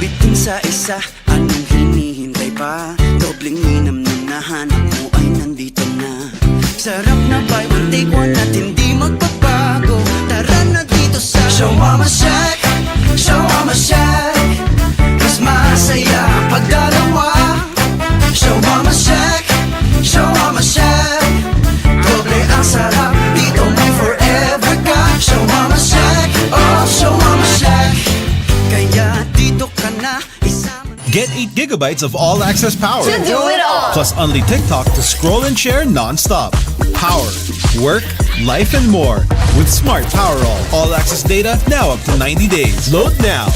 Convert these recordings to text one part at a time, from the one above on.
Bitin sa isa, anong hinihintay pa? Dobleng minamnam na hanap mo ay nandito na. Sarap na buy one take one at hindi magbabago. Tara na dito sa Show Mama Shack, Show Mama Shack. Mas masaya pag dalawa. Show Mama Shack, Show Mama Shack. Doble ang sarap, dito may forever ka. Show Mama Shack, oh Show Mama Shack. Kaya dito ka na isama. Get 8 gigabytes of all-access power. To do it all. Plus only TikTok to scroll and share non-stop. Power, work, life, and more. With Smart Power all-access data now up to 90 days. Load now.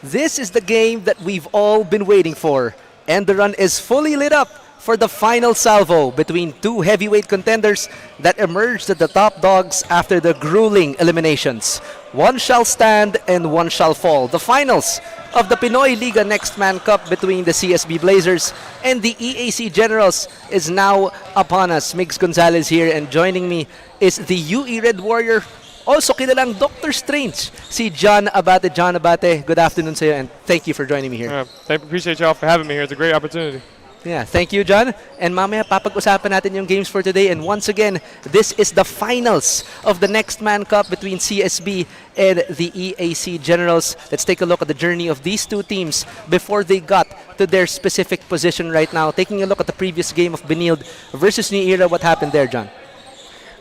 This is the game that we've all been waiting for. ENDERUN is fully lit up for the final salvo between two heavyweight contenders that emerged as the top dogs after the grueling eliminations. One shall stand and one shall fall. The finals of the Pinoyliga Next Man Cup between the CSB Blazers and the EAC Generals is now upon us. Migs Gonzalez here, and joining me is the UE Red Warrior, also kilalang Dr. Strange, si John Abate. John Abate, good afternoon sa'yo, and thank you for joining me here. I appreciate y'all for having me here. It's a great opportunity. Yeah, thank you, John. And mamaya papag-usapan natin yung games for today. And once again, this is the finals of the Next Man Cup between CSB and the EAC Generals. Let's take a look at the journey of these two teams before they got to their specific position right now. Taking a look at the previous game of Benilde versus New Era, what happened there, John?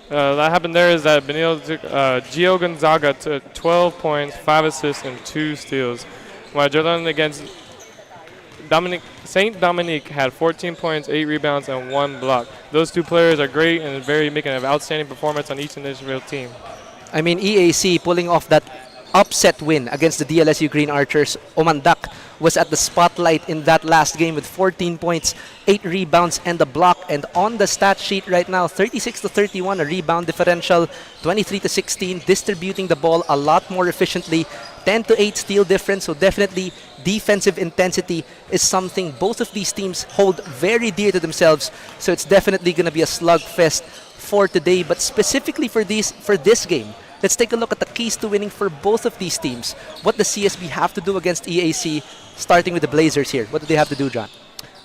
That happened there is that Benilde took Gio Gonzaga to 12 points, 5 assists, and 2 steals. While Jordan against Saint Dominique had 14 points, 8 rebounds, and 1 block. Those two players are great and making an outstanding performance on each individual team. I mean, EAC pulling off that upset win against the DLSU Green Archers. Omandak was at the spotlight in that last game with 14 points, 8 rebounds, and a block. And on the stat sheet right now, 36-31, a rebound differential, 23-16, distributing the ball a lot more efficiently, 10-8 steal difference. So definitely defensive intensity is something both of these teams hold very dear to themselves. So it's definitely going to be a slugfest for today. But specifically for this game, let's take a look at the keys to winning for both of these teams. What does CSB have to do against EAC, starting with the Blazers here? What do they have to do, John?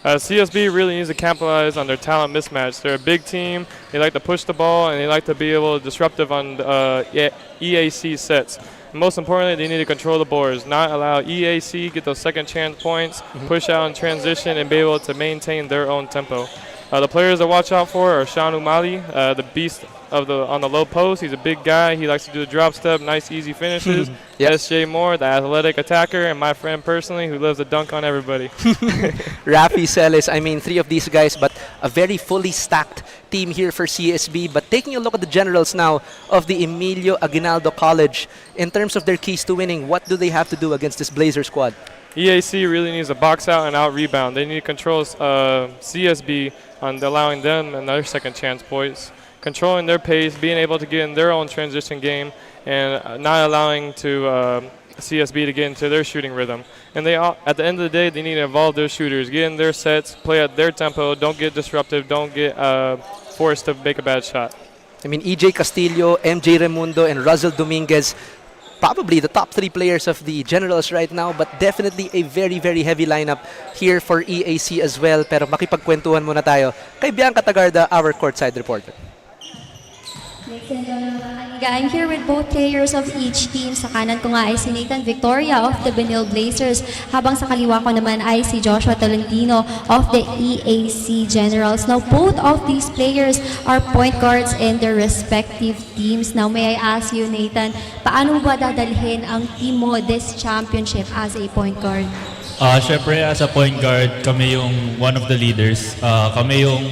CSB really needs to capitalize on their talent mismatch. They're a big team. They like to push the ball, and they like to be able to disruptive on EAC sets. Most importantly, they need to control the boards, not allow EAC get those second chance points, push out in transition, and be able to maintain their own tempo. The players to watch out for are Sean Umali, the beast on the low post. He's a big guy. He likes to do the drop step, nice easy finishes. Yep. SJ Moore, the athletic attacker, and my friend personally who loves to dunk on everybody. Rafi Celis, I mean, 3 of these guys, but a very fully stacked team here for CSB. But taking a look at the Generals now of the Emilio Aguinaldo College, in terms of their keys to winning, what do they have to do against this Blazer squad? EAC really needs to box out and out rebound. They need to control CSB on allowing them another second chance points, controlling their pace, being able to get in their own transition game, and not allowing CSB to get into their shooting rhythm. And at the end of the day, they need to involve their shooters, get in their sets, play at their tempo, don't get disruptive, don't get forced to make a bad shot. I mean, EJ Castillo, MJ Raimundo, and Russell Dominguez, probably the top 3 players of the Generals right now, but definitely a very, very heavy lineup here for EAC as well. Pero makipagkwentuhan muna tayo kay Bianca Tagarda, our courtside reporter. I'm here with both players of each team. Sa kanan ko nga ay si Nathan Victoria of the Benilde Blazers, habang sa kaliwa ko naman ay si Joshua Tolentino of the EAC Generals. Now, both of these players are point guards in their respective teams. Now, may I ask you, Nathan, paano ba dadalhin ang team mo this championship as a point guard? Syempre, as a point guard, kami yung one of the leaders. Kami yung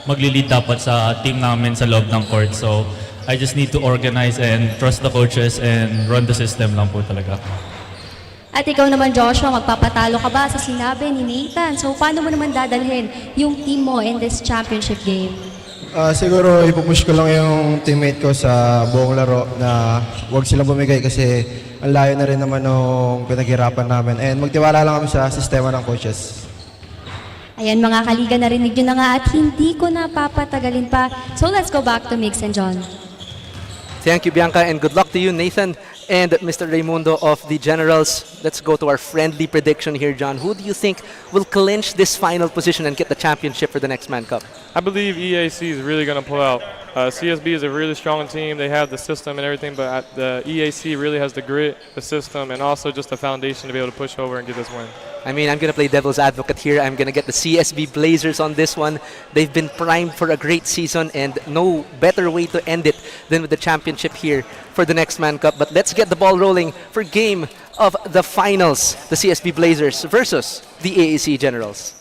magli-lead dapat sa team namin sa loob ng court. So, I just need to organize and trust the coaches and run the system lang po talaga. At ikaw naman, Joshua, magpapatalo ka ba sa sinabi ni Nathan? So, paano mo naman dadalhin yung team mo in this championship game? Siguro ipupush ko lang yung teammate ko sa buong laro na huwag silang bumigay kasi ang layo na rin naman nung pinaghirapan namin. And magtiwala lang kami sa sistema ng coaches. Ayan, mga kaliga, narinig nyo na nga at hindi ko na papatagalin pa. So let's go back to Mix and John. Thank you, Bianca, and good luck to you, Nathan, and Mr. Raimundo of the Generals. Let's go to our friendly prediction here, John. Who do you think will clinch this final position and get the championship for the Next Man Cup? I believe EAC is really going to pull out. CSB is a really strong team. They have the system and everything, but the EAC really has the grit, the system, and also just the foundation to be able to push over and get this win. I mean, I'm going to play devil's advocate here. I'm going to get the CSB Blazers on this one. They've been primed for a great season, and no better way to end it than with the championship here for the Next Man Cup. But let's get the ball rolling for game of the finals, the CSB Blazers versus the AAC Generals.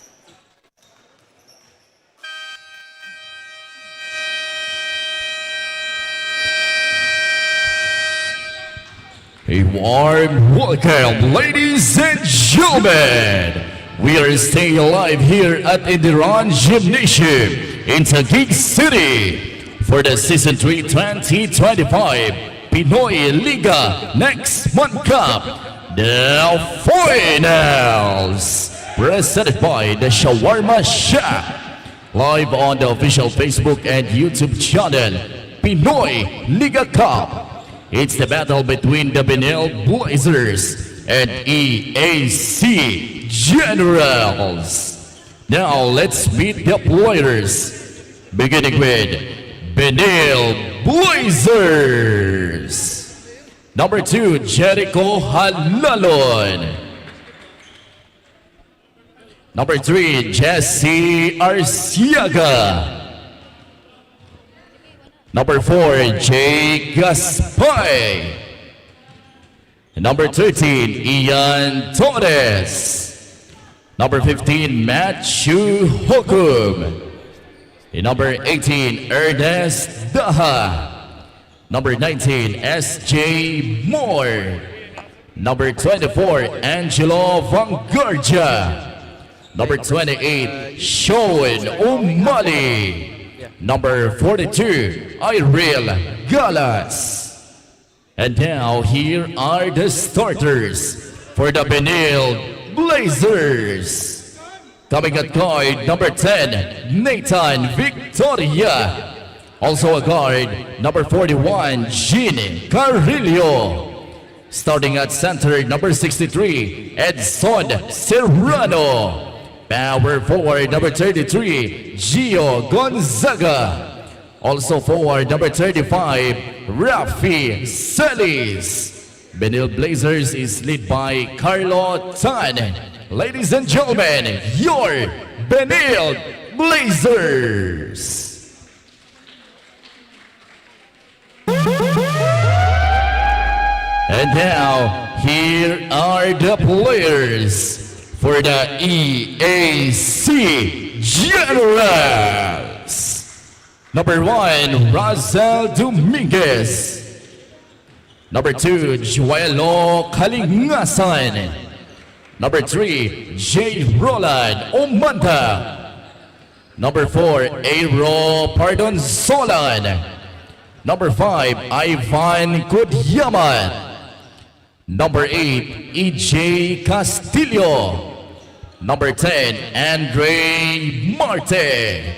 A warm welcome, ladies and gentlemen. We are staying alive here at ENDERUN Gymnasium in Taguig City for the Season 3 2025 Pinoyliga Next Month Cup, the finals. Presented by the Shawarma Shack. Live on the official Facebook and YouTube channel, Pinoyliga Cup. It's the battle between the Benilde Blazers and EAC Generals. Now let's meet the players, beginning with Benilde Blazers. Number 2, Jericho Halalon. Number 3, Jesse Arciaga. Number 4, Jay Gaspay. Number 13, Ian Torres. Number 15, Matthew Hokum. Number 18, Ernest Daha. Number 19, S.J. Moore. Number 24, Angelo Vanguardia. Number 28, Sean O'Malley. Number 42, Irel Galas. And now here are the starters for the Benilde Blazers. Coming at guard, number 10, Nathan Victoria. Also a guard, number 41, Jean Carrillo. Starting at center, number 63, Edson Serrano. Power forward, number 33, Gio Gonzaga. Also forward, number 35, Rafi Celis. Benilde Blazers is led by Carlo Tan. Ladies and gentlemen, your Benilde Blazers. And now, here are the players for the EAC Generals. Number 1, Razel Dominguez. Number 2, Joelo Kalingasan. Number 3, J. Roland Omanda. Number 4, Aero Pardonsolan. Number 5, Ivan Kudyaman. Number 8, EJ Castillo. Number 10, Andre Marte.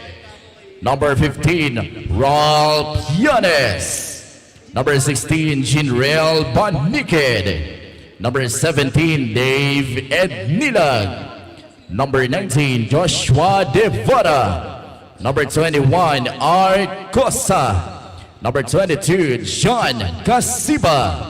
Number 15, Raul Pianes. Number 16, Jinrel Baniked. Number 17, Dave Ednilag. Number 19, Joshua Devara. Number 21, Art Cosa. Number 22, John Casiba.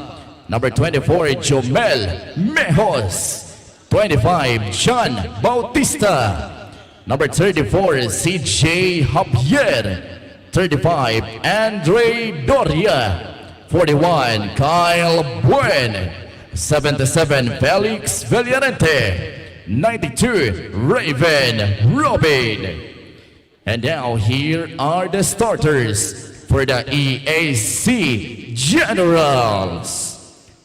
Number 24, Jomel Mejos. 25, John Bautista. Number 34, CJ Javier. 35, Andre Doria. 41, Kyle Buen. 77, Felix Villarente. 92, Raven Robin. And now here are the starters for the EAC Generals.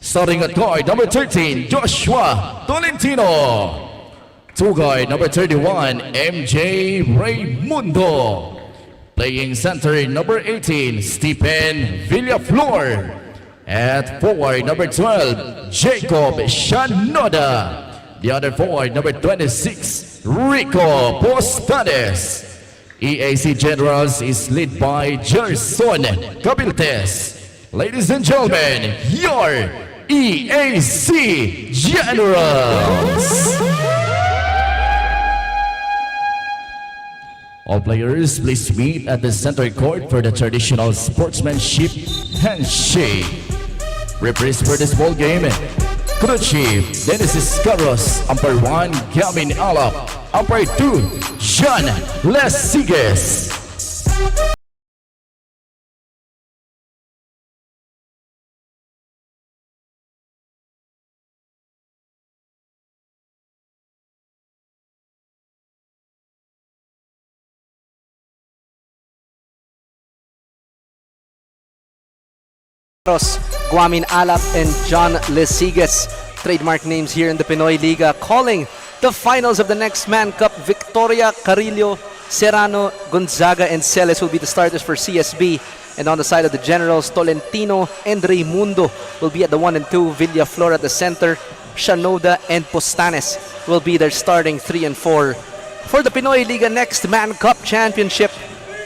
Starting at guard, number 13, Joshua Tolentino. To guard, number 31, MJ Raymundo. Playing center, number 18, Stephen Villaflor. At forward, number 12, Jacob Shanoda. The other forward, number 26, Rico Postanes. EAC Generals is led by Gerson Cabiltes. Ladies and gentlemen, your EAC Generals. All players, please meet at the center court for the traditional sportsmanship handshake. Referees for this ball game, Crew Chief Dennis Iscaros, Umpire 1, Gavin Alap, Umpire 2, John Lesigues. Ross. Guamin Alap and John Lesigas, trademark names here in the Pinoyliga, calling the finals of the Next Man Cup. Victoria, Carillo, Serrano, Gonzaga, and Celes will be the starters for CSB. And on the side of the Generals, Tolentino and Raimundo will be at the 1 and 2. Villaflor at the center. Shanoda and Postanes will be their starting 3 and 4. For the Pinoyliga Next Man Cup Championship,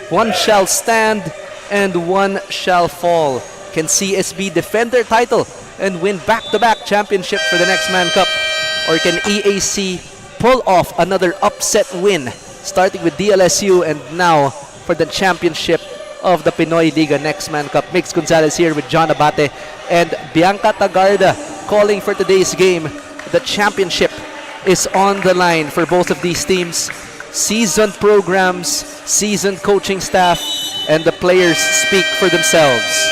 one shall stand and one shall fall. Can CSB defend their title and win back-to-back championship for the Next Man Cup? Or can EAC pull off another upset win, starting with DLSU and now for the championship of the Pinoyliga Next Man Cup? Mix Gonzalez here with John Abate and Bianca Tagarda calling for today's game. The championship is on the line for both of these teams. Seasoned programs, seasoned coaching staff, and the players speak for themselves.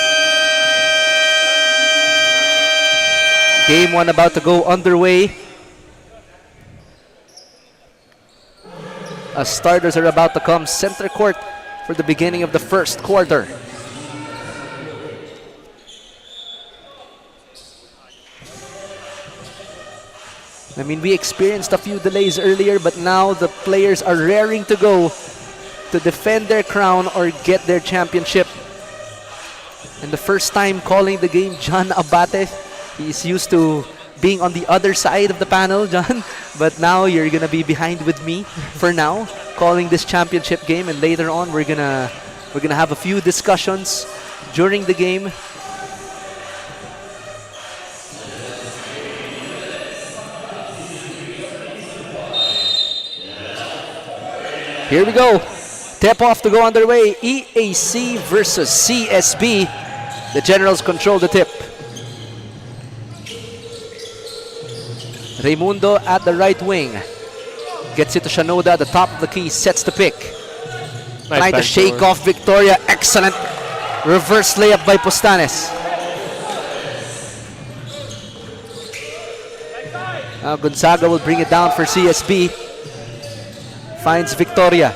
Game 1 about to go underway. As starters are about to come center court for the beginning of the first quarter. I mean, we experienced a few delays earlier, but now the players are raring to go to defend their crown or get their championship. And the first time calling the game, John Abate. He's used to being on the other side of the panel, John. But now you're gonna be behind with me for now, calling this championship game. And later on, we're gonna have a few discussions during the game. Here we go. Tip-off to go underway. EAC versus CSB. The Generals control the tip. Raimundo at the right wing. Gets it to Shanoda at the top of the key. Sets the pick. Nice Trying to shake off Victoria. Excellent reverse layup by Postanes. Now Gonzaga will bring it down for CSB. Finds Victoria.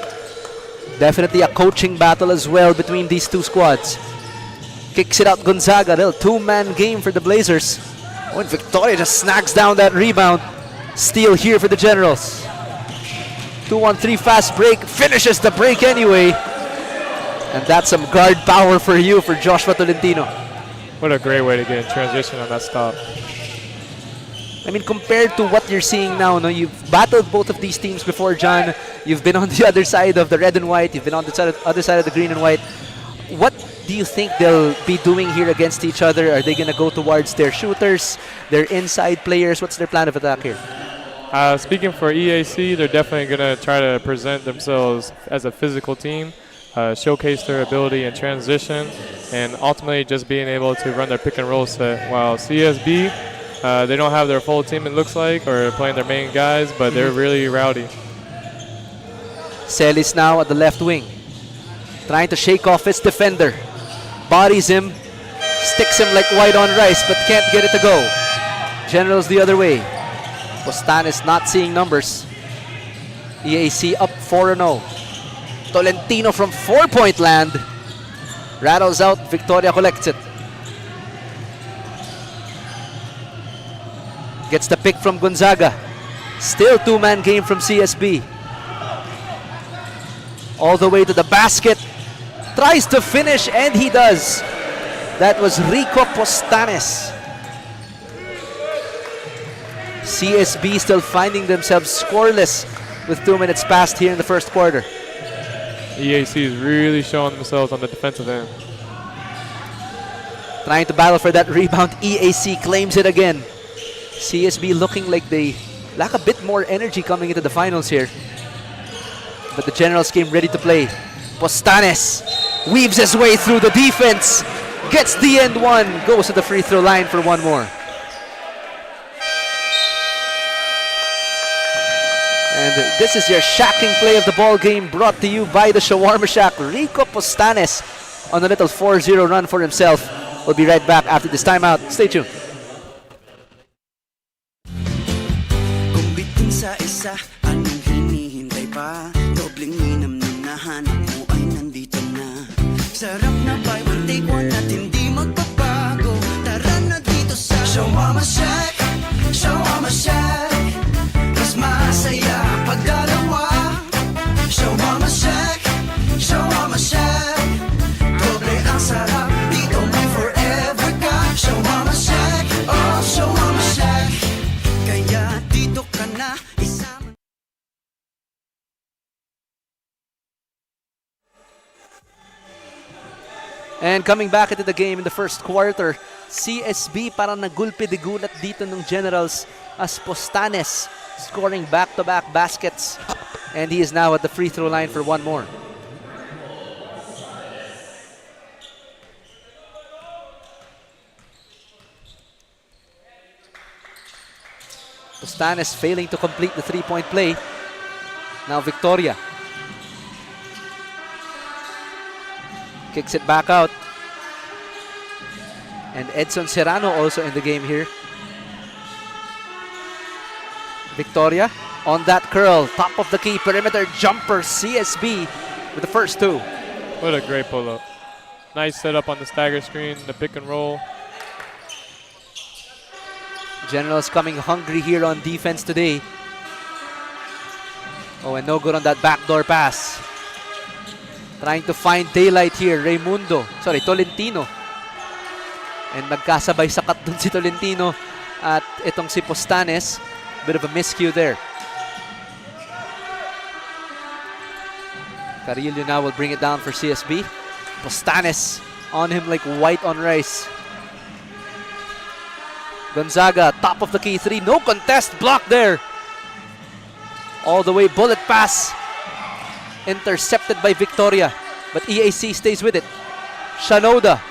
Definitely a coaching battle as well between these two squads. Kicks it out Gonzaga. Little two-man game for the Blazers. When Victoria just snags down that rebound. Steal here for the Generals. 2-on-3 fast break. Finishes the break anyway. And that's some guard power for you, for Joshua Tolentino. What a great way to get in transition on that stop. I mean, compared to what you're seeing now, no, you've battled both of these teams before, John. You've been on the other side of the red and white. You've been on the other side of the green and white. What do you think they'll be doing here against each other? Are they going to go towards their shooters, their inside players? What's their plan of attack here? Speaking for EAC, they're definitely going to try to present themselves as a physical team, showcase their ability in transition, and ultimately just being able to run their pick and roll set. While CSB, they don't have their full team, it looks like, or playing their main guys, but they're really rowdy. Celis now at the left wing. Trying to shake off his defender. Bodies him. Sticks him like white on rice, but can't get it to go. Generals the other way. Postanes not seeing numbers. EAC up 4-0. Tolentino from 4-point land. Rattles out. Victoria collects it. Gets the pick from Gonzaga. Still two-man game from CSB. All the way to the basket. Tries to finish, and he does. That was Rico Postanes. CSB still finding themselves scoreless with 2 minutes passed here in the first quarter. EAC is really showing themselves on the defensive end. Trying to battle for that rebound. EAC claims it again. CSB looking like they lack a bit more energy coming into the finals here. But the Generals came ready to play. Postanes weaves his way through the defense. Gets the end one. Goes to the free throw line for one more. And this is your shacking play of the ball game, brought to you by the Shawarma Shack. Rico Postanes on a little 4-0 run for himself. We'll be right back after this timeout. Stay tuned. Kung bitin sa isa, anong hinihintay pa? Dobleng minam nang nahanap mo ay nandito na. Sarap na buy one take one at hindi magbabago. Tara And coming back into the game in the first quarter, CSB parang nagulpi de gulat dito ng Generals as Postanes scoring back-to-back baskets. And he is now at the free throw line for one more. Postanes failing to complete the three-point play. Now Victoria kicks it back out. And Edson Serrano also in the game here. Victoria on that curl, top of the key, perimeter jumper, CSB with the first two. What a great pull-up. Nice setup on the stagger screen, the pick and roll. Generals coming hungry here on defense today. Oh, and no good on that backdoor pass. Trying to find daylight here, Tolentino. And nagkasabay sakat dun si Tolentino at itong si Postanes. Bit of a miscue there. Carillo now will bring it down for CSB. Postanes on him like white on rice. Gonzaga, top of the key three, no contest, block there. All the way, bullet pass. Intercepted by Victoria, but EAC stays with it. Shanoda,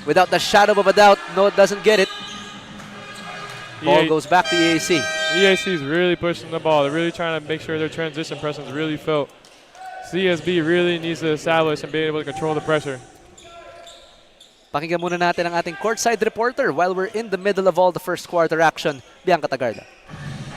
without the shadow of a doubt, no, it doesn't get it. Ball goes back to EAC. EAC is really pushing the ball. They're really trying to make sure their transition presence is really felt. CSB really needs to establish and be able to control the pressure. Pakinggan muna natin ang ating courtside reporter while we're in the middle of all the first quarter action. Bianca Tagarda.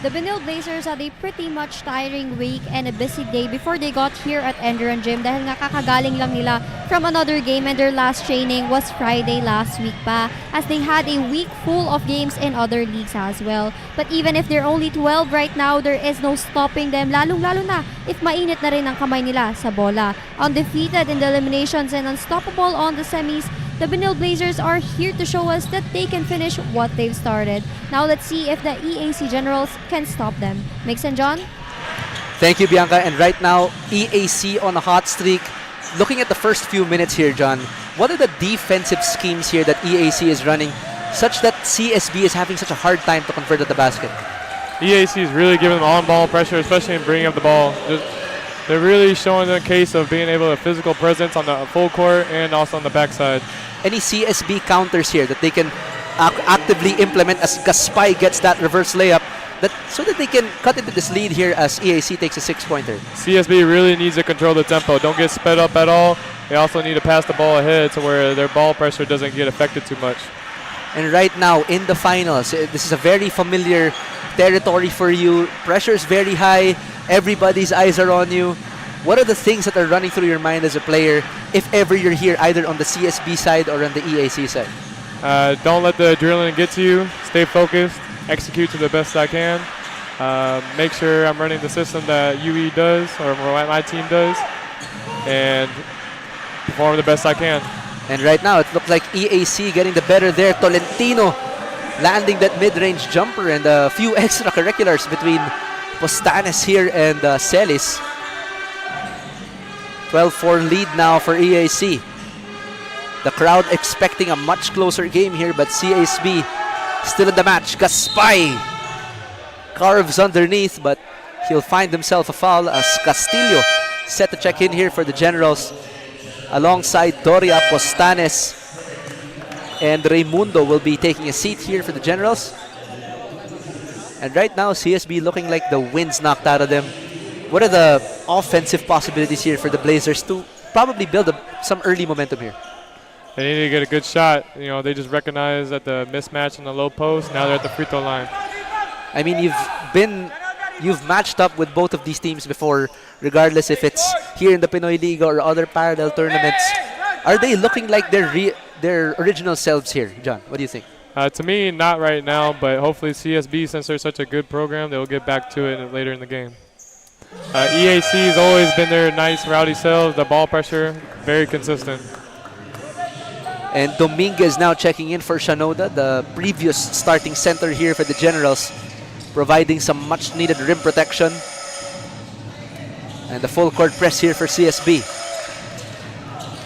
The Benilde Blazers had a pretty much tiring week and a busy day before they got here at ENDERUN Gym dahil nga kakagaling lang nila from another game and their last training was Friday last week pa as they had a week full of games in other leagues as well. But even if they're only 12 right now, there is no stopping them lalong-lalo na if mainit na rin ang kamay nila sa bola. Undefeated in the eliminations and unstoppable on the semis, the Benilde Blazers are here to show us that they can finish what they've started. Now let's see if the EAC Generals can stop them. Mix and John? Thank you, Bianca. And right now, EAC on a hot streak. Looking at the first few minutes here, John, what are the defensive schemes here that EAC is running such that CSB is having such a hard time to convert at the basket? EAC is really giving them on-ball pressure, especially in bringing up the ball. They're really showing the case of being able to fill presence on the full court and also on the backside. Any CSB counters here that they can actively implement as Gaspay gets that reverse layup so that they can cut into this lead here as EAC takes a 6-pointer. CSB really needs to control the tempo. Don't get sped up at all. They also need to pass the ball ahead to where their ball pressure doesn't get affected too much. And right now in the finals, this is a very familiar territory for you. Pressure is very high. Everybody's eyes are on you. What are the things that are running through your mind as a player if ever you're here either on the CSB side or on the EAC side? Don't let the adrenaline get to you. Stay focused. Execute to the best I can. Make sure I'm running the system that UE does or my team does. And perform the best I can. And right now it looks like EAC getting the better there. Tolentino landing that mid-range jumper and a few extracurriculars between Postanes here and Celis. 12-4 lead now for EAC. The crowd expecting a much closer game here, but CSB still in the match. Gaspay carves underneath, but he'll find himself a foul as Castillo set to check in here for the Generals. Alongside Doria, Postanes, and Raimundo will be taking a seat here for the Generals. And right now, CSB looking like the wind's knocked out of them. What are the offensive possibilities here for the Blazers to probably build some early momentum here? They need to get a good shot. You know, they just recognize that the mismatch in the low post. Now they're at the free throw line. I mean, you've matched up with both of these teams before, regardless if it's here in the Pinoyliga or other parallel tournaments. Are they looking like their original selves here, John? What do you think? To me, not right now, but hopefully CSB, since they're such a good program, they'll get back to it later in the game. EAC has always been their nice, rowdy selves. The ball pressure, very consistent. And Dominguez now checking in for Shanoda, the previous starting center here for the Generals, providing some much-needed rim protection. And the full court press here for CSB.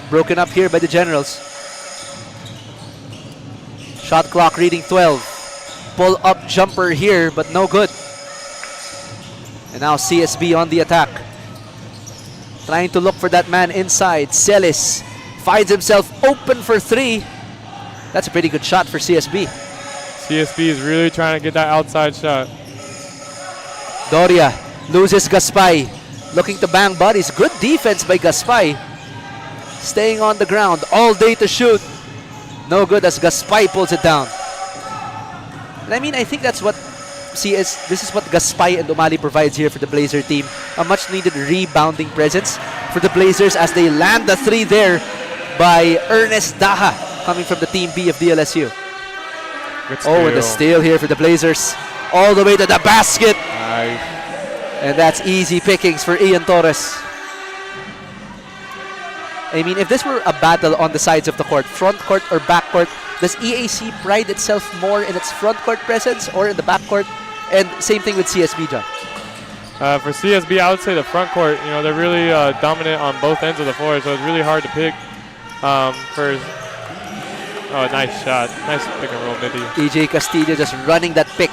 Broken up here by the Generals. Shot clock reading 12. Pull up jumper here, but no good. And now CSB on the attack. Trying to look for that man inside. Celis finds himself open for 3. That's a pretty good shot for CSB. CSB is really trying to get that outside shot. Doria loses Gaspay. Looking to bang bodies. Good defense by Gaspay. Staying on the ground all day to shoot. No good as Gaspay pulls it down. And I mean, I think that's what this is what Gaspay and Umali provides here for the Blazer team. A much needed rebounding presence for the Blazers as they land the 3 there by Ernest Daha coming from the team B of DLSU. Oh, and the steal here for the Blazers. All the way to the basket. Nice. And that's easy pickings for Ian Torres. I mean, if this were a battle on the sides of the court, front court or back court, does EAC pride itself more in its front court presence or in the back court? And same thing with CSB, John. For CSB, I would say the front court, they're really dominant on both ends of the floor, so it's really hard to pick. Nice shot. Nice pick and roll, Midi. EJ Castillo just running that pick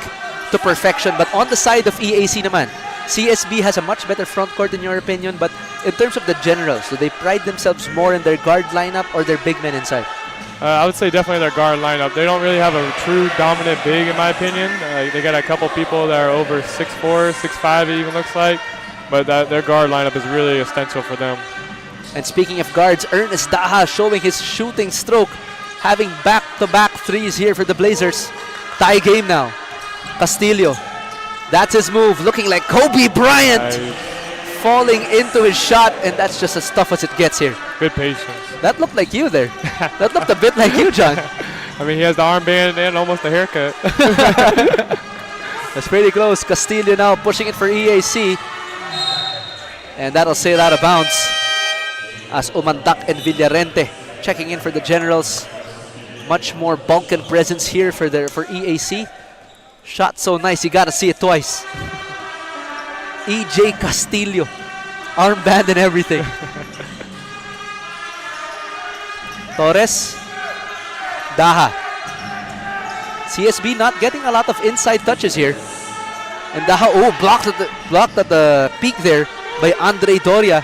to perfection. But on the side of EAC naman, CSB has a much better front court in your opinion, but in terms of the Generals, do they pride themselves more in their guard lineup or their big men inside? I would say definitely their guard lineup. They don't really have a true dominant big in my opinion. They got a couple people that are over 6'4", 6'5", it even looks like, but their guard lineup is really essential for them. And speaking of guards, Ernest Daha showing his shooting stroke, having back-to-back 3s here for the Blazers. Tie game now. Castillo, that's his move, looking like Kobe Bryant. Falling into his shot, and that's just as tough as it gets here. Good patience. That looked like you there. That looked a bit like you, John. I mean, he has the armband and almost a haircut. That's pretty close. Castillo now pushing it for EAC. And that'll sail out of bounds as Umandak and Villarente checking in for the Generals. Much more Balkan presence here for EAC. Shot so nice, you gotta see it twice. EJ Castillo, armband and everything. Torres, Daha. CSB not getting a lot of inside touches here. And Daha, blocked at the peak there by Andre Doria.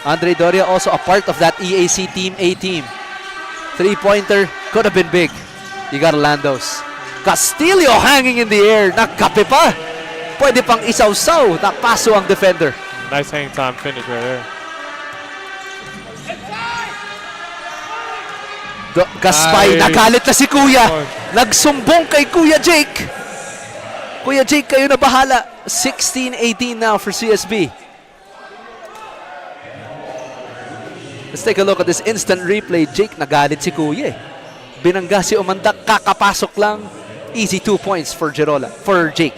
Andre Doria also a part of that EAC Team A team. 3-pointer could have been big. You gotta land those. Castillo hanging in the air. Nagkape pa. Pwede pang isaw-saw. Napaso ang defender. Nice hang time finish right there. Gaspay, nagalit na si Kuya. Nagsumbong kay Kuya Jake. Kuya Jake, kayo na bahala. 16-18 now for CSB. Let's take a look at this instant replay. Jake, nagalit si Kuya. Binangga si Umandak, kakapasok lang. Easy 2 points for Jake.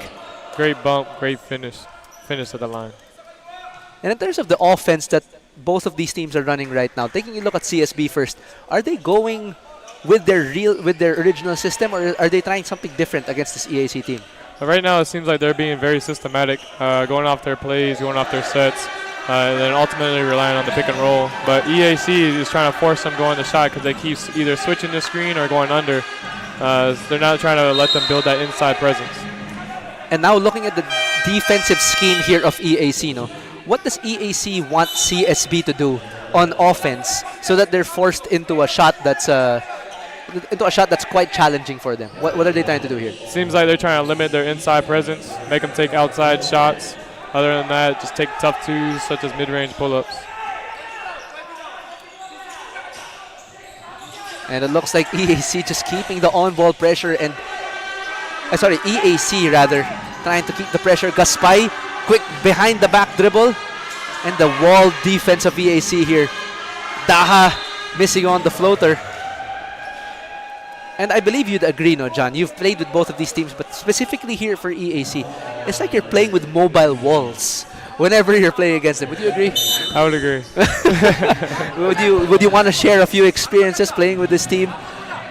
Great bump, great finish at the line. And in terms of the offense that both of these teams are running right now, taking a look at CSB first, are they going with their original system, or are they trying something different against this EAC team? Right now, it seems like they're being very systematic, going off their plays, going off their sets, and then ultimately relying on the pick and roll. But EAC is trying to force them going the shot because they keep either switching the screen or going under. They're not trying to let them build that inside presence. And now looking at the defensive scheme here of EAC, what does EAC want CSB to do on offense so that they're forced into a shot that's quite challenging for them? What are they trying to do here? Seems like they're trying to limit their inside presence, make them take outside shots. Other than that, just take tough twos such as mid-range pull-ups. And it looks like EAC just keeping the on-ball pressure and EAC rather, trying to keep the pressure. Gaspay, quick behind the back dribble. And the wall defense of EAC here. Daha missing on the floater. And I believe you'd agree, John? You've played with both of these teams, but specifically here for EAC, it's like you're playing with mobile walls whenever you're playing against them. Would you agree? I would agree. Would you want to share a few experiences playing with this team?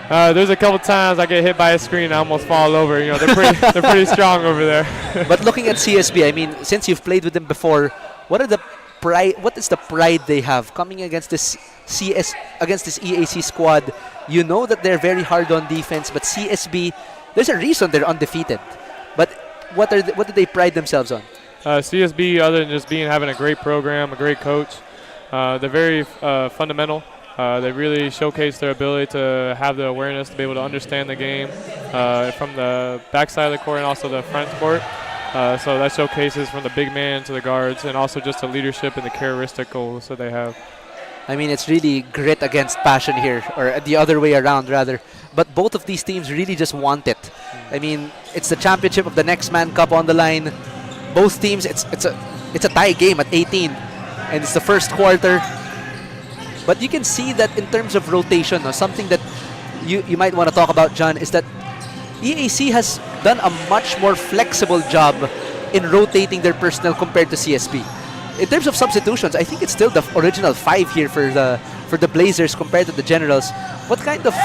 There's a couple times I get hit by a screen, I almost fall over. They're pretty strong over there. But looking at CSB, I mean, since you've played with them before, what are the pride? What is the pride they have coming against this EAC squad? You know that they're very hard on defense, but CSB, there's a reason they're undefeated. But what do they pride themselves on? CSB, other than just having a great program, a great coach, they're very fundamental. They really showcase their ability to have the awareness to be able to understand the game from the backside of the court and also the front court. So that showcases from the big man to the guards, and also just the leadership and the characteristics that they have. I mean, it's really grit against passion here, or the other way around, rather. But both of these teams really just want it. I mean, it's the championship of the Next Man Cup on the line. Both teams, it's a tie game at 18, and it's the first quarter. But you can see that in terms of rotation, something that you might want to talk about, John, is that EAC has done a much more flexible job in rotating their personnel compared to CSB. In terms of substitutions, I think it's still the original 5 here for the Blazers compared to the Generals. What kind of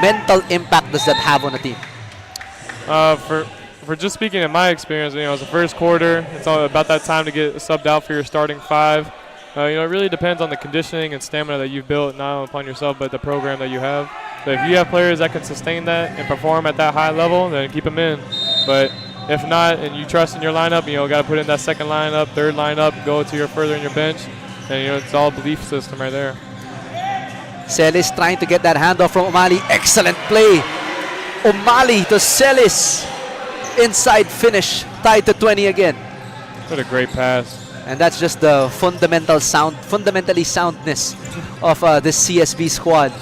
mental impact does that have on a team? For just speaking in my experience, it's the first quarter. It's all about that time to get subbed out for your starting 5. It really depends on the conditioning and stamina that you've built, not only upon yourself, but the program that you have. So if you have players that can sustain that and perform at that high level, then keep them in. But if not, and you trust in your lineup, got to put in that second lineup, third lineup, go to your further in your bench, and it's all belief system right there. Celis trying to get that handoff from O'Malley. Excellent play. O'Malley to Celis. Inside finish, tied to 20 again. What a great pass. And that's just the fundamentally soundness of this CSB squad.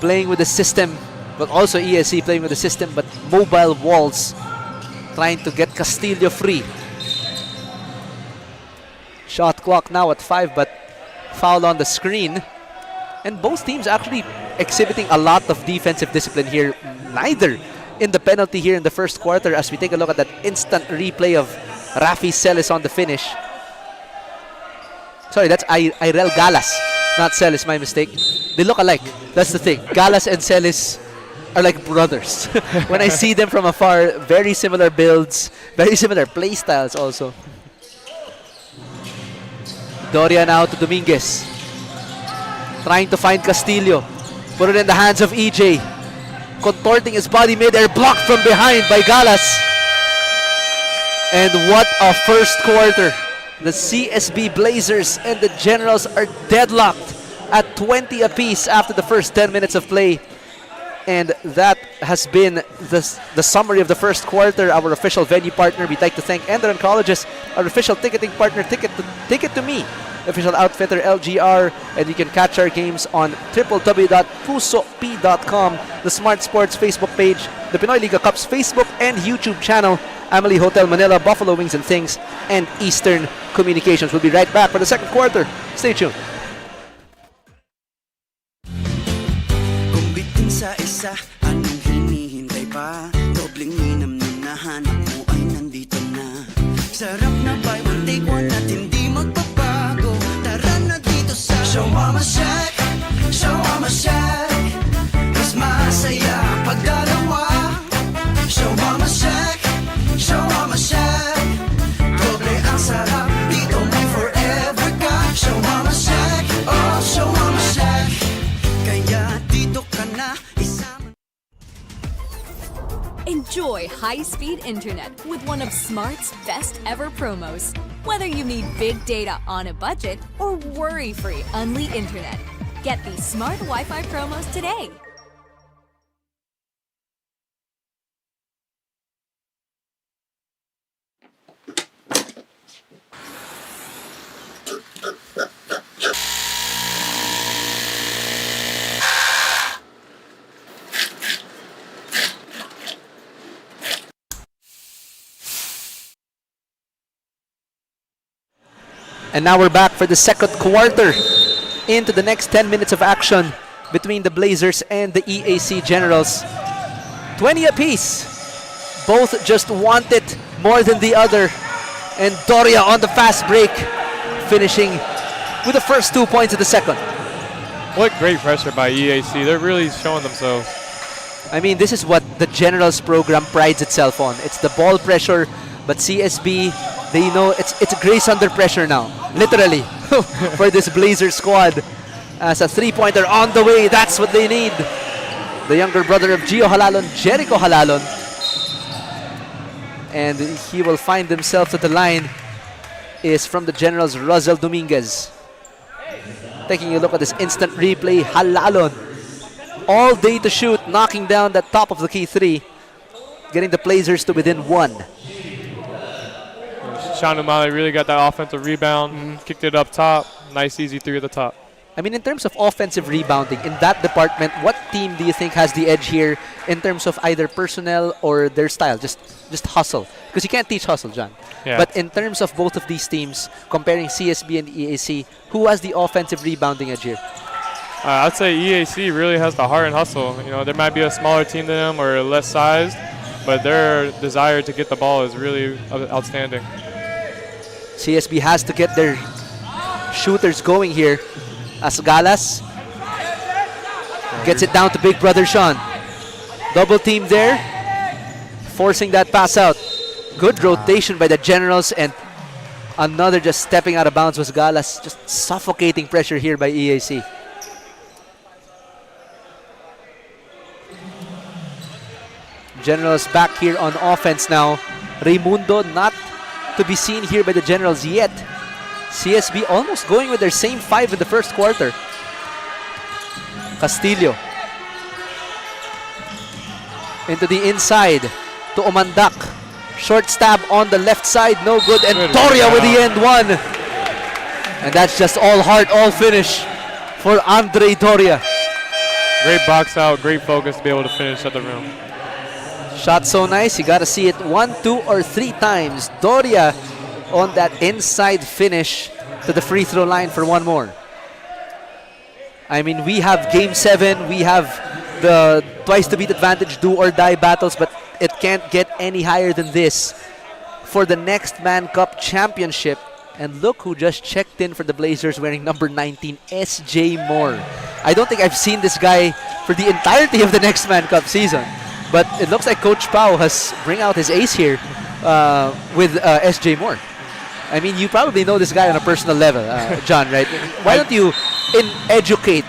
Playing with the system, but also ESC playing with the system, but mobile walls. Trying to get Castillo free. Shot clock now at 5, but foul on the screen. And both teams actually exhibiting a lot of defensive discipline here. Neither in the penalty here in the first quarter, as we take a look at that instant replay of Rafi Celis on the finish. Sorry, that's Irel Galas, not Celis, my mistake. They look alike. That's the thing. Galas and Celis are like brothers. When I see them from afar, very similar builds, very similar play styles also. Doria now to Dominguez. Trying to find Castillo. Put it in the hands of EJ. Contorting his body mid-air, blocked from behind by Galas. And what a first quarter. The CSB Blazers and the Generals are deadlocked at 20 apiece after the first 10 minutes of play. And that has been the summary of the first quarter. Our official venue partner, we'd like to thank ENDERUN Colleges, our official ticketing partner, Ticket to Me, official outfitter LGR, and you can catch our games on www.pusop.com, the Smart Sports Facebook page, the Pinoyliga Cup's Facebook and YouTube channel, Amelie Hotel Manila, Buffalo Wings and Things, and Eastern Communications. We'll be right back for the second quarter. Stay tuned. Kung bitin sa isa, anong hinihintay pa? Dobling minam nung nahanap mo ay nandito na. Sarap na buy one take one at hindi magbabago. Tara na dito sa Shawarma Shack, Shawarma Shack. Mas masaya pag dalawa. Shawarma Shack, Shawarma Shack. Doble ang sarap, dito may forever ka. Shawarma Shack, oh Shawarma Shack. Kaya dito ka na isama. Enjoy high-speed internet with one of Smart's best ever promos. Whether you need big data on a budget or worry-free unli internet, get these Smart Wi-Fi promos today. And now we're back for the second quarter into the next 10 minutes of action between the Blazers and the EAC Generals. 20 apiece. Both just want it more than the other. And Doria on the fast break, finishing with the first 2 points of the second. What great pressure by EAC. They're really showing themselves. I mean, this is what the Generals program prides itself on. It's the ball pressure, but CSB They know it's grace under pressure now, literally, for this Blazer squad. As a three-pointer on the way, that's what they need. The younger brother of Gio Halalon, Jericho Halalon. And he will find himself at the line is from the Generals, Rosel Dominguez. Taking a look at this instant replay, Halalon. All day to shoot, knocking down the top of the key three. Getting the Blazers to within one. Sean Umali really got that offensive rebound, kicked it up top. Nice, easy three at the top. I mean, in terms of offensive rebounding, in that department, what team do you think has the edge here in terms of either personnel or their style? Just hustle. Because you can't teach hustle, John. Yeah. But in terms of both of these teams, comparing CSB and EAC, who has the offensive rebounding edge here? I'd say EAC really has the heart and hustle. You know, there might be a smaller team than them or less sized, but their desire to get the ball is really outstanding. CSB has to get their shooters going here. As Galas gets it down to big brother Sean. Double team there, forcing that pass out. Good rotation by the Generals, and another just stepping out of bounds was Galas. Just suffocating pressure here by EAC. Generals back here on offense now. Raimundo not to be seen here by the Generals yet. CSB almost going with their same five in the first quarter. Castillo. Into the inside to Omandak. Short stab on the left side, no good. And Doria with the end one. And that's just all heart, all finish for Andre Doria. Great box out, great focus to be able to finish at the rim. Shot so nice, you gotta see it 1, 2, or 3 times. Doria on that inside finish to the free throw line for one more. I mean, we have game 7, we have the twice to beat advantage, do or die battles, but it can't get any higher than this for the next Man Cup championship. And look who just checked in for the Blazers wearing number 19, SJ Moore. I don't think I've seen this guy for the entirety of the next Man Cup season, but it looks like Coach Pau has bring out his ace here with SJ Moore. I mean, you probably know this guy on a personal level, John, right? Why don't you educate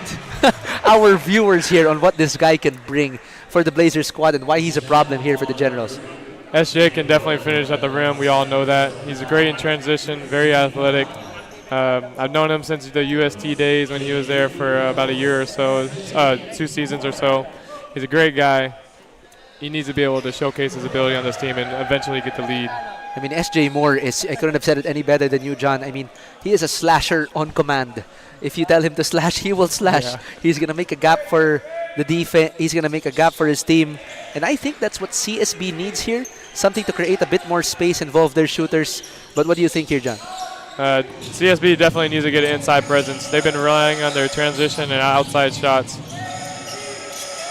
our viewers here on what this guy can bring for the Blazers squad and why he's a problem here for the Generals? SJ can definitely finish at the rim. We all know that. He's great in transition, very athletic. I've known him since the UST days when he was there for about a year or so, 2 seasons or so. He's a great guy. He needs to be able to showcase his ability on this team and eventually get the lead. I mean, SJ Moore is, I couldn't have said it any better than you, John. I mean, he is a slasher on command. If you tell him to slash, he will slash. Yeah. He's going to make a gap for the defense. He's going to make a gap for his team. And I think that's what CSB needs here. Something to create a bit more space, involve their shooters. But what do you think here, John? CSB definitely needs to get an inside presence. They've been relying on their transition and outside shots.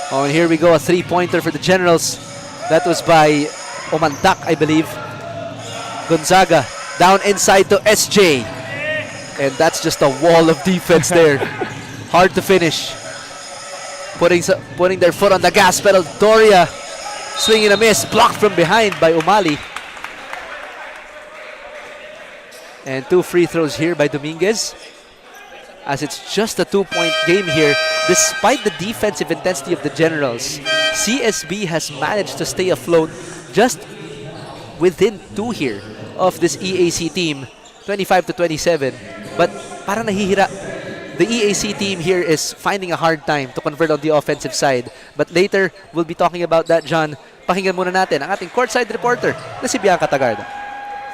Oh, and here we go, a three-pointer for the Generals. That was by Omandak, I believe. Gonzaga down inside to SJ. And that's just a wall of defense there. Hard to finish. Putting their foot on the gas pedal. Doria swinging a miss, blocked from behind by Umali. And 2 free throws here by Dominguez. As it's just a 2-point game here. Despite the defensive intensity of the Generals, CSB has managed to stay afloat just within 2 here of this EAC team, 25-27. But para nahihira, the EAC team here is finding a hard time to convert on the offensive side. But later, we'll be talking about that, John. Pakinggan muna natin ang ating courtside reporter na si Bianca Tagarda.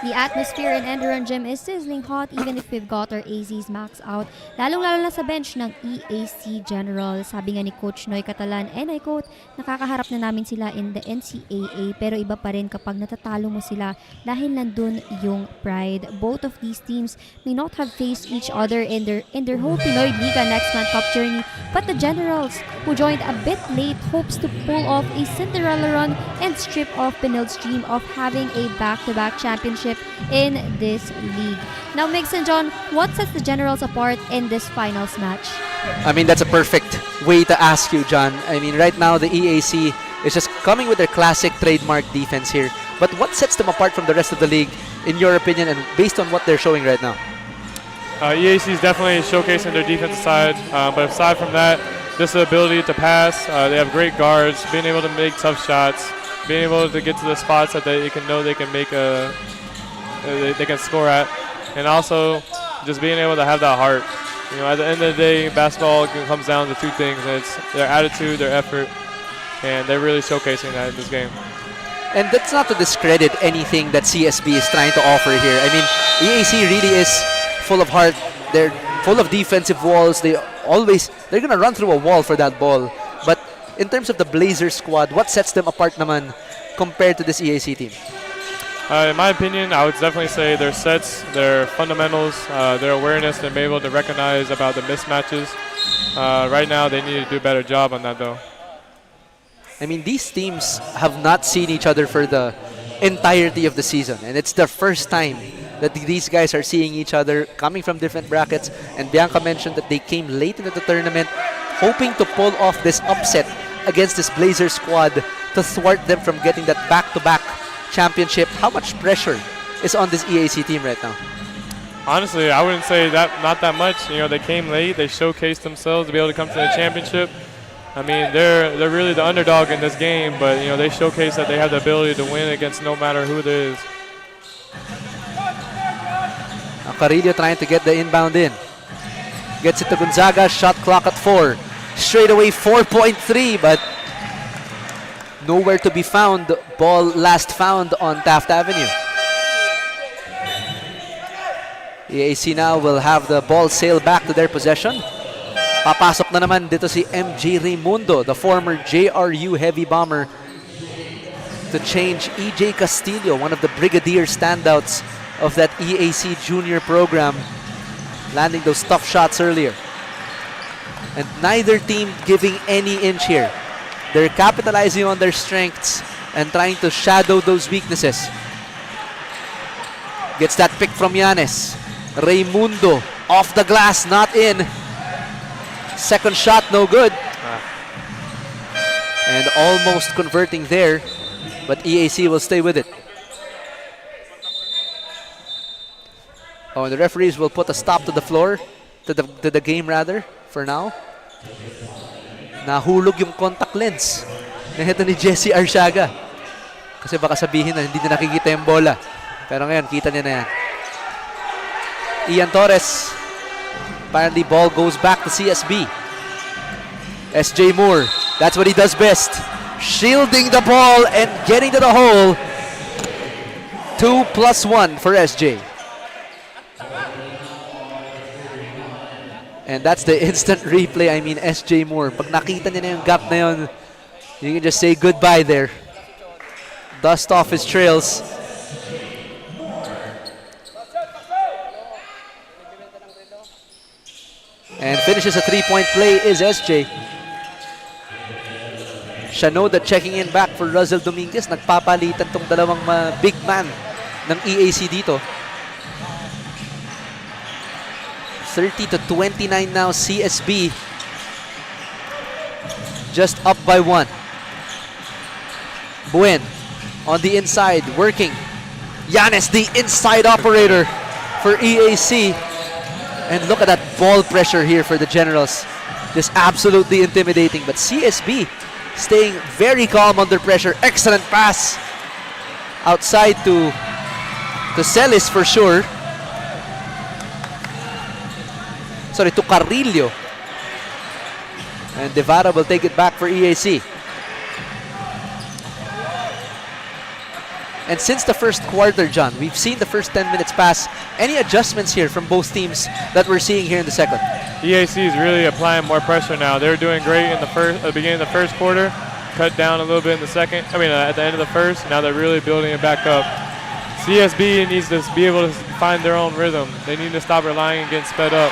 The atmosphere in ENDERUN Gym is sizzling hot even if we've got our AZs max out. Lalong-lalo na sa bench ng EAC General. Sabi nga ni Coach Noy Catalan, and I quote, nakakaharap na namin sila in the NCAA pero iba pa rin kapag natatalo mo sila dahil nandun yung pride. Both of these teams may not have faced each other in their whole Pinoyliga next Man Cup journey, but the Generals, who joined a bit late, hopes to pull off a Cinderella run and strip off Benilde's dream of having a back-to-back championship in this league. Now, Mix and John, what sets the Generals apart in this finals match? I mean, that's a perfect way to ask you, John. I mean, right now, the EAC is just coming with their classic trademark defense here. But what sets them apart from the rest of the league in your opinion, and based on what they're showing right now? EAC is definitely showcasing their defensive side, but aside from that, just the ability to pass. They have great guards, being able to make tough shots, being able to get to the spots that they can know they can make they can score at, and also just being able to have that heart. You know, at the end of the day, basketball comes down to two things, and it's their attitude, their effort, and they're really showcasing that in this game. And that's not to discredit anything that CSB is trying to offer here. I mean, EAC really is full of heart. They're full of defensive walls. They're going to run through a wall for that ball. But in terms of the Blazers squad, what sets them apart naman compared to this EAC team? In my opinion, I would definitely say their sets, their fundamentals, their awareness, they're able to recognize about the mismatches. Right now, they need to do a better job on that, though. I mean, these teams have not seen each other for the entirety of the season, and it's the first time that these guys are seeing each other coming from different brackets. And Bianca mentioned that they came late into the tournament hoping to pull off this upset against this Blazer squad to thwart them from getting that back-to-back championship. How much pressure is on this EAC team right now? Honestly, I wouldn't say not that much. You know, they came late, they showcased themselves to be able to come to the championship. I mean, they're really the underdog in this game, but you know, they showcase that they have the ability to win against no matter who it is. Carrillo trying to get the inbound in. Gets it to Gonzaga, shot clock at 4. Straight away 4.3, but nowhere to be found. Ball last found on Taft Avenue. EAC now will have the ball sail back to their possession. Papasok na naman dito si MJ Raimundo, the former JRU heavy bomber, to change EJ Castillo, one of the Brigadier standouts of that EAC junior program, landing those tough shots earlier. And neither team giving any inch here. They're capitalizing on their strengths and trying to shadow those weaknesses. Gets that pick from Yanes. Raimundo off the glass, not in. Second shot, no good. And almost converting there, but EAC will stay with it. Oh, and the referees will put a stop to the floor, to the game rather, for now. Nahulog yung contact lens na ito ni Jesse Arsiaga. Kasi baka sabihin na hindi na nakikita yung bola. Pero ngayon, kita niya na yan. Ian Torres. Apparently, ball goes back to CSB. SJ Moore, that's what he does best. Shielding the ball and getting to the hole. 2+1 for SJ. And that's the instant replay. I mean, SJ Moore. Pag nakita niya na yung gap na yun, you can just say goodbye there. Dust off his trails. And finishes a three-point play is SJ. Shanoda checking in back for Russell Dominguez. Nagpapalitan tong dalawang big man ng EAC dito. 30-29 now, CSB. Just up by 1. Buen on the inside, working. Yanes, the inside operator for EAC. And look at that ball pressure here for the Generals. Just absolutely intimidating. But CSB staying very calm under pressure. Excellent pass outside to Celis for sure. Sorry, to Carrillo. And Devara will take it back for EAC. And since the first quarter, John, we've seen the first 10 minutes pass. Any adjustments here from both teams that we're seeing here in the second? EAC is really applying more pressure now. They were doing great in the beginning of the first quarter, cut down a little bit in the second. At the end of the first. Now they're really building it back up. CSB needs to be able to find their own rhythm. They need to stop relying and get sped up.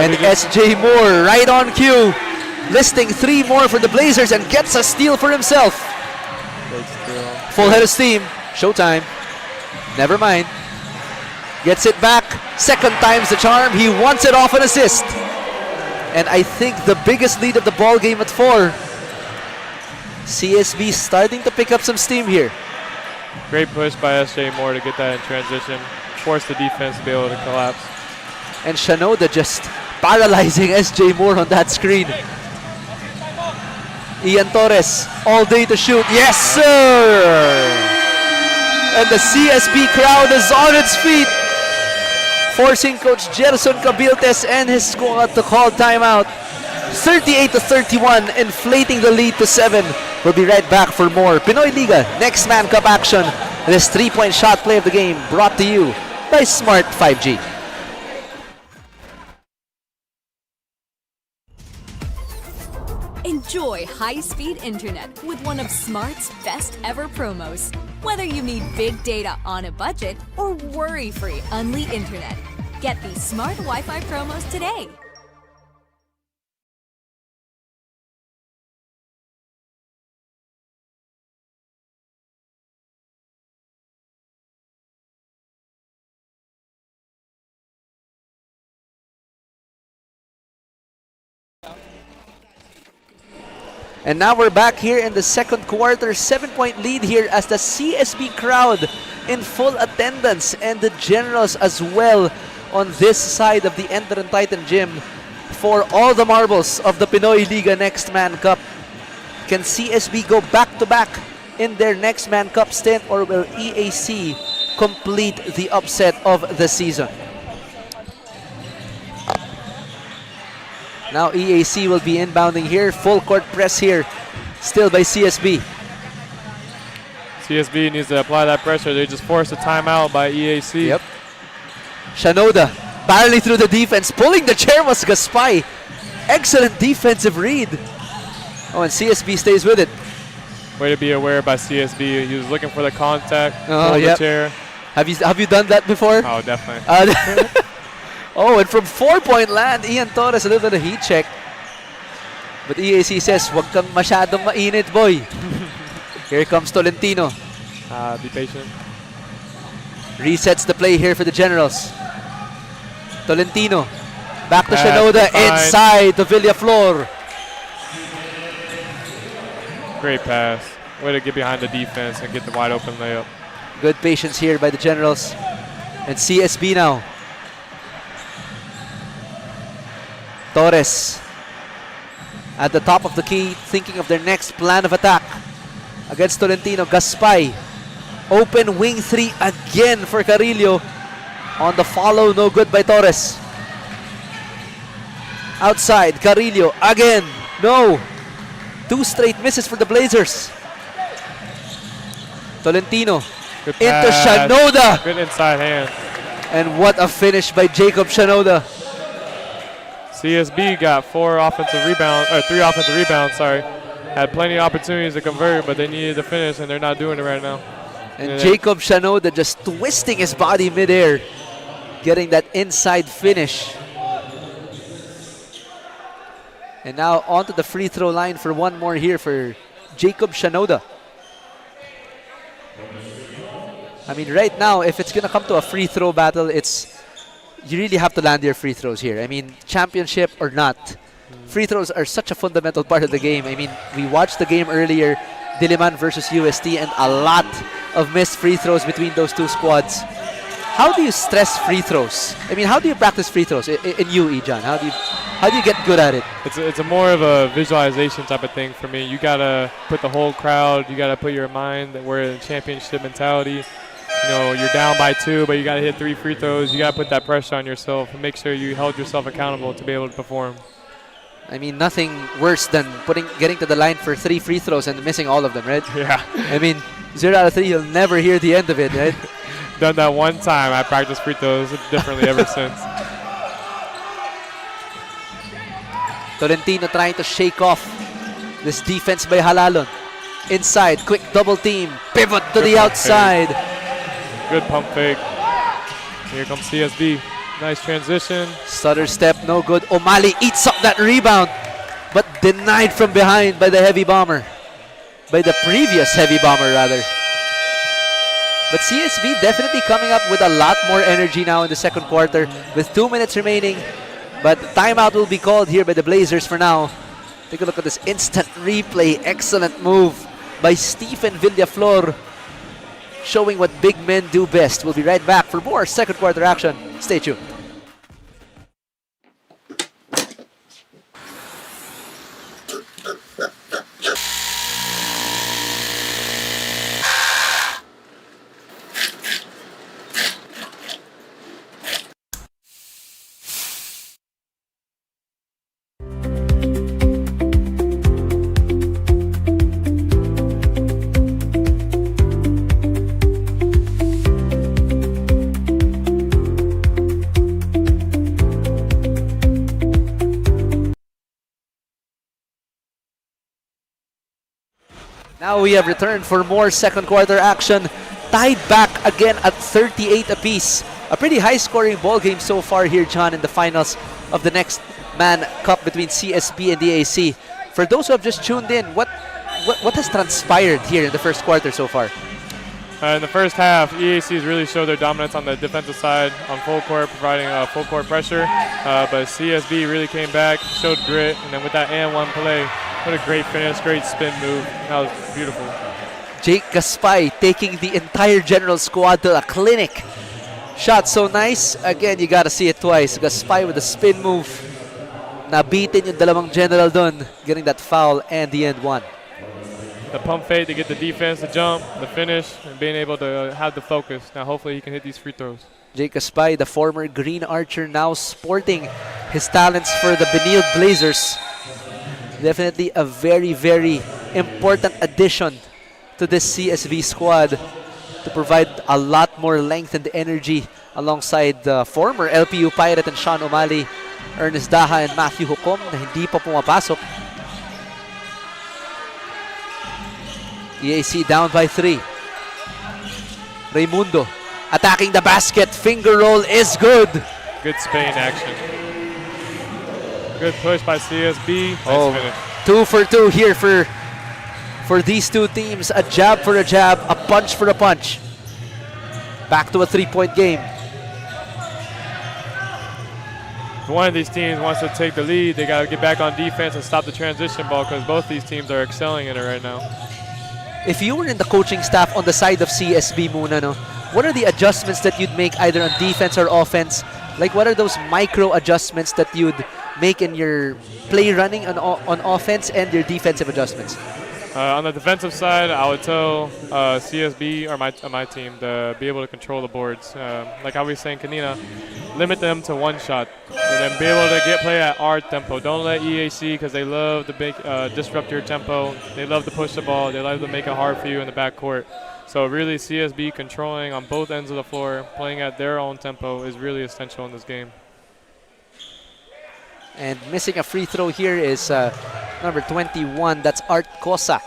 And SJ Moore right on cue, listing 3 more for the Blazers and gets a steal for himself. Full head of steam. Showtime. Never mind. Gets it back. Second time's the charm. He wants it off an assist. And I think the biggest lead of the ball game at 4. CSB starting to pick up some steam here. Great push by S.J. Moore to get that in transition. Force the defense to be able to collapse. And Shanoda just paralyzing S.J. Moore on that screen. Ian Torres, all day to shoot. Yes, sir! And the CSB crowd is on its feet, forcing Coach Gerson Cabiltes and his squad to call timeout. 38-31, inflating the lead to 7. We'll be right back for more Pinoyliga Next Man Cup action. This 3-point shot play of the game brought to you by Smart 5G. Enjoy high-speed internet with one of Smart's best ever promos. Whether you need big data on a budget or worry-free unli internet, get these Smart Wi-Fi promos today. And now we're back here in the second quarter. 7-point lead here as the CSB crowd in full attendance and the Generals as well on this side of the ENDERUN Titan Gym for all the marbles of the Pinoyliga Next Man Cup. Can CSB go back-to-back in their Next Man Cup stint, or will EAC complete the upset of the season? Now EAC will be inbounding here. Full court press here, still by CSB. CSB needs to apply that pressure. They just forced a timeout by EAC. Yep. Shanoda barreling through the defense. Pulling the chair was Gaspay. Excellent defensive read. Oh, and CSB stays with it. Way to be aware by CSB. He was looking for the contact. Oh, pulled yep. the chair. Have you done that before? Oh, definitely. Oh, and from 4-point land, Ian Torres, a little bit of heat check. But EAC says, wag kang masyadong mainit, boy. Here comes Tolentino. Be patient. Resets the play here for the Generals. Tolentino. Back to Pass, Shanoda. fine. Inside to Villaflor. Great pass. Way to get behind the defense and get the wide open layup. Good patience here by the Generals. And CSB now. Torres at the top of the key, thinking of their next plan of attack against Tolentino. Gaspay, open wing 3 again for Carrillo. On the follow, no good by Torres. Outside, Carrillo again, no. 2 straight misses for the Blazers. Tolentino Good into pass. Shanoda. Good inside hand. And what a finish by Jacob Shanoda. CSB got 3 offensive rebounds, sorry. Had plenty of opportunities to convert, but they needed to finish, and they're not doing it right now. And Jacob Shanoda just twisting his body midair, getting that inside finish. And now onto the free throw line for one more here for Jacob Shanoda. I mean, right now, if it's going to come to a free throw battle, you really have to land your free throws here. I mean, championship or not, free throws are such a fundamental part of the game. I mean, we watched the game earlier, Diliman versus UST, and a lot of missed free throws between those two squads. How do you stress free throws? I mean, how do you practice free throws in you, Ejan? How do you get good at it? It's a more of a visualization type of thing for me. You gotta put the whole crowd. You gotta put your mind that we're in championship mentality. You know, you're down by 2, but you got to hit 3 free throws. You got to put that pressure on yourself and make sure you held yourself accountable to be able to perform. I mean, nothing worse than getting to the line for 3 free throws and missing all of them, right? Yeah. I mean, 0 out of 3, you'll never hear the end of it, right? Done that one time. I practiced free throws differently ever since. Tolentino trying to shake off this defense by Halalon. Inside, quick double team, pivot to the outside. Good pump fake. Here comes CSB. Nice transition. Stutter step, no good. O'Malley eats up that rebound, but denied from behind by the heavy bomber. By the previous heavy bomber, rather. But CSB definitely coming up with a lot more energy now in the second quarter with 2 minutes remaining. But timeout will be called here by the Blazers for now. Take a look at this instant replay. Excellent move by Stephen Villaflor. showing what big men do best. We'll be right back for more second quarter action. Stay tuned. Now we have returned for more second quarter action. Tied back again at 38 apiece. A pretty high-scoring ball game so far here, John, in the finals of the Next Man Cup between CSB and DAC. For those who have just tuned in, what has transpired here in the first quarter so far? In the first half, EAC has really showed their dominance on the defensive side on full court, providing full court pressure. But CSB really came back, showed grit, and then with that and one play, what a great finish, great spin move. That was beautiful. Jake Gaspay taking the entire general squad to a clinic. Shot so nice. Again, you gotta see it twice. Gaspay with a spin move. Nabitin yung dalawang general dun, getting that foul and the end one. The pump fake to get the defense to jump, the finish, and being able to have the focus. Now hopefully he can hit these free throws. Jake Gaspay, the former Green Archer, now sporting his talents for the Benilde Blazers. Definitely a very, very important addition to this CSV squad to provide a lot more length and energy alongside the former LPU Pirate and Sean O'Malley, Ernest Daha, and Matthew Hukom na hindi pa pumapasok. EAC down by 3. Raimundo attacking the basket. Finger roll is good. Good Spain action. Good push by CSB. Nice finish. 2 for 2 here for these two teams. A jab for a jab, a punch for a punch. Back to a 3-point game. If one of these teams wants to take the lead, they got to get back on defense and stop the transition ball because both these teams are excelling in it right now. If you were in the coaching staff on the side of CSB muna, no, what are the adjustments that you'd make either on defense or offense? Like, what are those micro adjustments that you'd make in your play running on offense and your defensive adjustments? On the defensive side, I would tell CSB or my team to be able to control the boards. Like how we were saying, Kanina, limit them to one shot. And then be able to get play at our tempo. Don't let EAC, because they love to disrupt your tempo. They love to push the ball. They love to make it hard for you in the backcourt. So really CSB controlling on both ends of the floor, playing at their own tempo is really essential in this game. And missing a free throw here is number 21. That's Art Cosa.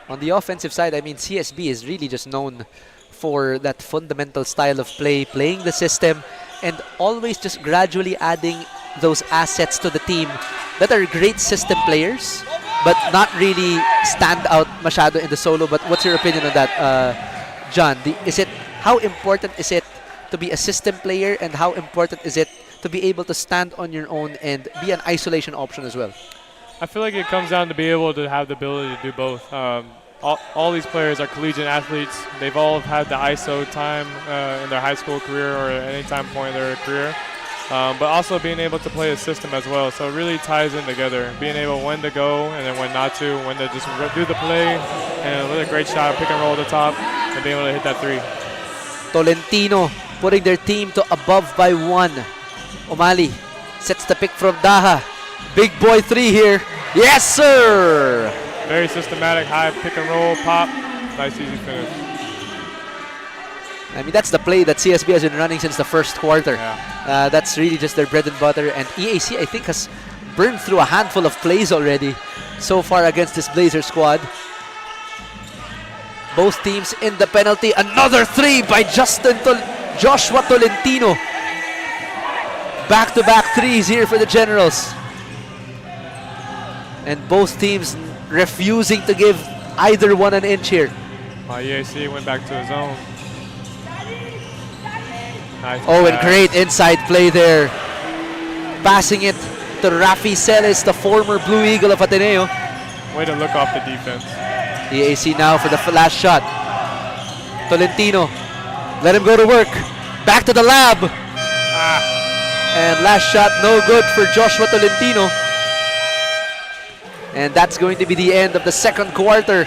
On the offensive side, I mean, CSB is really just known for that fundamental style of play, playing the system, and always just gradually adding those assets to the team that are great system players, but not really stand out masyado in the solo. But what's your opinion on that, John? How important is it to be a system player, and how important is it to be able to stand on your own and be an isolation option as well? I feel like it comes down to be able to have the ability to do both. All these players are collegiate athletes. They've all had the ISO time in their high school career or at any time point in their career. But also being able to play a system as well. So it really ties in together. Being able when to go and then when not to, when to just do the play, and with a great shot, pick and roll at the top, and being able to hit that three. Tolentino putting their team to above by 1. O'Malley sets the pick from Daha. Big boy 3 here. Yes, sir! Very systematic, high pick and roll, pop. Nice, easy finish. I mean, that's the play that CSB has been running since the first quarter. Yeah. That's really just their bread and butter. And EAC, I think, has burned through a handful of plays already so far against this Blazer squad. Both teams in the penalty. Another 3 by Joshua Tolentino. Back-to-back 3s here for the Generals. And both teams refusing to give either one an inch here. EAC went back to his own. Nice and great inside play there. Passing it to Rafi Celis, the former Blue Eagle of Ateneo. Way to look off the defense. EAC now for the last shot. Tolentino, let him go to work. Back to the lab. And last shot, no good for Joshua Tolentino. And that's going to be the end of the second quarter.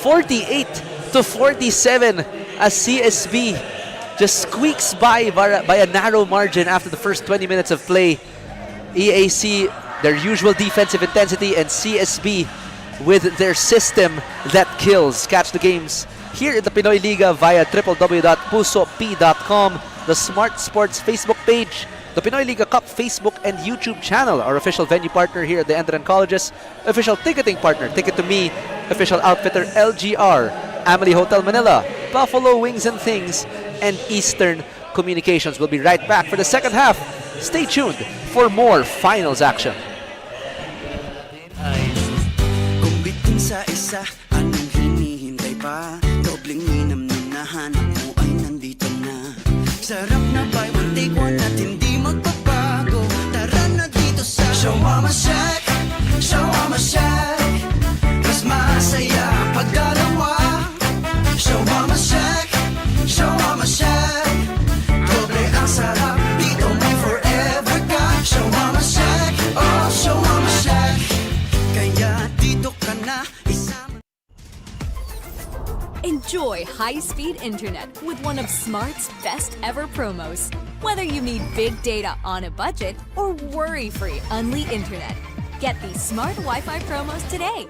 48-47 as CSB just squeaks by a narrow margin after the first 20 minutes of play. EAC, their usual defensive intensity, and CSB with their system that kills. Catch the games here in the Pinoyliga via www.pusop.com, the Smart Sports Facebook page, the Pinoyliga Cup Facebook and YouTube channel, our official venue partner here at the ENDERUN Colleges, official ticketing partner, Ticket to Me, official outfitter LGR, Amelie Hotel Manila, Buffalo Wings and Things, and Eastern Communications. We'll be right back for the second half. Stay tuned for more finals action. Kung bitin sa isa, anong hinihintay pa? Dobleng minam na nahanap mo ay nandito na. Sarap na buy one take one at hindi magbabago. Tara na dito sa Shawarma Shack, Shawarma Shack. Mas masaya pag dalawa. Shawarma Shack, Shawarma Shack. Doble ang sarap, dito may forever ka. Shawarma Shack, oh Shawarma Shack. Kaya dito ka na isama. Enjoy high-speed internet with one of Smart's best ever promos. Whether you need big data on a budget or worry-free unli internet, get these Smart Wi-Fi promos today.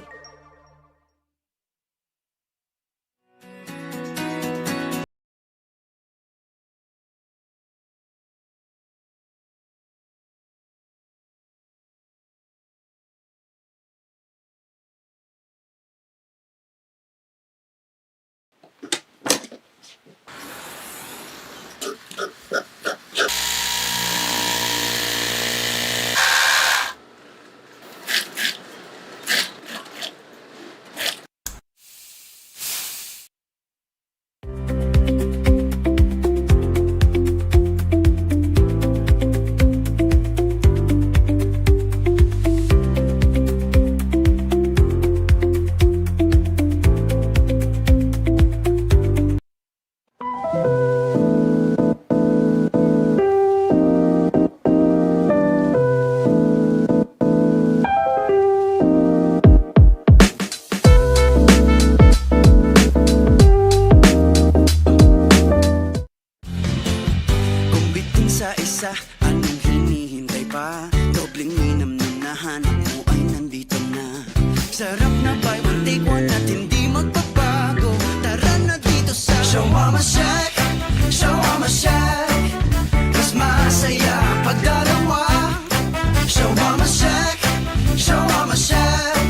Kung bitin sa isa, anong hinihintay pa? Dobleng minam na nahanap mo ay nandito na. Sarap na buy one take one at hindi magbabago. Tara na dito sa Shawarma Shack, Shawarma Shack. Mas masaya pag dalawa. Shawarma Shack, Shawarma Shack.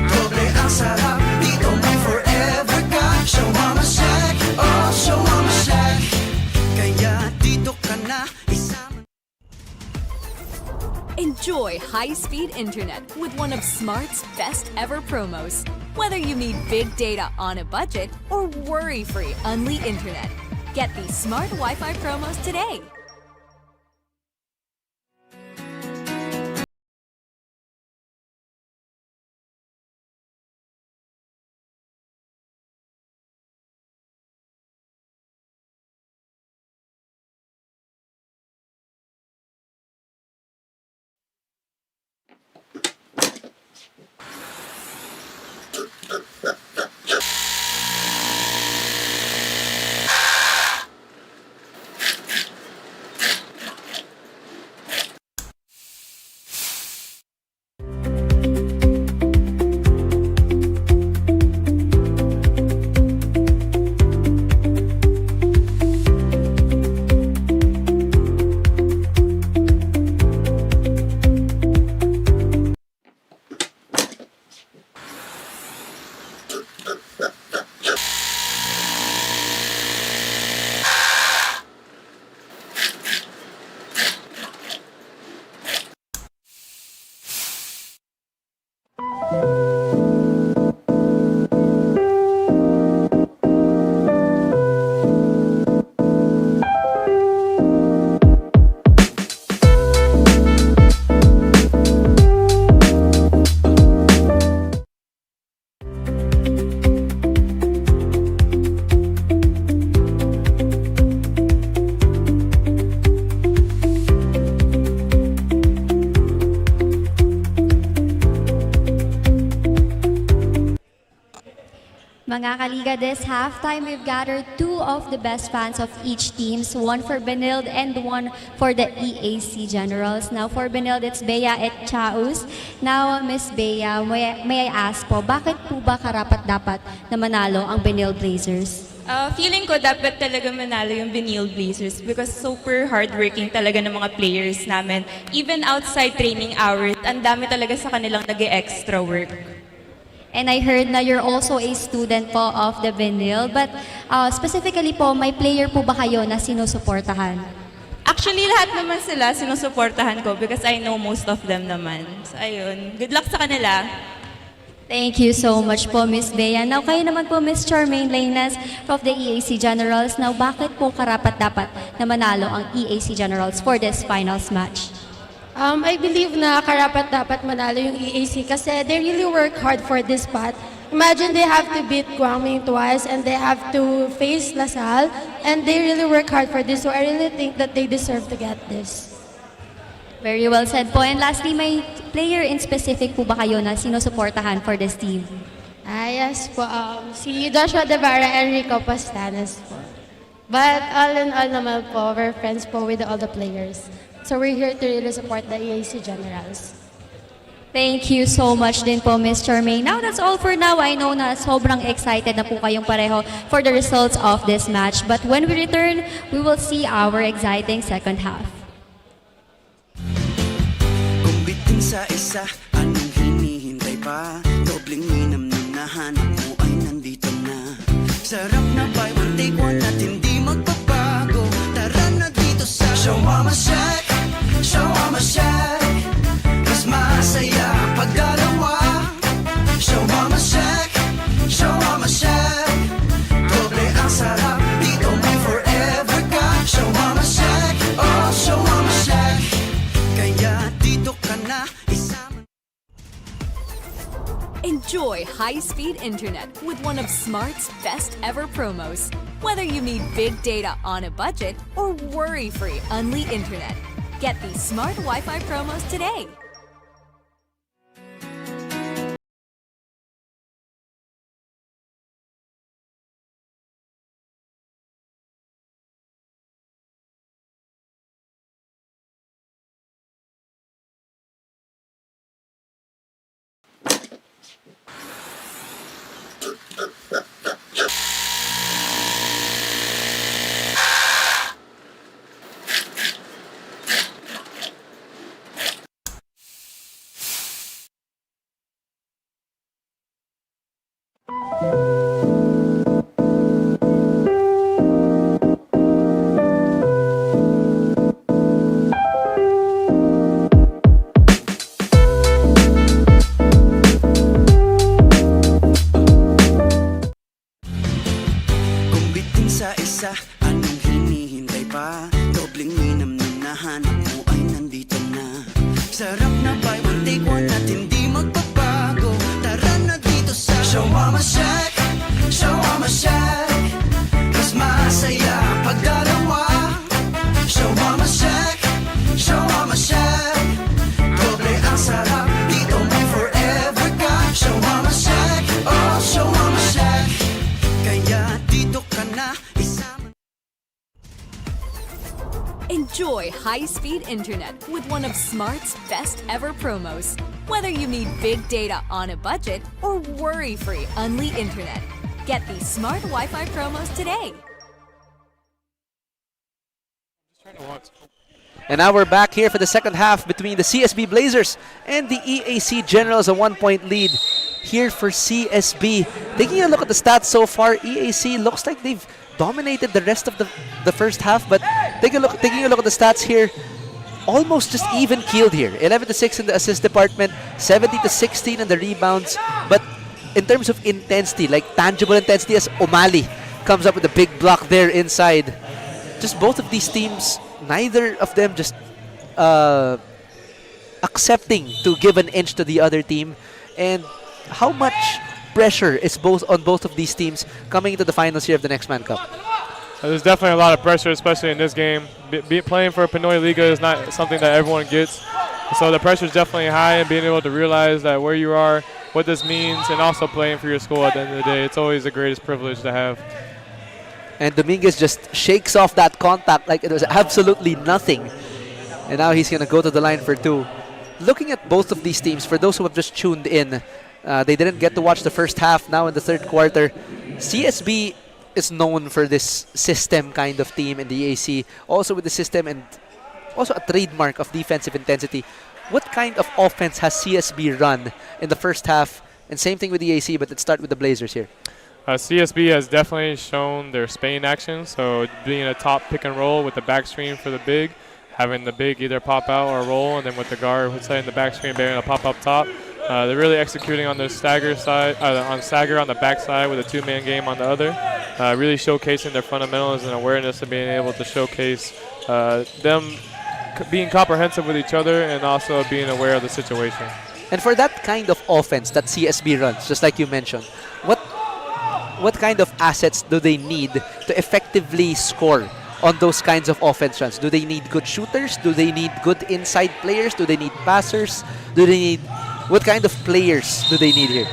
Doble ang sarap, dito may forever ka. Shawarma Shack, oh Shawarma Shack. Kaya dito ka na isama. Enjoy high-speed internet with one of Smart's best ever promos. Whether you need big data on a budget or worry-free unli internet, get these Smart Wi-Fi promos today. Mga kaliga, this halftime we've gathered two of the best fans of each teams, one for Benilde and one for the EAC Generals. Now for Benilde, it's Bea at Chaus. Now Miss Bea, may I ask po, bakit po ba karapat-dapat na manalo ang Benilde Blazers? Feeling ko dapat talaga manalo yung Benilde Blazers because super hardworking talaga ng mga players namin. Even outside training hours, ang dami talaga sa kanilang nag-extra work. And I heard na you're also a student po of the Benilde, but specifically po, may player po ba kayo na sinusuportahan? Actually, lahat naman sila sinusuportahan ko because I know most of them naman. So ayun, good luck sa kanila. Thank you so much po, Miss Bea. Now, kayo naman po, Miss Charmaine Lainez of the EAC Generals. Now, bakit po karapat-dapat na manalo ang EAC Generals for this finals match? I believe na karapat-dapat manalo yung EAC kasi they really work hard for this spot. Imagine they have to beat Guangming twice and they have to face LaSalle and they really work hard for this. So I really think that they deserve to get this. Very well said po. And lastly, may player in specific po ba kayo na sinusuportahan for this team? Yes po, si Joshua Devara and Rico Pastanes po. But all in all naman po, we're friends po with all the players. So we're here to really support the EAC Generals. Thank you so much din po, Ms. Charmaine. Now, that's all for now. I know na sobrang excited na po kayong pareho for the results of this match. But when we return, we will see our exciting second half. Kumbitin sa isa, anong hinihintay pa? Dobling minam nung nahanap mo ay nandito na. Sarap na buy one take one at hindi magbabago. Tara na dito sa Shawarma Shack, Shawarma Shack. Mas masaya pag dalawa. Shawarma Shack, Shawarma Shack. Doble ang sarap, dito may forever ka. Shawarma Shack, oh Shawarma Shack. Kaya dito ka na isama. Enjoy high-speed internet with one of Smart's best ever promos. Whether you need big data on a budget or worry-free Unli internet, get these Smart Wi-Fi promos today. Kumbitin sa isa, anong hinihintay pa? Dobling minam nung nahanap mo ay nandito na. Sarap na buy one take one at hindi magbabago. Tara na dito sa Shawarma Shack, Shawarma Shack. Mas masaya pag dalawa. Shawarma Shack, Shawarma Shack. Doble ang sarap, dito may forever ka. Shawarma Shack, oh Shawarma Shack. Kaya dito ka na isama. Enjoy high-speed internet with one of Smart's best ever promos. Whether you need big data on a budget or worry-free Unli internet, get these Smart Wi-Fi promos today. And now we're back here for the second half between the CSB Blazers and the EAC Generals, a 1-point lead here for CSB. Taking a look at the stats so far, EAC looks like they've dominated the rest of the first half, but taking a look at the stats here, almost just even keeled here. 11-6 in the assist department, 70-16 in the rebounds, but in terms of intensity, like tangible intensity, as O'Malley comes up with a big block there inside. Just both of these teams, neither of them just accepting to give an inch to the other team. And how much pressure is on both of these teams coming into the finals here of the Next Man Cup? There's definitely a lot of pressure, especially in this game. Playing for Pinoyliga is not something that everyone gets. So the pressure is definitely high, and being able to realize that where you are what this means, and also playing for your school at the end of the day. It's always the greatest privilege to have. And Dominguez just shakes off that contact like it was absolutely nothing. And now he's going to go to the line for two. Looking at both of these teams, for those who have just tuned in, they didn't get to watch the first half. Now in the third quarter, CSB is known for this system kind of team in the EAC. Also with the system and also a trademark of defensive intensity. What kind of offense has CSB run in the first half? And same thing with the EAC, but let's start with the Blazers here. CSB has definitely shown their Spain action, so being a top pick and roll with the back screen for the big, having the big either pop out or roll, and then with the guard who's setting the back screen, bearing a pop up top. They're really executing on the stagger side, on stagger on the back side with a two-man game on the other, really showcasing their fundamentals and awareness of being able to showcase them being comprehensive with each other and also being aware of the situation. And for that kind of offense that CSB runs, just like you mentioned, what kind of assets do they need to effectively score on those kinds of offense runs? Do they need good shooters? Do they need good inside players? Do they need passers? Do they need what kind of players do they need here?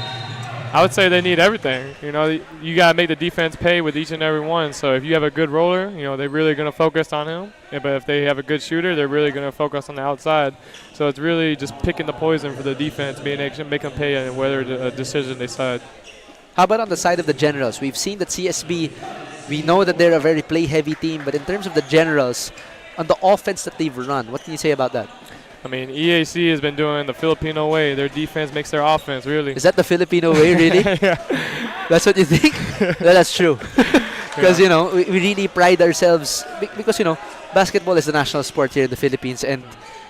I would say they need everything. You know, you gotta make the defense pay with each and every one. So if you have a good roller, you know, they're really gonna focus on him. Yeah, but if they have a good shooter, they're really gonna focus on the outside. So it's really just picking the poison for the defense, being able to make them pay and whether the decision they decide. How about on the side of the Generals? We've seen that CSB, we know that they're a very play-heavy team, but in terms of the Generals, on the offense that they've run, what can you say about that? I mean, EAC has been doing the Filipino way. Their defense makes their offense, really. Is that the Filipino way, really? Yeah. That's what you think? Well, that's true. Because, you know, we really pride ourselves, because, you know, basketball is the national sport here in the Philippines, and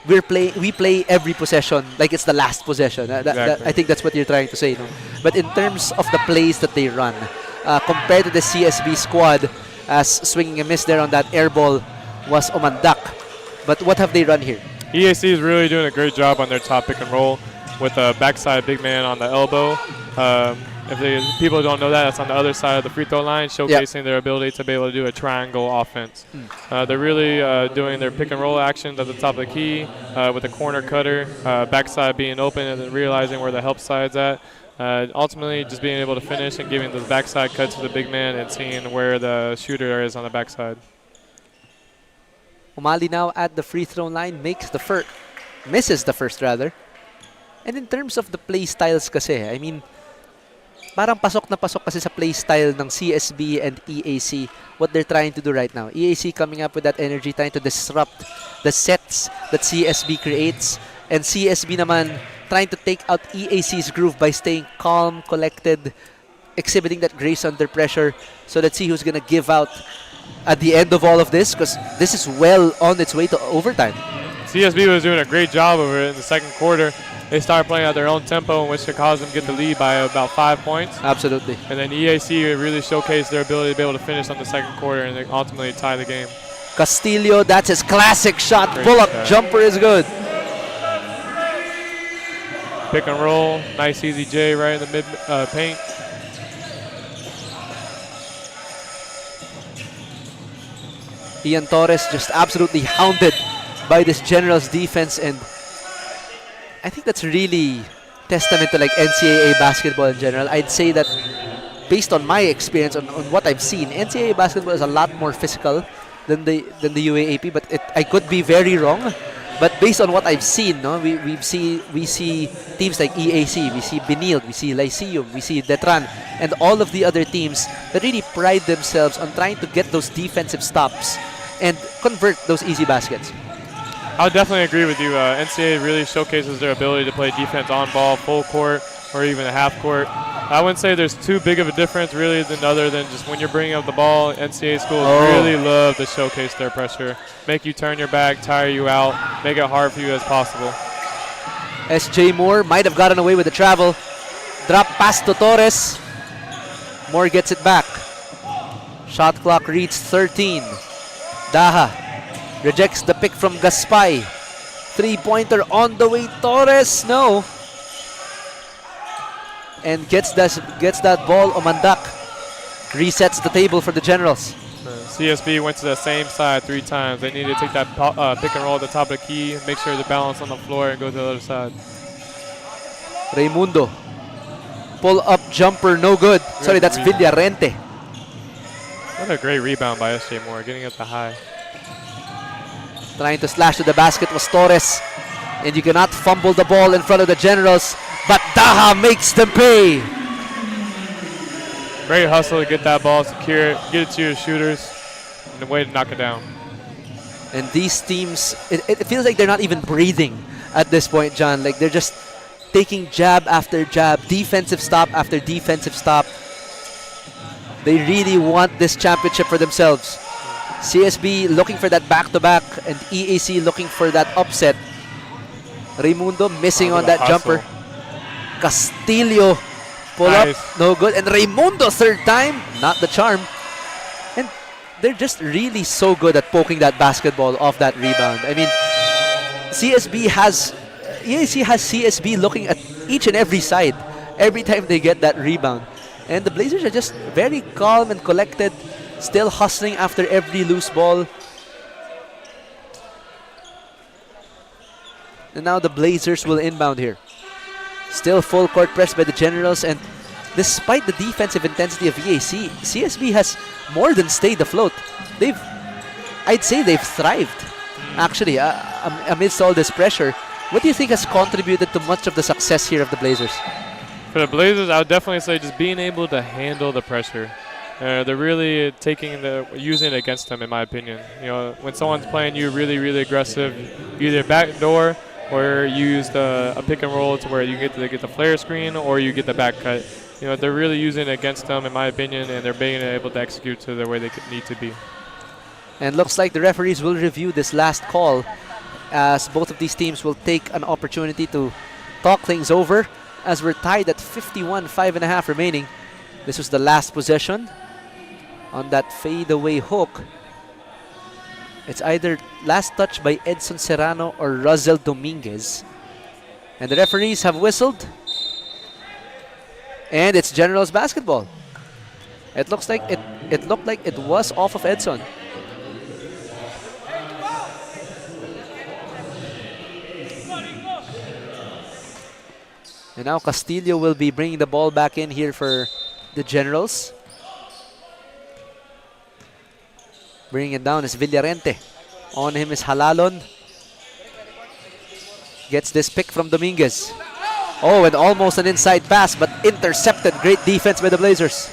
we play every possession like it's the last possession. Exactly. I think that's what you're trying to say. No? But in terms of the plays that they run, compared to the CSB squad, as swinging a miss there on that air ball was Omandak. But what have they run here? EAC is really doing a great job on their top pick and roll with a backside big man on the elbow. If people don't know that, that's on the other side of the free throw line, showcasing their ability to be able to do a triangle offense. They're really doing their pick and roll actions at the top of the key with a corner cutter, backside being open and then realizing where the help side's at. Ultimately, just being able to finish and giving those backside cuts to the big man and seeing where the shooter is on the backside. Umali now at the free throw line, misses the first rather. And in terms of the play styles kasi, I mean, parang pasok na pasok kasi sa play style ng CSB and EAC what they're trying to do right now. EAC coming up with that energy, trying to disrupt the sets that CSB creates, and CSB naman trying to take out EAC's groove by staying calm, collected, exhibiting that grace under pressure. So let's see who's gonna give out at the end of all of this, because this is well on its way to overtime. CSB was doing a great job over it in the second quarter. They started playing at their own tempo, in which it caused them to get the lead by about 5 points. Absolutely. And then EAC really showcased their ability to be able to finish on the second quarter and ultimately tie the game. Castillo, that's his classic shot. Great Pull-up shot. jumper is good. Pick and roll, nice easy J right in the mid paint. Ian Torres just absolutely hounded by this Generals defense, and I think that's really testament to like NCAA basketball in general. I'd say that based on my experience on what I've seen, NCAA basketball is a lot more physical than the UAAP, but I could be very wrong. But based on what I've seen, no, we see teams like EAC, we see Benilde, we see Lyceum, we see Detran, and all of the other teams that really pride themselves on trying to get those defensive stops and convert those easy baskets. I would definitely agree with you. NCAA really showcases their ability to play defense on ball, full court, or even a half court. I wouldn't say there's too big of a difference really other than just when you're bringing up the ball, NCAA schools really love to showcase their pressure, make you turn your back, tire you out, make it hard for you as possible. SJ Moore might have gotten away with the travel. Drop pass to Torres. Moore gets it back. Shot clock reads 13. Daha rejects the pick from Gaspay. Three-pointer on the way. Torres, no. And gets that ball. Omandak resets the table for the Generals. CSB went to the same side 3 times. They needed to take that pick and roll at the top of the key, make sure the balance on the floor, and go to the other side. Raimundo Pull-up jumper, no good. Sorry, that's Villarente. What a great rebound by S.J. Moore, getting at the high. Trying to slash to the basket was Torres. And you cannot fumble the ball in front of the Generals. But Daha makes them pay. Great hustle to get that ball, secure it, get it to your shooters, and a way to knock it down. And these teams, it feels like they're not even breathing at this point, John. Like they're just taking jab after jab, defensive stop after defensive stop. They really want this championship for themselves. CSB looking for that back-to-back and EAC looking for that upset. Raimundo missing on that jumper. Castillo pull up, no good. And Raimundo third time, not the charm. And they're just really so good at poking that basketball off that rebound. I mean, EAC has CSB looking at each and every side every time they get that rebound. And the Blazers are just very calm and collected, still hustling after every loose ball. And now the Blazers will inbound here. Still full court press by the Generals, and despite the defensive intensity of EAC, CSB has more than stayed afloat. I'd say they've thrived, actually, amidst all this pressure. What do you think has contributed to much of the success here of the Blazers? For the Blazers, I would definitely say just being able to handle the pressure. They're really using it against them, in my opinion. You know, when someone's playing you really, really aggressive, you either backdoor or you use a pick and roll to where you get the flare screen or you get the back cut. You know, they're really using it against them, in my opinion, and they're being able to execute to the way they need to be. And looks like the referees will review this last call, as both of these teams will take an opportunity to talk things over, as we're tied at 51, 5.5 remaining. This was the last possession on that fadeaway hook. It's either last touch by Edson Serrano or Russell Dominguez. And the referees have whistled. And it's Generals basketball. It looks like it looked like it was off of Edson. And now Castillo will be bringing the ball back in here for the Generals. Bringing it down is Villarente. On him is Halalon. Gets this pick from Dominguez. Oh, and almost an inside pass, but intercepted. Great defense by the Blazers.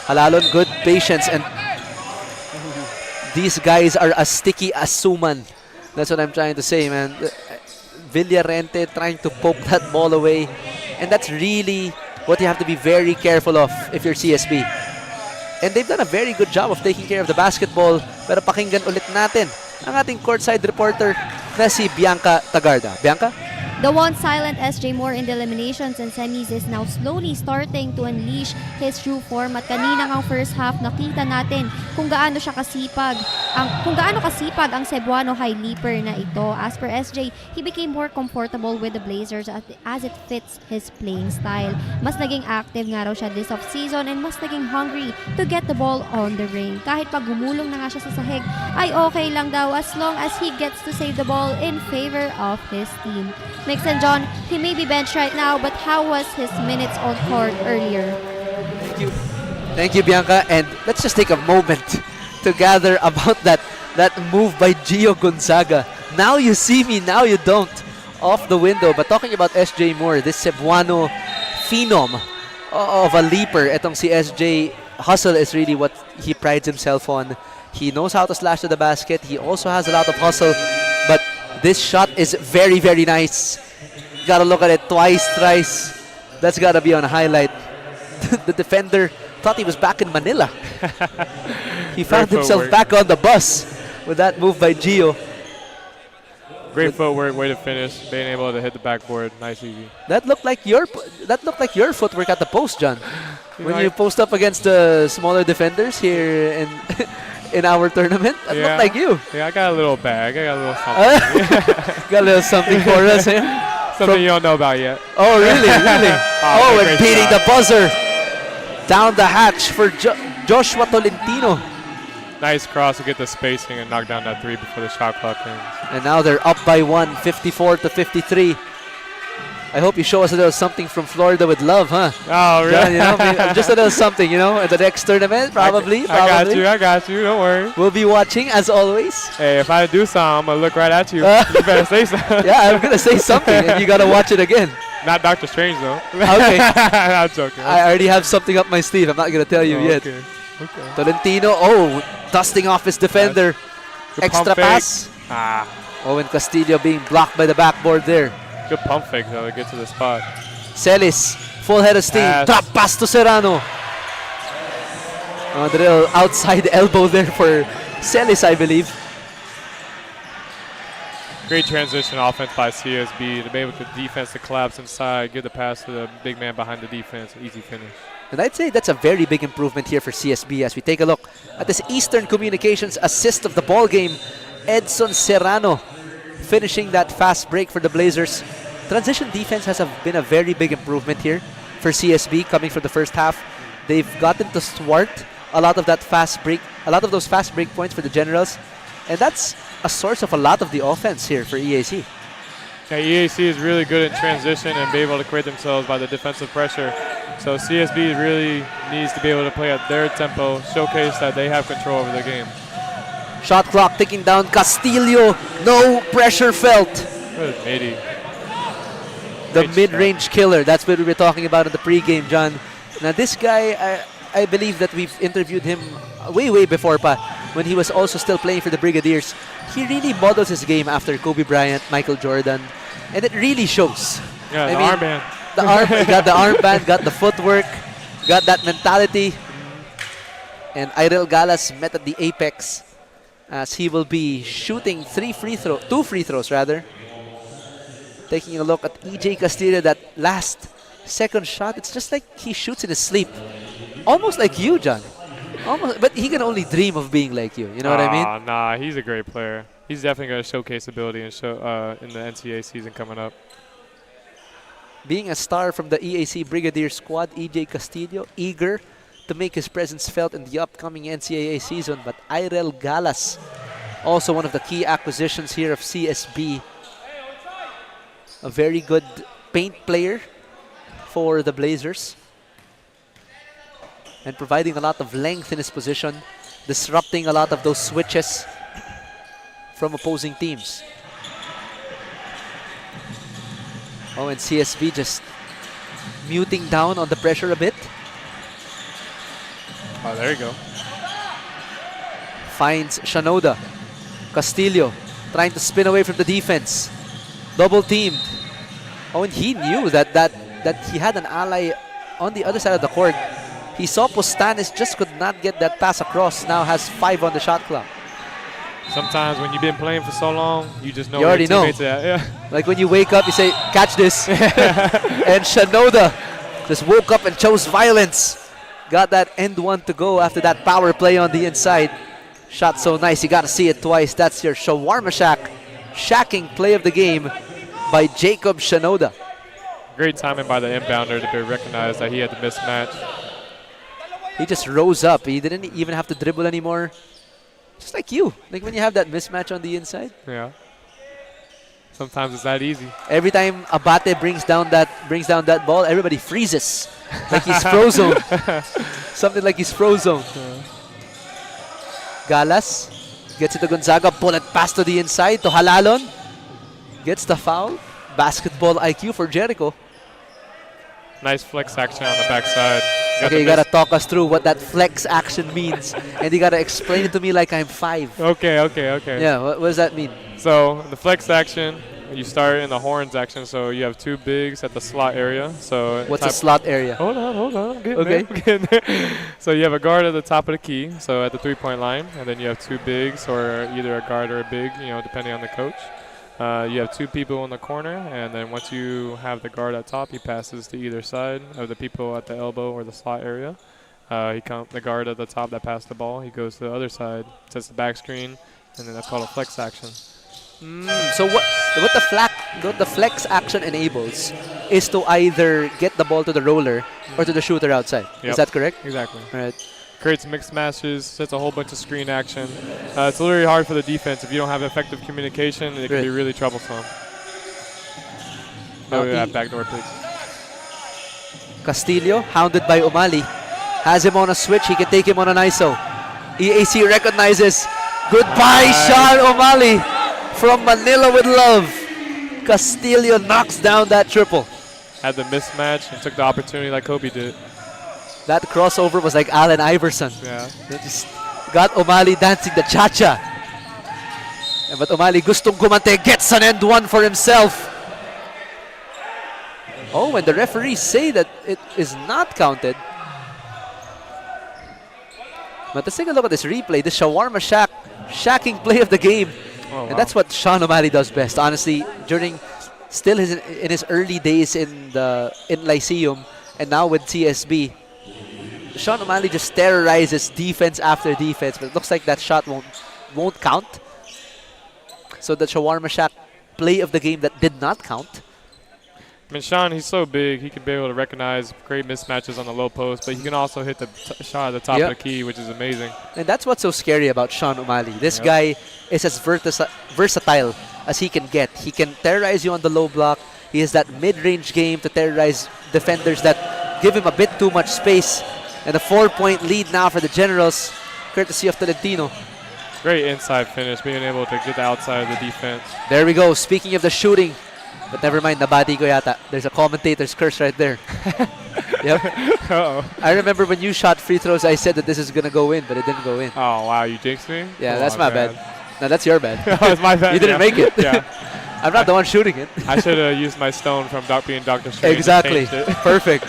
Halalon, good patience, and these guys are as sticky as Suman. That's what I'm trying to say, man. Villarente trying to poke that ball away, and that's really what you have to be very careful of if you're CSB. And they've done a very good job of taking care of the basketball. Pero pakinggan ulit natin ang ating courtside reporter na si Bianca Tagarda. Bianca? The once silent S.J. Moore in the eliminations and semis is now slowly starting to unleash his true form. At kanina ngang first half, nakita natin kung gaano kasipag ang Cebuano high leaper na ito. As per S.J., he became more comfortable with the Blazers as it fits his playing style. Mas naging active nga raw siya this off-season and mas naging hungry to get the ball on the ring. Kahit pag gumulong na nga siya sa sahig, ay okay lang daw as long as he gets to save the ball in favor of his team. Mix and John, he may be benched right now, but how was his minutes on court earlier? Thank you. Thank you, Bianca. And let's just take a moment to gather about that move by Gio Gonzaga. Now you see me, now you don't. Off the window. But talking about SJ Moore, this Cebuano phenom of a leaper, etong si SJ, hustle is really what he prides himself on. He knows how to slash to the basket. He also has a lot of hustle. But this shot is very, very nice. Gotta look at it twice, thrice. That's gotta be on a highlight. The defender thought he was back in Manila. He found himself back on the bus with that move by Gio. Great footwork, way to finish, being able to hit the backboard, nice, easy. That looked like your footwork at the post, John. When you post up against the smaller defenders here in our tournament, that looked like you. Yeah, I got a little bag. I got a little something. Got a little something for us here. Something you don't know about yet. Oh, really? Really? And beating the buzzer. Down the hatch for Joshua Tolentino. Nice cross to get the spacing and knock down that three before the shot clock ends. And now they're up by one, 54 to 53. I hope you show us a little something from Florida with love, huh? Oh, really? John, you know, maybe just a little something, you know, at the next tournament, probably. I got you. Don't worry. We'll be watching as always. Hey, if I do something, I'm gonna look right at you. You better say something. Yeah, I'm gonna say something, and you gotta watch it again. Not Doctor Strange though. Okay. I'm joking. I already have something up my sleeve. I'm not gonna tell you yet. Okay. Okay. Tolentino, dusting off his defender. Good Extra pump fake. pass. Owen Castillo being blocked by the backboard there. Good pump fake though to get to the spot. Celis, full head of steam. Pass. Drop pass to Serrano. The little outside elbow there for Celis, I believe. Great transition offense by CSB to be able to defense to collapse inside, give the pass to the big man behind the defense, easy finish. And I'd say that's a very big improvement here for CSB as we take a look at this Eastern Communications assist of the ball game. Edson Serrano finishing that fast break for the Blazers. Transition defense has been a very big improvement here for CSB coming from the first half. They've gotten to thwart a lot of that fast break, a lot of those fast break points for the Generals, and that's a source of a lot of the offense here for EAC. Yeah, EAC is really good in transition and be able to create themselves by the defensive pressure. So CSB really needs to be able to play at their tempo, showcase that they have control over the game. Shot clock ticking down. Castillo, no pressure felt. Good, Mady. The mid-range killer. That's what we were talking about in the pregame, John. Now this guy, I believe that we've interviewed him way before pa, when he was also still playing for the Brigadiers. He really models his game after Kobe Bryant, Michael Jordan, and it really shows. Yeah, I the mean, armband. He got the armband, got the footwork, got that mentality. And Irel Galas met at the apex as he will be shooting two free throws rather. Taking a look at EJ Castillo, that last second shot, it's just like he shoots in his sleep. Almost like you, John. Almost, but he can only dream of being like you. You know what I mean? Nah, he's a great player. He's definitely going to showcase ability and show in the NCAA season coming up. Being a star from the EAC Brigadier squad, EJ Castillo, eager to make his presence felt in the upcoming NCAA season. But Irel Galas, also one of the key acquisitions here of CSB. A very good paint player for the Blazers. And providing a lot of length in his position, disrupting a lot of those switches from opposing teams. Oh, and CSB just muting down on the pressure a bit. Oh, there you go. Finds Shanoda. Castillo trying to spin away from the defense. Double teamed. Oh, and he knew that he had an ally on the other side of the court. He saw Postanis just could not get that pass across. Now has 5 on the shot clock. Sometimes when you've been playing for so long, you just know You where already your know. teammates are at. Yeah. Like when you wake up, you say, catch this. And Shanoda just woke up and chose violence. Got that end one to go after that power play on the inside. Shot so nice, you got to see it twice. That's your shawarma shack. Shacking play of the game by Jacob Shanoda. Great timing by the inbounder to be recognized that he had the mismatch. He just rose up. He didn't even have to dribble anymore. Just like you. Like when you have that mismatch on the inside. Yeah. Sometimes it's that easy. Every time Abate brings down that ball, everybody freezes. Like he's frozen. Something like he's frozen. Galas gets it to Gonzaga. Pull it past to the inside to Halalon. Gets the foul. Basketball IQ for Jericho. Nice flex action on the backside. Okay, you gotta talk us through what that flex action means. And you gotta explain it to me like I'm 5. Okay. Yeah, what does that mean? So the flex action, you start in the horns action. So you have 2 bigs at the slot area. So What's a slot area? Hold on. I'm getting Okay. there. I'm getting there. So you have a guard at the top of the key, so at the 3-point line, and then you have 2 bigs, or either a guard or a big, depending on the coach. You have 2 people in the corner, and then once you have the guard at top, he passes to either side of the people at the elbow or the slot area. The guard at the top that passed the ball, he goes to the other side, sets the back screen, and then that's called a flex action. So what the flex action enables is to either get the ball to the roller or to the shooter outside. Yep. Is that correct? Exactly. All right. Creates mixed matches, sets a whole bunch of screen action. It's literally hard for the defense. If you don't have effective communication, it can be really troublesome. Oh, Now, yeah, backdoor pick. Castillo, hounded by Umali, has him on a switch. He can take him on an ISO. EAC recognizes. Goodbye, Sean Umali from Manila with love. Castillo knocks down that triple. Had the mismatch and took the opportunity like Kobe did. That crossover was like Allen Iverson. Yeah. They just got Umali dancing the cha-cha. But Umali gustong gumante, gets an end one for himself. Oh, and the referees say that it is not counted. But let's take a look at this replay. The Shawarma Shack, shacking play of the game. Oh, wow. And that's what Sean O'Malley does best. Honestly, during still in his early days in Lyceum and now with CSB, Sean O'Malley just terrorizes defense after defense. But it looks like that shot won't count. So the Shawarma Shack play of the game that did not count. I mean, Sean, he's so big, he can be able to recognize great mismatches on the low post, but he can also hit the shot at the top of the key, which is amazing. And that's what's so scary about Sean O'Malley. This guy is as versatile as he can get. He can terrorize you on the low block. He has that mid-range game to terrorize defenders that give him a bit too much space. And a 4-point lead now for the Generals, courtesy of Tolentino. Great inside finish, being able to get the outside of the defense. There we go. Speaking of the shooting, but never mind, nabati ko yata. There's a commentator's curse right there. Yep. Uh-oh. I remember when you shot free throws, I said that this is going to go in, but it didn't go in. Oh, wow, you jinxed me? Yeah, Oh, that's my man. bad. No, that's your bad. Oh, it's my bad. You didn't make it. Yeah. I'm not the one shooting it. I should have used my stone from being Dr. Strange. Exactly. And changed it. Perfect.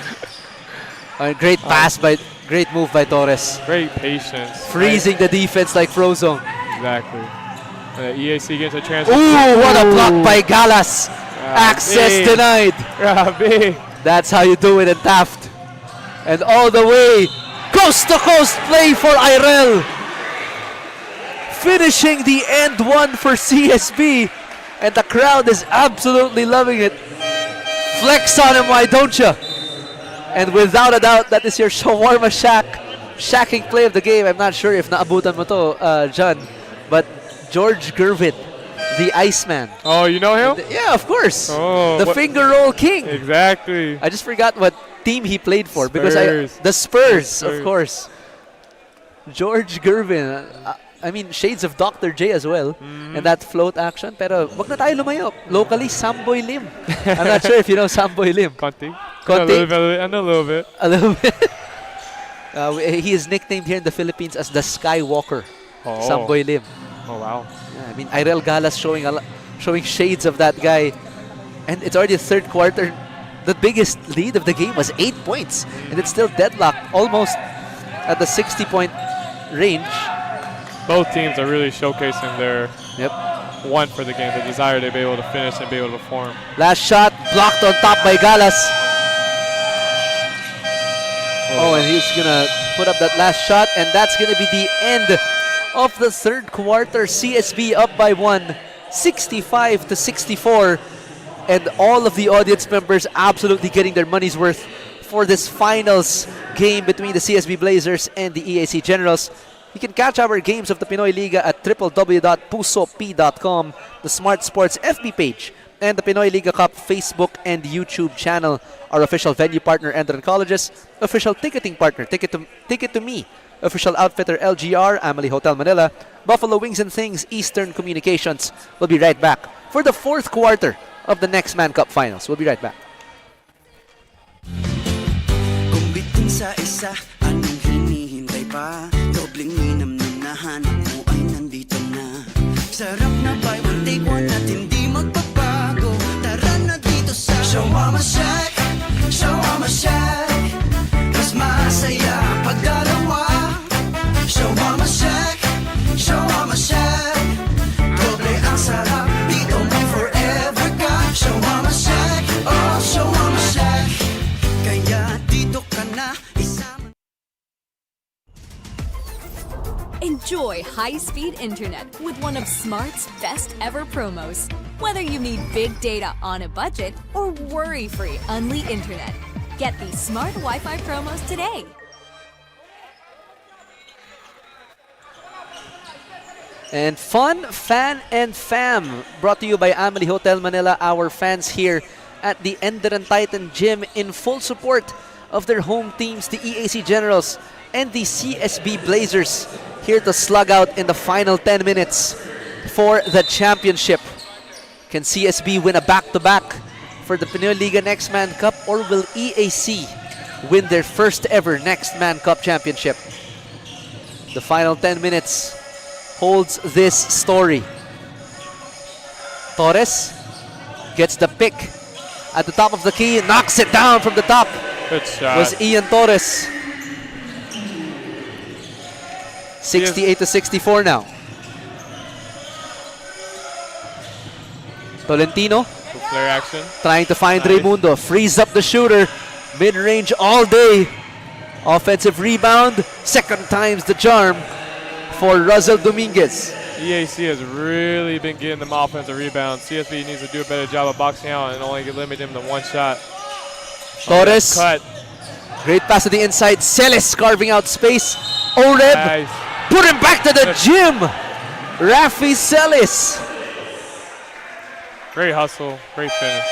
Great move by Torres. Great patience. Freezing the defense like Frozone. Exactly. EAC gets a chance. Ooh, what a block by Galas. Access denied. That's how you do it in Taft. And all the way, coast to coast play for Irel. Finishing the end one for CSB. And the crowd is absolutely loving it. Flex on him, why don't you? And without a doubt, that is your Shawarma Shack. Shacking play of the game. I'm not sure if naabutan mo to, John. But George Gervin, the Iceman. Oh, you know him? Yeah, of course. Oh, the finger roll king. Exactly. I just forgot what team he played for. Spurs. The Spurs, of course. George Gervin. I mean, shades of Dr. J as well. And that float action. Pero wag na tayo lumayo. Locally, Samboy Lim. I'm not sure if you know Samboy Lim. Conti. Conti. I know a little bit. A little bit. He is nicknamed here in the Philippines as the Skywalker. Oh. Samboy Lim. Oh, wow. Yeah, I mean, Irel Galas showing shades of that guy. And it's already the third quarter. The biggest lead of the game was 8 points. And it's still deadlocked, almost at the 60-point range. Both teams are really showcasing their want for the game, the desire to be able to finish and be able to perform. Last shot blocked on top by Galas. Oh, and he's going to put up that last shot, and that's going to be the end of the third quarter. CSB up by 1, 65-64. And all of the audience members absolutely getting their money's worth for this finals game between the CSB Blazers and the EAC Generals. You can catch our games of the Pinoyliga at www.pusop.com, the Smart Sports FB page, and the Pinoyliga Cup Facebook and YouTube channel. Our official venue partner, ENDERUN Colleges, official ticketing partner, Ticket to Me, official outfitter, LGR, Amalie Hotel Manila, Buffalo Wings and Things, Eastern Communications. We'll be right back for the fourth quarter of the Next Man Cup Finals. We'll be right back. Kung bitin sa isa, anong hinihintay pa? Dobling minam na nahanap mo ay nandito na. Sarap na buy one take one at hindi magbabago. Tara na dito sa Shawarma Shack, Shawarma Shack. Mas masaya pag dalawa. Shawarma Shack, Shawarma Shack. Doble ang sarap, dito may forever ka. Shawarma Shack, oh Shawarma Shack. Kaya dito ka na isama. Enjoy high-speed internet with one of Smart's best ever promos. Whether you need big data on a budget or worry-free Unli internet, get these Smart Wi-Fi promos today. And Fun, Fan, and Fam, brought to you by Amalie Hotel Manila. Our fans here at the ENDERUN Titan Gym in full support of their home teams, the EAC Generals and the CSB Blazers, here to slug out in the final 10 minutes for the championship. Can CSB win a back-to-back for the Pinoyliga Next Man Cup, or will EAC win their first ever Next Man Cup championship? The final 10 minutes holds this story. Torres gets the pick at the top of the key, knocks it down from the top. Good shot. Was Ian Torres. 68 to 64 now. Tolentino Flare action. trying to find Nice. Raimundo. Frees up the shooter. Mid-range all day. Offensive rebound. Second time's the charm for Russell Dominguez. EAC has really been getting them offensive rebounds. CSB needs to do a better job of boxing out and only limit him to one shot. Torres. Cut. Great pass to the inside. Celis carving out space. Oreb. Nice. Put him back to the gym. Rafi Celis. Great hustle. Great finish.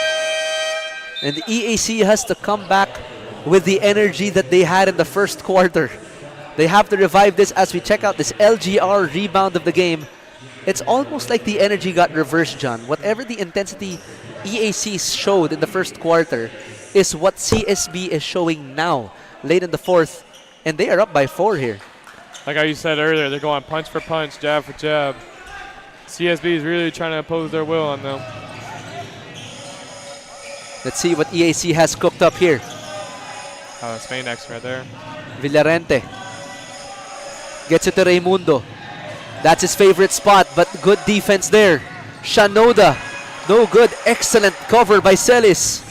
And the EAC has to come back with the energy that they had in the first quarter. They have to revive this as we check out this LGR rebound of the game. It's almost like the energy got reversed, John. Whatever the intensity EAC showed in the first quarter is what CSB is showing now, late in the fourth. And they are up by 4 here. Like how you said earlier, they're going punch for punch, jab for jab. CSB is really trying to impose their will on them. Let's see what EAC has cooked up here. Oh, Spain X right there. Villarente gets it to Raimundo. That's his favorite spot, but good defense there. Shanoda, no good. Excellent cover by Celis.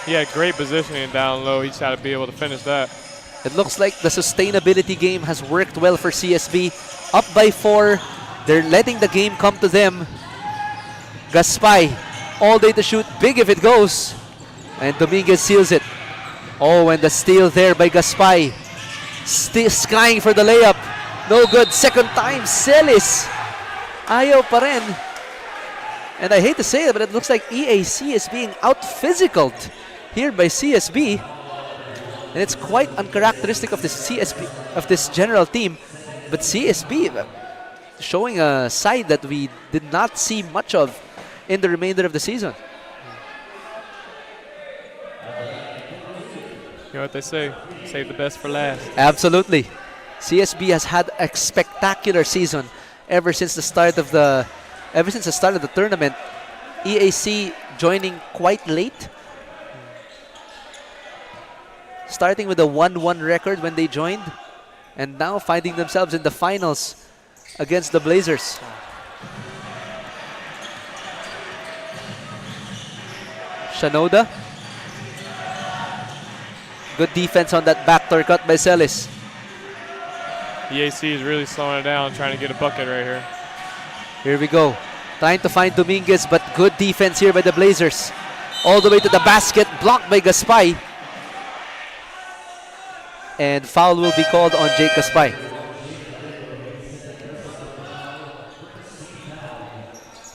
He had great positioning down low. He just had to be able to finish that. It looks like the sustainability game has worked well for CSB. Up by 4. They're letting the game come to them. Gaspay, all day to shoot. Big if it goes. And Dominguez seals it. Oh, and the steal there by Gaspay. Skying for the layup. No good. Second time, Celis. Ayaw pa rin. And I hate to say it, but it looks like EAC is being out-physicaled here by CSB. And it's quite uncharacteristic of this CSB, of this general team. But CSB showing a side that we did not see much of in the remainder of the season. You know what they say, save the best for last. Absolutely. CSB has had a spectacular season ever since the start of the tournament. EAC joining quite late, starting with a 1-1 record when they joined, and now finding themselves in the finals against the Blazers. Shanoda. Good defense on that backdoor cut by Celis. EAC is really slowing it down, trying to get a bucket right here. Here we go. Trying to find Dominguez, but good defense here by the Blazers. All the way to the basket, blocked by Gaspay. And foul will be called on Jake Gaspay.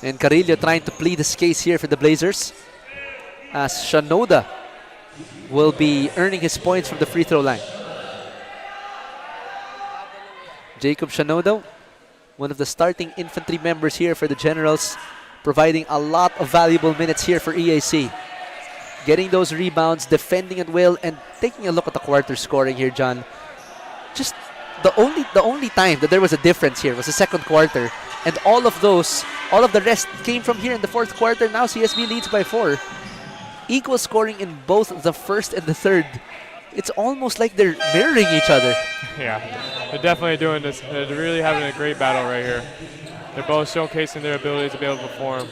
And Carillo trying to plead his case here for the Blazers, as Shanoda will be earning his points from the free throw line. Jacob Shanoda, one of the starting infantry members here for the Generals, providing a lot of valuable minutes here for EAC. Getting those rebounds, defending it well, and taking a look at the quarter scoring here, John. Just the only time that there was a difference here was the second quarter, and all of the rest came from here in the fourth quarter. Now CSB leads by 4. Equal scoring in both the first and the third. It's almost like they're mirroring each other. Yeah, they're definitely doing this. They're really having a great battle right here. They're both showcasing their ability to be able to perform.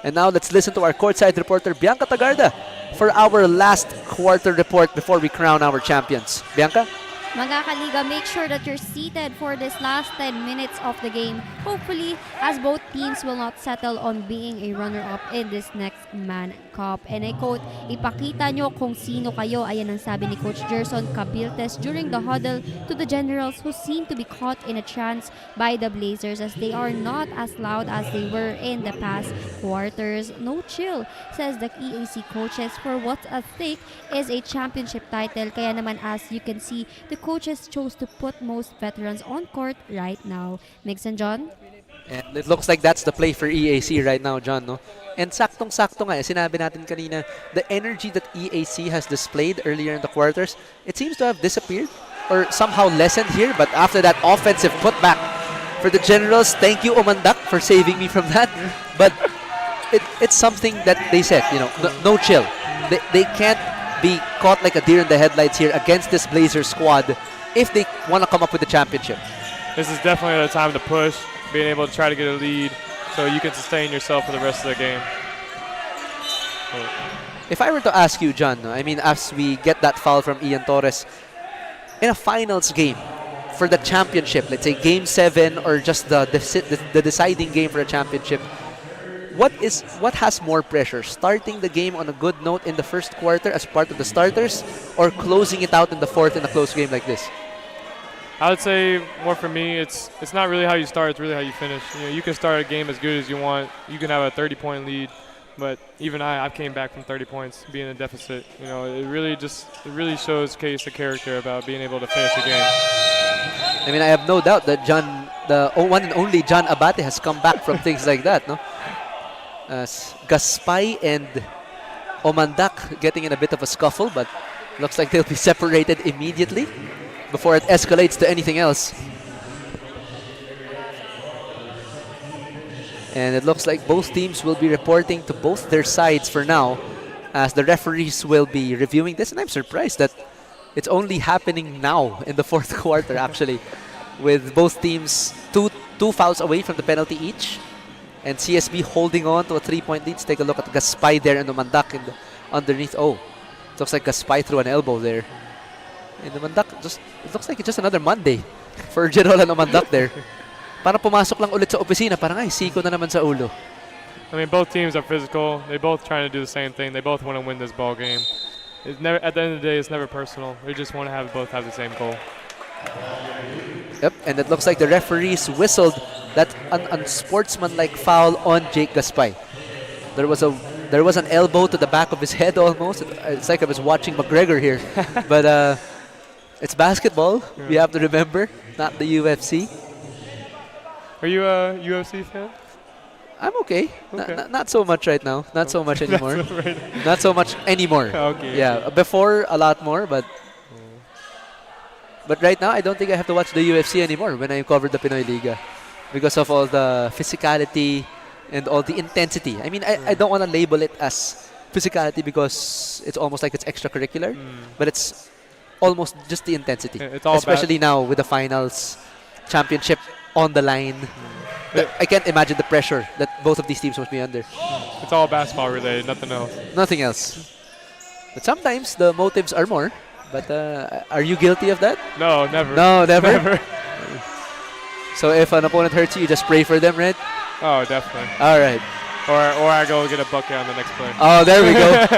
And now let's listen to our courtside reporter, Bianca Tagarda, for our last quarter report before we crown our champions. Bianca? Mga kaliga, make sure that you're seated for this last 10 minutes of the game. Hopefully, as both teams will not settle on being a runner-up in this next Man Cup. And I quote, ipakita nyo kung sino kayo. Ayan ang sabi ni Coach Gerson Cabiltes during the huddle to the Generals who seem to be caught in a trance by the Blazers as they are not as loud as they were in the past quarters. No chill, says the EAC coaches, for what's at stake is a championship title. Kaya naman, as you can see, the coaches chose to put most veterans on court right now. Mix and John? And it looks like that's the play for EAC right now, John, no? And saktong-sakto nga, sinabi natin kanina, the energy that EAC has displayed earlier in the quarters, it seems to have disappeared or somehow lessened here, but after that offensive putback for the Generals, thank you, Omandak, for saving me from that. But it's something that they said, you know, no chill. They can't be caught like a deer in the headlights here against this Blazers squad if they want to come up with the championship. This is definitely the time to push, being able to try to get a lead so you can sustain yourself for the rest of the game. If I were to ask you, John, I mean, as we get that foul from Ian Torres, in a finals game for the championship, let's say Game 7 or just the deciding game for a championship, what has more pressure? Starting the game on a good note in the first quarter as part of the starters, or closing it out in the fourth in a close game like this? I would say more for me, it's not really how you start, it's really how you finish. You know, you can start a game as good as you want. You can have a 30-point lead, but even I came back from 30 points, being in deficit. You know, it really shows the character about being able to finish a game. I mean, I have no doubt that the one and only John Abate has come back from things like that, no? Gaspay and Omandak getting in a bit of a scuffle, but looks like they'll be separated immediately before it escalates to anything else. And it looks like both teams will be reporting to both their sides for now, as the referees will be reviewing this. And I'm surprised that it's only happening now in the fourth quarter, actually, with both teams two fouls away from the penalty each. And CSB holding on to a 3-point lead. Let's take a look at Gaspay there and Omandak underneath. Oh, it looks like Gaspay threw an elbow there. And Omandak, it looks like it's just another Monday for Gerol and Omandak there. Parang pumasok lang ulit sa opisina. Parang ay, siko na naman sa ulo. I mean, both teams are physical. They both trying to do the same thing. They both want to win this ball game. It's never, at the end of the day, it's never personal. They just want to both have the same goal. Yep, and it looks like the referees whistled that unsportsmanlike foul on Jake Gaspay. There was an elbow to the back of his head almost. It's like I was watching McGregor here. But it's basketball. Yeah. We have to remember, not the UFC. Are you a UFC fan? I'm okay. Not so much right now. Not so much anymore. Not so much anymore. Okay. Yeah, before a lot more, but right now I don't think I have to watch the UFC anymore when I covered the Pinoyliga because of all the physicality and all the intensity. I mean, I don't want to label it as physicality because it's almost like it's extracurricular, but it's almost just the intensity. It's all especially now with the finals, championship on the line. I can't imagine the pressure that both of these teams must be under. It's all basketball related, nothing else. Nothing else. But sometimes the motives are more. But are you guilty of that? No, never. No, never? Never. So if an opponent hurts you, you just pray for them, right? Oh, definitely. All right. Or I go get a bucket on the next play. Oh, there we go.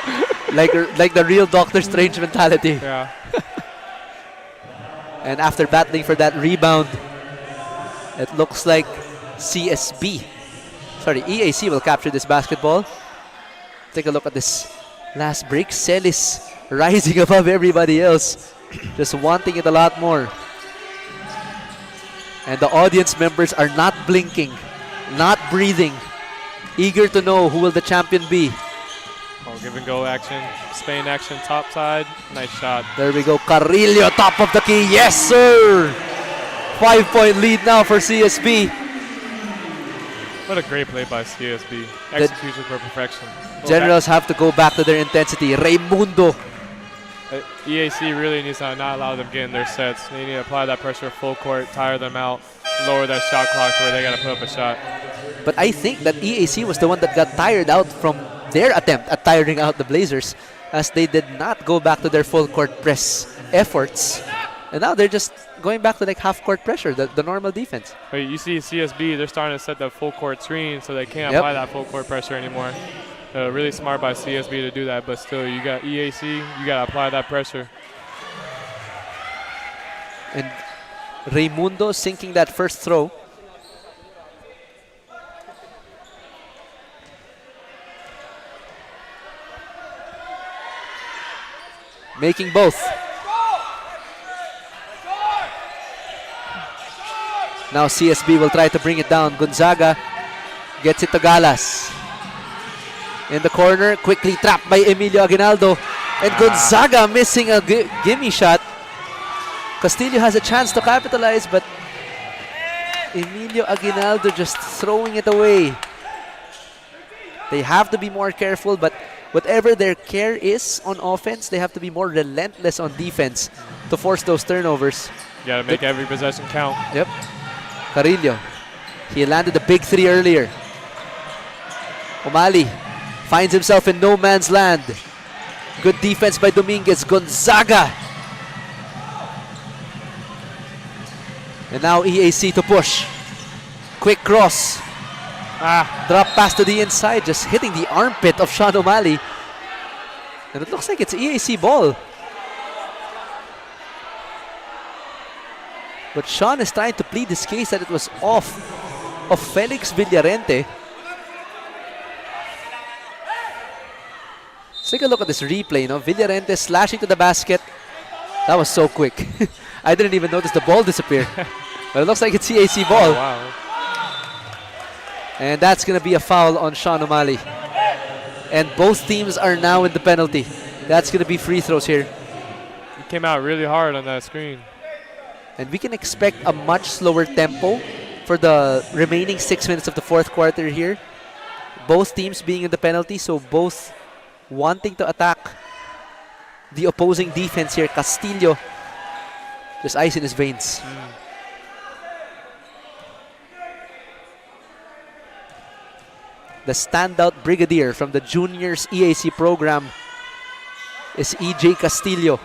like the real Doctor Strange mentality. Yeah. And after battling for that rebound, it looks like EAC will capture this basketball. Take a look at this last break. Celis rising above everybody else, just wanting it a lot more. And the audience members are not blinking, not breathing, eager to know who will the champion be. Oh, give and go action, Spain action, top side, nice shot. There we go, Carrillo, top of the key, yes sir! 5-point lead now for CSB. What a great play by CSB. Execution for perfection. Generals have to go back to their intensity. Raimundo. EAC really needs to not allow them get in their sets. They need to apply that pressure full court, tire them out, lower that shot clock to where they got to put up a shot. But I think that EAC was the one that got tired out from their attempt at tiring out the Blazers, as they did not go back to their full court press efforts And now they're just going back to like half-court pressure, the normal defense. But you see CSB, they're starting to set the full court screen, so they can't Yep. apply that full court pressure anymore. Really smart by CSB to do that, but still, you got EAC, you got to apply that pressure. And Raimundo sinking that first throw. Making both. Now CSB will try to bring it down. Gonzaga gets it to Galas. In the corner, quickly trapped by Emilio Aguinaldo. And Gonzaga missing a gimme shot. Castillo has a chance to capitalize, but Emilio Aguinaldo just throwing it away. They have to be more careful, but whatever their care is on offense, they have to be more relentless on defense to force those turnovers. You got to make every possession count. Yep. Carrillo. He landed a big three earlier. O'Malley finds himself in no man's land. Good defense by Dominguez. Gonzaga. And now EAC to push. Quick cross. Drop pass to the inside, just hitting the armpit of Sean O'Malley. And it looks like it's EAC ball. But Sean is trying to plead his case that it was off of Felix Villarente. Let's take a look at this replay. Villarente slashing to the basket. That was so quick. I didn't even notice the ball disappear. But it looks like it's EAC ball. Oh, wow. And that's going to be a foul on Sean O'Malley. And both teams are now in the penalty. That's going to be free throws here. He came out really hard on that screen. And we can expect a much slower tempo for the remaining 6 minutes of the fourth quarter here. Both teams being in the penalty, so both wanting to attack the opposing defense here. Castillo, just ice in his veins. The standout brigadier from the juniors EAC program is EJ Castillo.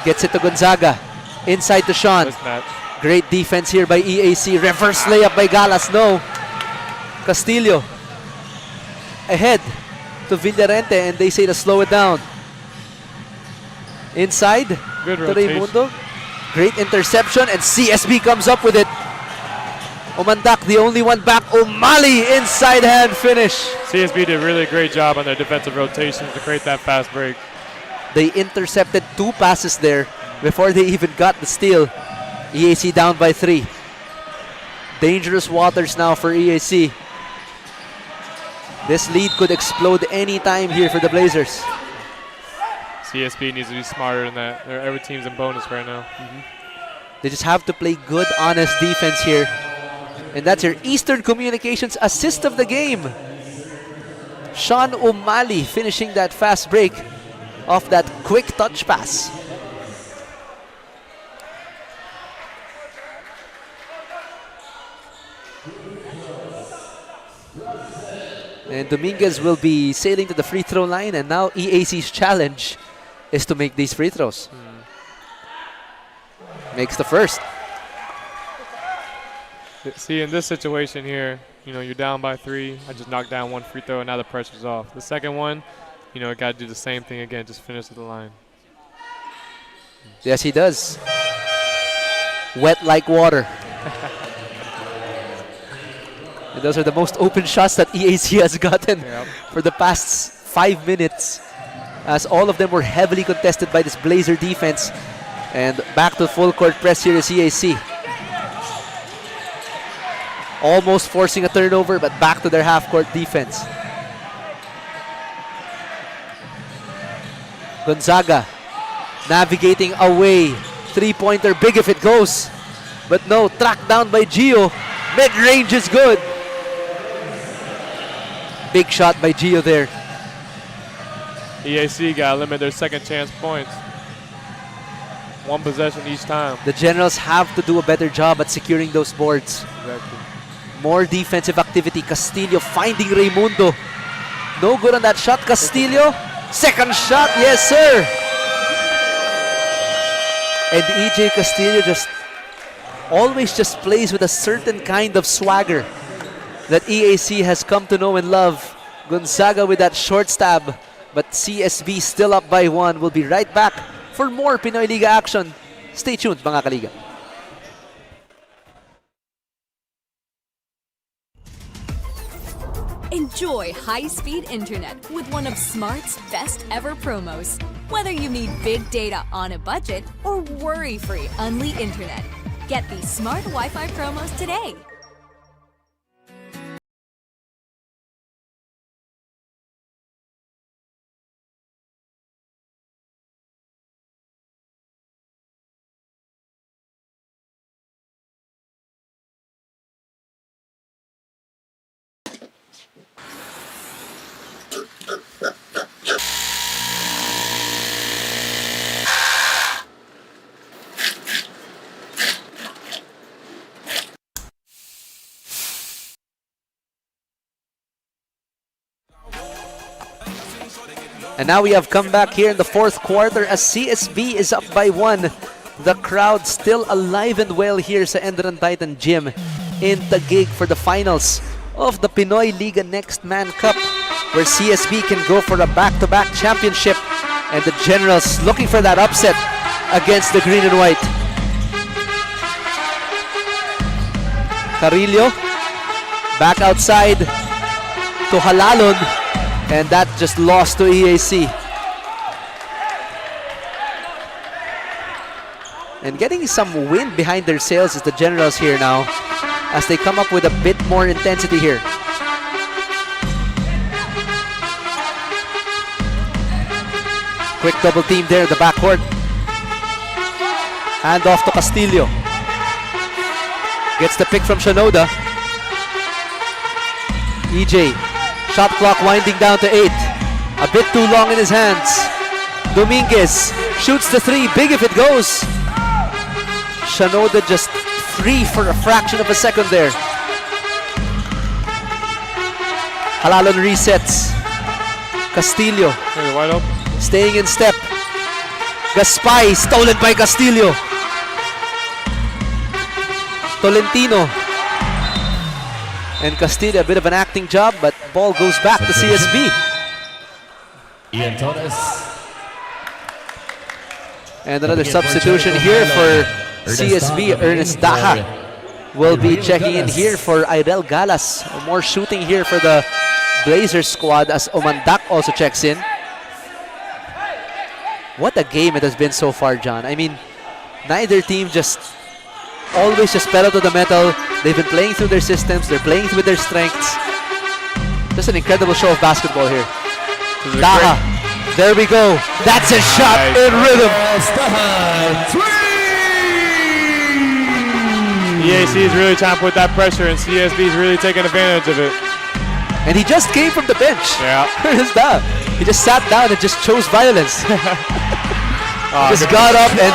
Gets it to Gonzaga. Inside to Sean. Great defense here by EAC. Reverse layup by Galas. No. Castillo. Ahead to Villarente, and they say to slow it down. Inside Good to rotation. Raimundo. Great interception, and CSB comes up with it. Omandak, the only one back. O'Malley, inside hand finish. CSB did a really great job on their defensive rotations to create that fast break. They intercepted 2 passes there before they even got the steal. EAC down by 3. Dangerous waters now for EAC. This lead could explode any time here for the Blazers. CSB needs to be smarter than that. Every team's in bonus right now. They just have to play good, honest defense here. And that's your Eastern Communications assist of the game. Sean O'Malley finishing that fast break off that quick touch pass. And Dominguez will be sailing to the free throw line, and now EAC's challenge is to make these free throws. Makes the first. See, in this situation here, you're down by 3. I just knocked down 1 free throw, and now the pressure's off. The second one, got to do the same thing again, just finish at the line. Yes, he does. Wet like water. And those are the most open shots that EAC has gotten for the past 5 minutes, as all of them were heavily contested by this Blazer defense. And back to full court press here is EAC. Almost forcing a turnover, but back to their half-court defense. Gonzaga navigating away. 3-pointer, big if it goes. But no, tracked down by Gio. Mid-range is good. Big shot by Gio there. EAC got to limit their second chance points. 1 possession each time. The Generals have to do a better job at securing those boards. Exactly. More defensive activity. Castillo finding Raimundo. No good on that shot. Castillo Second shot, yes sir. And EJ Castillo always just plays with a certain kind of swagger that EAC has come to know and love. Gonzaga with that short stab, but CSB still up by 1. We'll be right back for more Pinoy Liga action. Stay tuned mga kaliga. Enjoy high-speed internet with one of Smart's best ever promos. Whether you need big data on a budget or worry-free Unli internet, get these Smart Wi-Fi promos today. And now we have come back here in the fourth quarter as CSB is up by 1. The crowd still alive and well here sa ENDERUN Titan Gym in Taguig for the finals of the Pinoyliga Next Man Cup, where CSB can go for a back-to-back championship, and the Generals looking for that upset against the green and white. Carillo back outside to Halalon, and that just lost to EAC. And getting some wind behind their sails is the Generals here now, as they come up with a bit more intensity here. Quick double team there in the backcourt. Hand off to Castillo. Gets the pick from Shinoda. EJ. Shot clock winding down to 8. A bit too long in his hands. Dominguez shoots the 3. Big if it goes. Shinoda just free for a fraction of a second there. Halalon resets. Castillo Wide open. staying in step. Gaspay stolen by Castillo. Tolentino. And Castillo, a bit of an acting job, but ball goes back to CSB. Ian Torres. And another substitution here for CSB. Ernest Daha will be checking in here for Irel Galas. More shooting here for the Blazers squad as Omandak also checks in. What a game it has been so far, John. I mean, neither team always just pedal to the metal. They've been playing through their systems. They're playing with their strengths. Just an incredible show of basketball here. Daha. There we go. That's a shot in rhythm. EAC is really trying to put that pressure, and CSB is really taking advantage of it. And he just came from the bench. Yeah. Where's that? He just sat down and just chose violence. Just got up and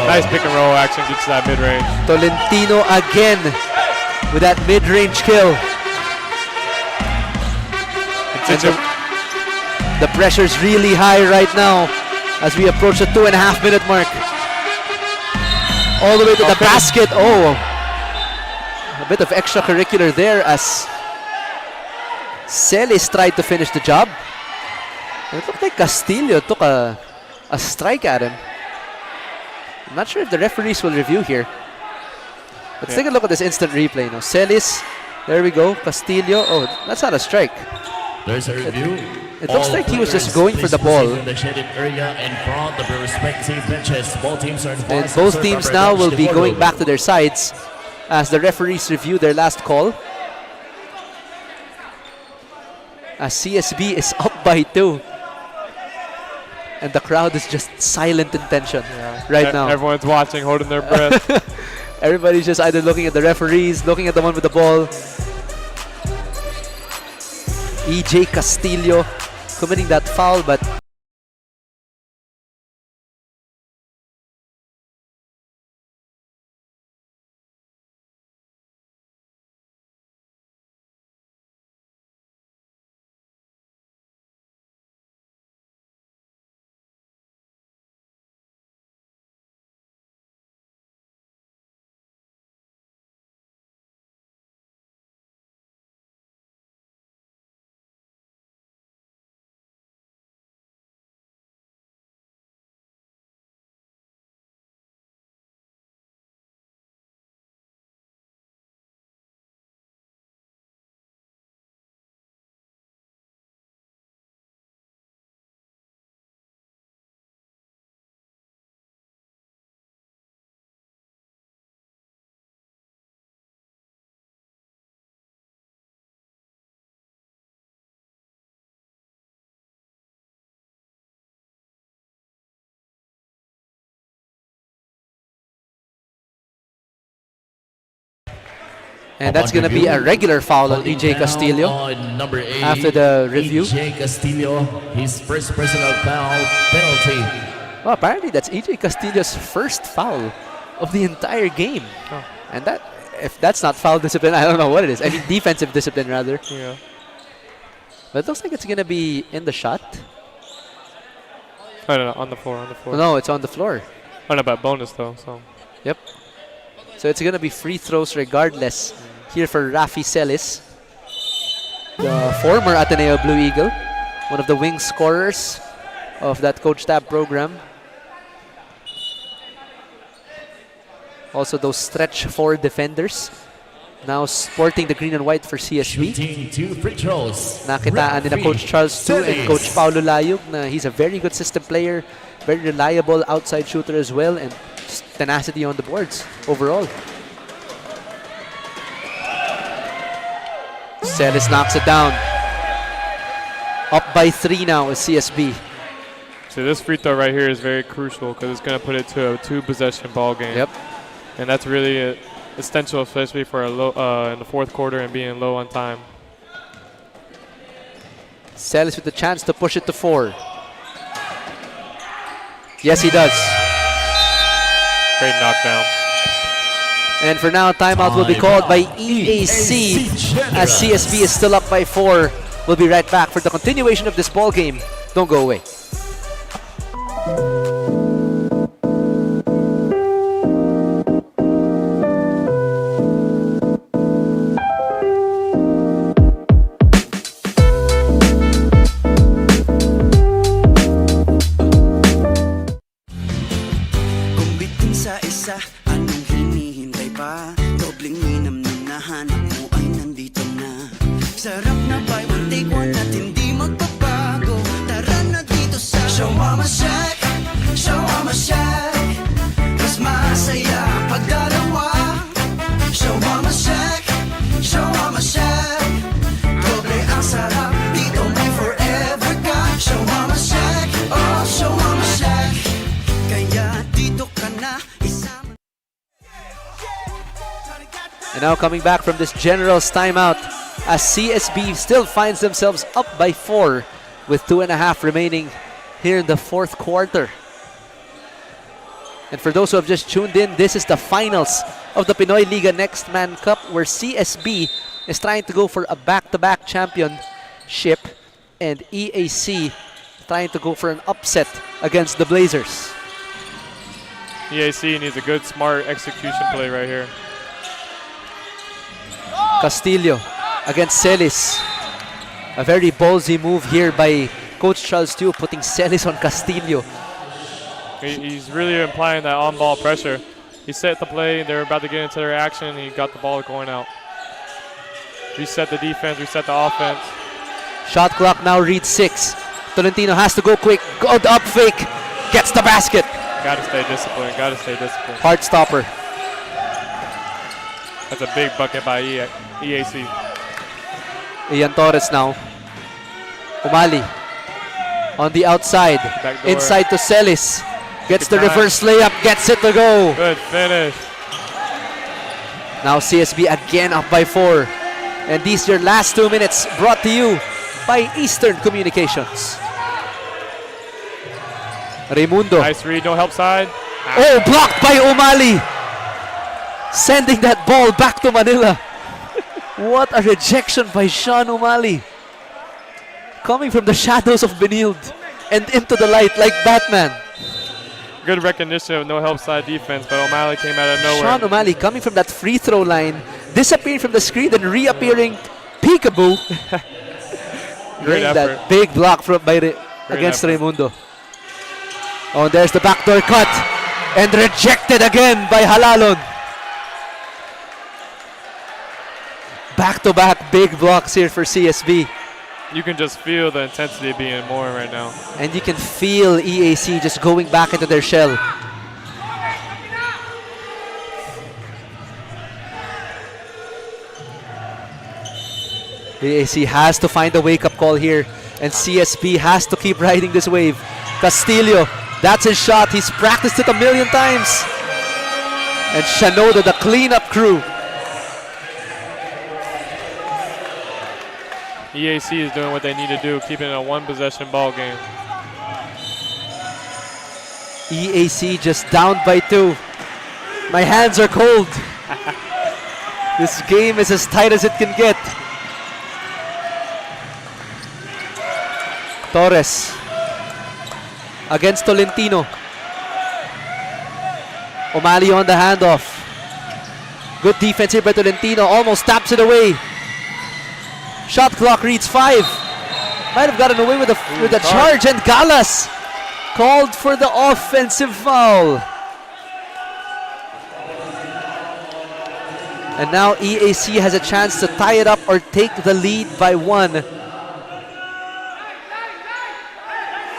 nice pick and roll action, gets to that mid-range. Tolentino again with that mid-range kill. The pressure's really high right now as we approach the 2.5 minute mark. All the way to the basket. Oh, a bit of extracurricular there as Celis tried to finish the job. It looked like Castillo took a strike at him. I'm not sure if the referees will review here. Let's take a look at this instant replay now. Celis, there we go. Castillo, oh, that's not a strike. There's a review. It looks like he was just going for the ball. In the shaded area in front of the respective benches. Both teams are And both teams now will be going back to their sides as the referees review their last call. As CSB is up by 2. And the crowd is just silent in tension right now. Everyone's watching, holding their breath. Everybody's just either looking at the referees, looking at the one with the ball. EJ Castillo committing that foul, but And that's going to be a regular foul on EJ Castillo Number 8, after the review. EJ Castillo, his first personal foul penalty. Well, apparently that's EJ Castillo's first foul of the entire game. Oh. And that, if that's not foul discipline, I don't know what it is. I mean, defensive discipline, rather. Yeah. But it looks like it's going to be in the shot. I don't know, on the floor, on the floor. No, it's on the floor. Oh, no, but bonus though, so. Yep. So it's going to be free throws regardless here for Rafi Celis, the former Ateneo Blue Eagle, one of the wing scorers of that Coach Tab program. Also those stretch forward defenders, now sporting the green and white for CSB. Shooting 2 free throws. Nakitaan nila Coach Charles too and Coach Paulo Layug na he's a very good system player, very reliable outside shooter as well, and tenacity on the boards overall. Celis knocks it down. Up by 3 now is CSB. So this free throw right here is very crucial because it's going to put it to a 2-possession ball game. Yep. And that's really essential, especially for a low in the fourth quarter and being low on time. Celis with the chance to push it to 4. Yes, he does. Great knockdown. And for now, timeout will be called by EAC as CSB is still up by 4. We'll be right back for the continuation of this ball game. Don't go away. Kung bitin sa isa, anong hinihintay pa? Dobling minam na nahanap mo ay nandito na. Sarap na buy one take one at hindi magbabago. Tara na dito sa Shawarma Shack, Shawarma Shack. Mas masaya pag dalawa. Shawarma Shack, Shawarma Shack. Doble ang sarap, dito may forever ka. Shawarma Shack, oh Shawarma Shack. Kaya dito ka na isama. And now coming back from this General's timeout as CSB still finds themselves up by 4 with 2.5 remaining here in the fourth quarter. And for those who have just tuned in, this is the finals of the Pinoyliga Next Man Cup where CSB is trying to go for a back-to-back championship and EAC trying to go for an upset against the Blazers. EAC needs a good, smart execution play right here. Castillo against Celis. A very ballsy move here by Coach Charles too, putting Celis on Castillo. He's really implying that on-ball pressure. He set the play, they were about to get into their action, and he got the ball going out. Reset the defense, reset the offense. Shot clock now reads 6. Tolentino has to go quick, go the up fake, gets the basket. Gotta stay disciplined, gotta stay disciplined. Hard stopper. That's a big bucket by EAC. Ian Torres now. Umali on the outside. Backdoor. Inside to Celis. Gets Good the time. reverse layup, gets it to go. Good finish. Now CSB again up by 4. And these your last 2 minutes brought to you by Eastern Communications. Raimundo. Nice read, no help side. Oh, blocked by Umali. Sending that ball back to Manila. What a rejection by Sean Umali. Coming from the shadows of Benilde and into the light like Batman. Good recognition of no help side defense, but O'Malley came out of nowhere. Sean Umali coming from that free throw line, disappearing from the screen, then reappearing peekaboo. Great Getting effort. that big block from against effort. Raimundo. Oh, and there's the backdoor cut. And rejected again by Halalon. Back-to-back big blocks here for CSB. You can just feel the intensity being more right now. And you can feel EAC just going back into their shell. EAC has to find a wake-up call here, and CSB has to keep riding this wave. Castillo, that's his shot. He's practiced it a million times. And Shanoda, the cleanup crew, EAC is doing what they need to do, keeping it a one-possession ball game. EAC just down by 2. My hands are cold. This game is as tight as it can get. Torres against Tolentino. O'Malley on the handoff. Good defense here by Tolentino. Almost taps it away. Shot clock reads 5. Might have gotten away with a charge, and Galas called for the offensive foul. And now EAC has a chance to tie it up or take the lead by 1.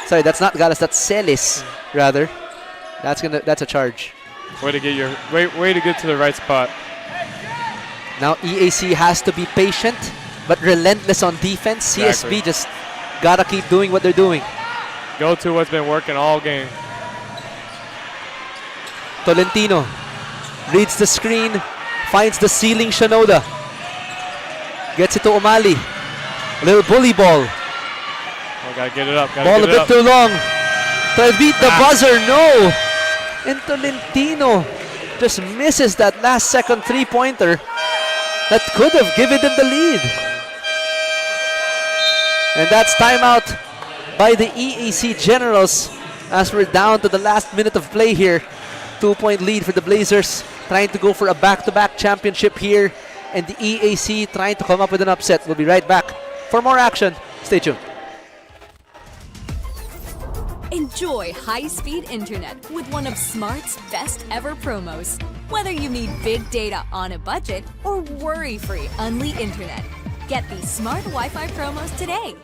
Sorry, that's not Galas, that's Celis, rather. That's a charge. Way to get to the right spot. Now EAC has to be patient but relentless on defense. Exactly. CSB just gotta keep doing what they're doing. Go to what's been working all game. Tolentino reads the screen, finds the ceiling Shinoda. Gets it to O'Malley. A little bully ball. Oh, gotta get it up. Ball a bit too long. Try to beat the buzzer, no! And Tolentino just misses that last second 3-pointer that could have given them the lead. And that's timeout by the EAC Generals as we're down to the last minute of play here. 2-point lead for the Blazers, trying to go for a back-to-back championship here, and the EAC trying to come up with an upset. We'll be right back for more action. Stay tuned. Enjoy high-speed internet with one of Smart's best ever promos. Whether you need big data on a budget or worry-free Unli internet, get these Smart Wi-Fi promos today.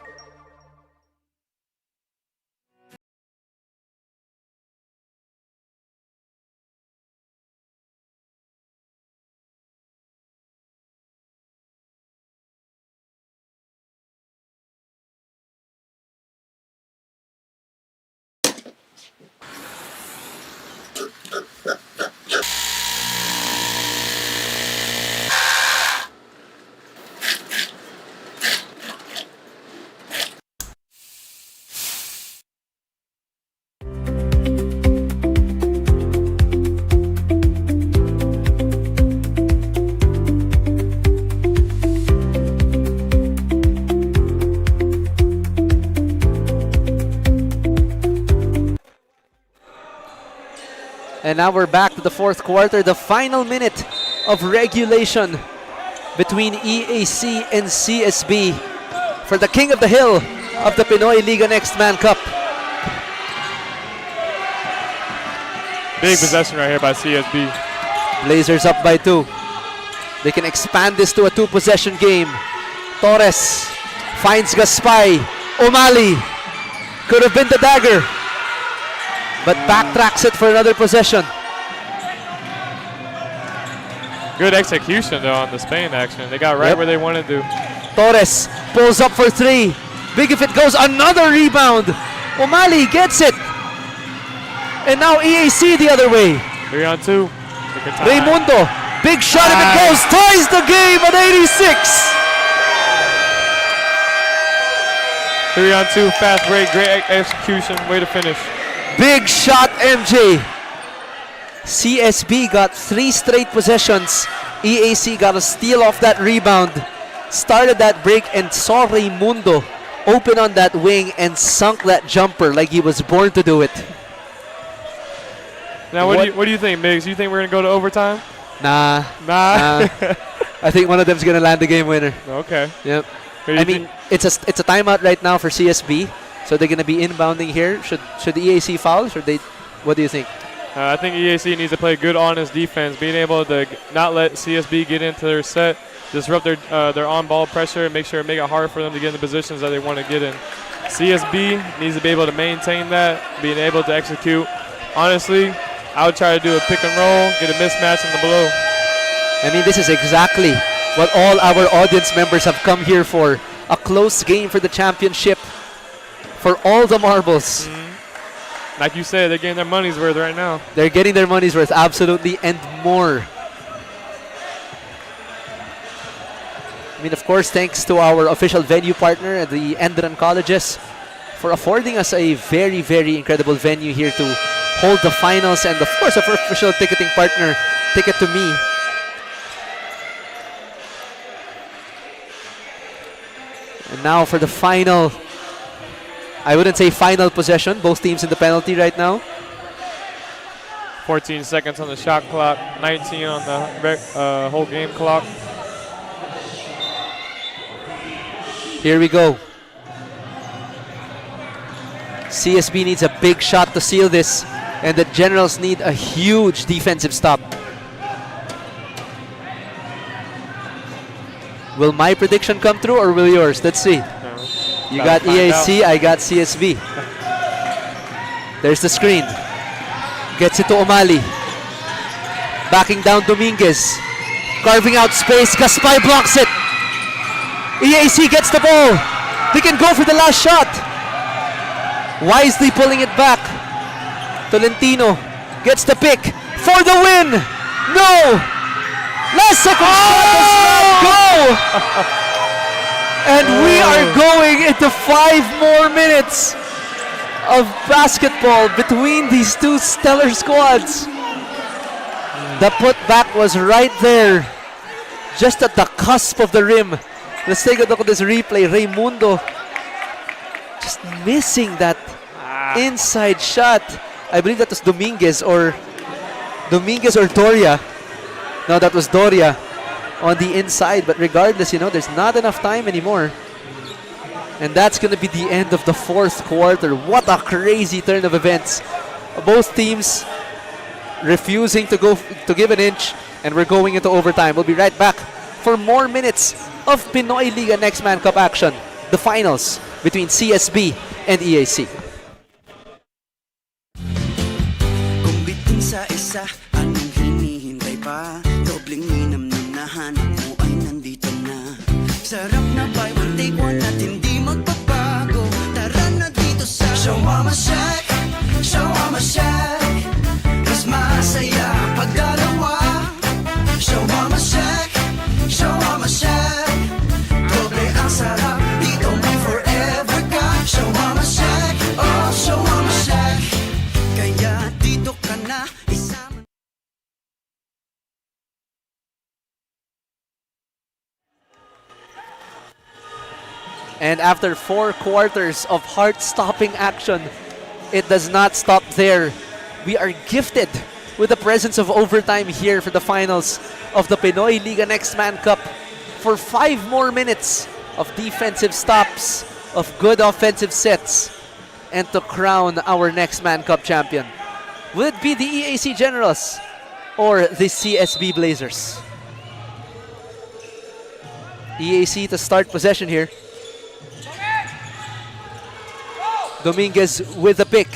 And now we're back to the fourth quarter, the final minute of regulation between EAC and CSB for the King of the Hill of the Pinoyliga Next Man Cup. Big possession right here by CSB. Blazers up by 2. They can expand this to a 2-possession game. Torres finds Gaspay. O'Malley could have been the dagger, but backtracks it for another possession. Good execution though on the Spain action. They got right where they wanted to. Torres pulls up for 3. Big if it goes. Another rebound. O'Malley gets it. And now EAC the other way. 3 on 2. Raimundo. Big shot if it goes. Ties the game at 86. 3 on 2. Fast break. Great execution. Way to finish. Big shot, MJ. CSB got 3 straight possessions. EAC got a steal off that rebound. Started that break and saw Raimundo open on that wing and sunk that jumper like he was born to do it. Now, what do you think, Migs? You think we're going to go to overtime? Nah. I think one of them's going to land the game winner. Okay. Yep. I mean, it's a timeout right now for CSB. So they're going to be inbounding here. Should EAC foul? What do you think? I think EAC needs to play good, honest defense, being able to not let CSB get into their set, disrupt their on-ball pressure, and make it hard for them to get in the positions that they want to get in. CSB needs to be able to maintain that, being able to execute. Honestly, I would try to do a pick and roll, get a mismatch in the below. I mean, this is exactly what all our audience members have come here for. A close game for the championship. For all the marbles. Like you said, they're getting their money's worth right now. They're getting their money's worth, absolutely, and more. mean, of course, thanks to our official venue partner, the ENDERUN colleges, for affording us a very, very incredible venue here to hold the finals, and of course, our official ticketing partner, Ticket to Me. And now for the final, I wouldn't say final possession, both teams in the penalty right now. 14 seconds on the shot clock, 19 on the whole game clock. Here we go. CSB needs a big shot to seal this, and the Generals need a huge defensive stop. Will my prediction come true or will yours? Let's see. You got EAC, I got CSB. There's the screen. Gets it to O'Malley. Backing down Dominguez. Carving out space. Gaspay blocks it. EAC gets the ball. They can go for the last shot. Wisely pulling it back. Tolentino gets the pick for the win. No! Last second shot does not go! And we are going into 5 more minutes of basketball between these two stellar squads. The putback was right there, just at the cusp of the rim. Let's take a look at this replay. Raimundo just missing that inside shot. I believe that was Dominguez or Doria. No, that was Doria on the inside. But regardless, you know, there's not enough time anymore. And that's going to be the end of the 4th quarter. What a crazy turn of events. Both teams refusing to give an inch, and we're going into overtime. We'll be right back for more minutes of Pinoyliga Next Man Cup action. The finals between CSB and EAC. Kung bitin sa isa, anong hinihintay pa? Dobling ninam na nahanap mo ay nandito na. Sarap na buy one take one at hindi magbabago. Tara na dito sa Shawarma Shack, Shawarma Shack. Mas masaya pag dalawa. Shawarma Shack, Shawarma Shack. Doble ang sarap, dito may forever ka. Shawarma Shack, oh Shawarma Shack. Kaya dito ka na isama. And after 4 quarters of heart-stopping action, it does not stop there. We are gifted with the presence of overtime here for the finals of the Pinoyliga Next Man Cup for 5 more minutes of defensive stops, of good offensive sets, and to crown our Next Man Cup champion. Will it be the EAC Generals or the CSB Blazers? EAC to start possession here. Dominguez with the pick.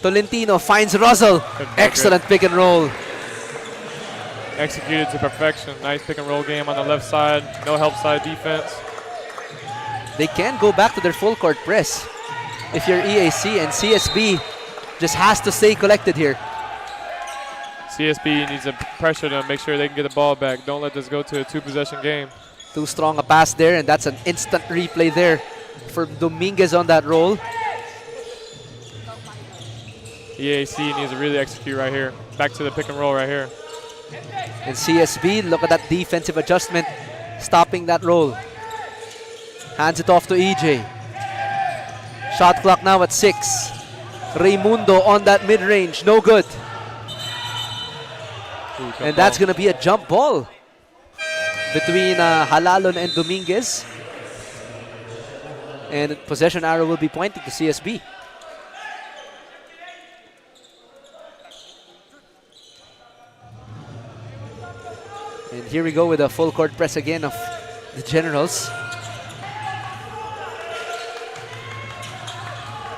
Tolentino finds Russell. Excellent pick and roll. Executed to perfection. Nice pick and roll game on the left side. No help side defense. They can go back to their full court press if you're EAC, and CSB just has to stay collected here. CSB needs a pressure to make sure they can get the ball back. Don't let this go to a 2-possession game. Too strong a pass there, and that's an instant replay there for Dominguez on that roll. EAC needs to really execute right here. Back to the pick and roll right here. And CSB, look at that defensive adjustment, stopping that roll. Hands it off to EJ. Shot clock now at 6. Raimundo on that mid-range, no good. And that's going to be a jump ball between Halalon and Dominguez. And possession arrow will be pointing to CSB. And here we go with a full court press again of the Generals.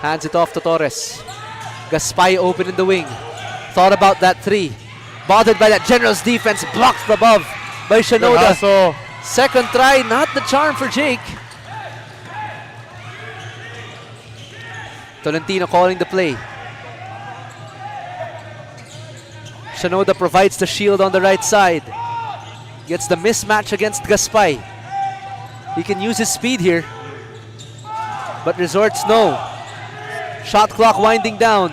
Hands it off to Torres. Gaspay open in the wing. Thought about that 3. Bothered by that Generals defense. Blocked from above by Shinoda. Second try, not the charm for Jake. Tolentino calling the play. Shinoda provides the shield on the right side. Gets the mismatch against Gaspay. He can use his speed here, but resorts no. Shot clock winding down.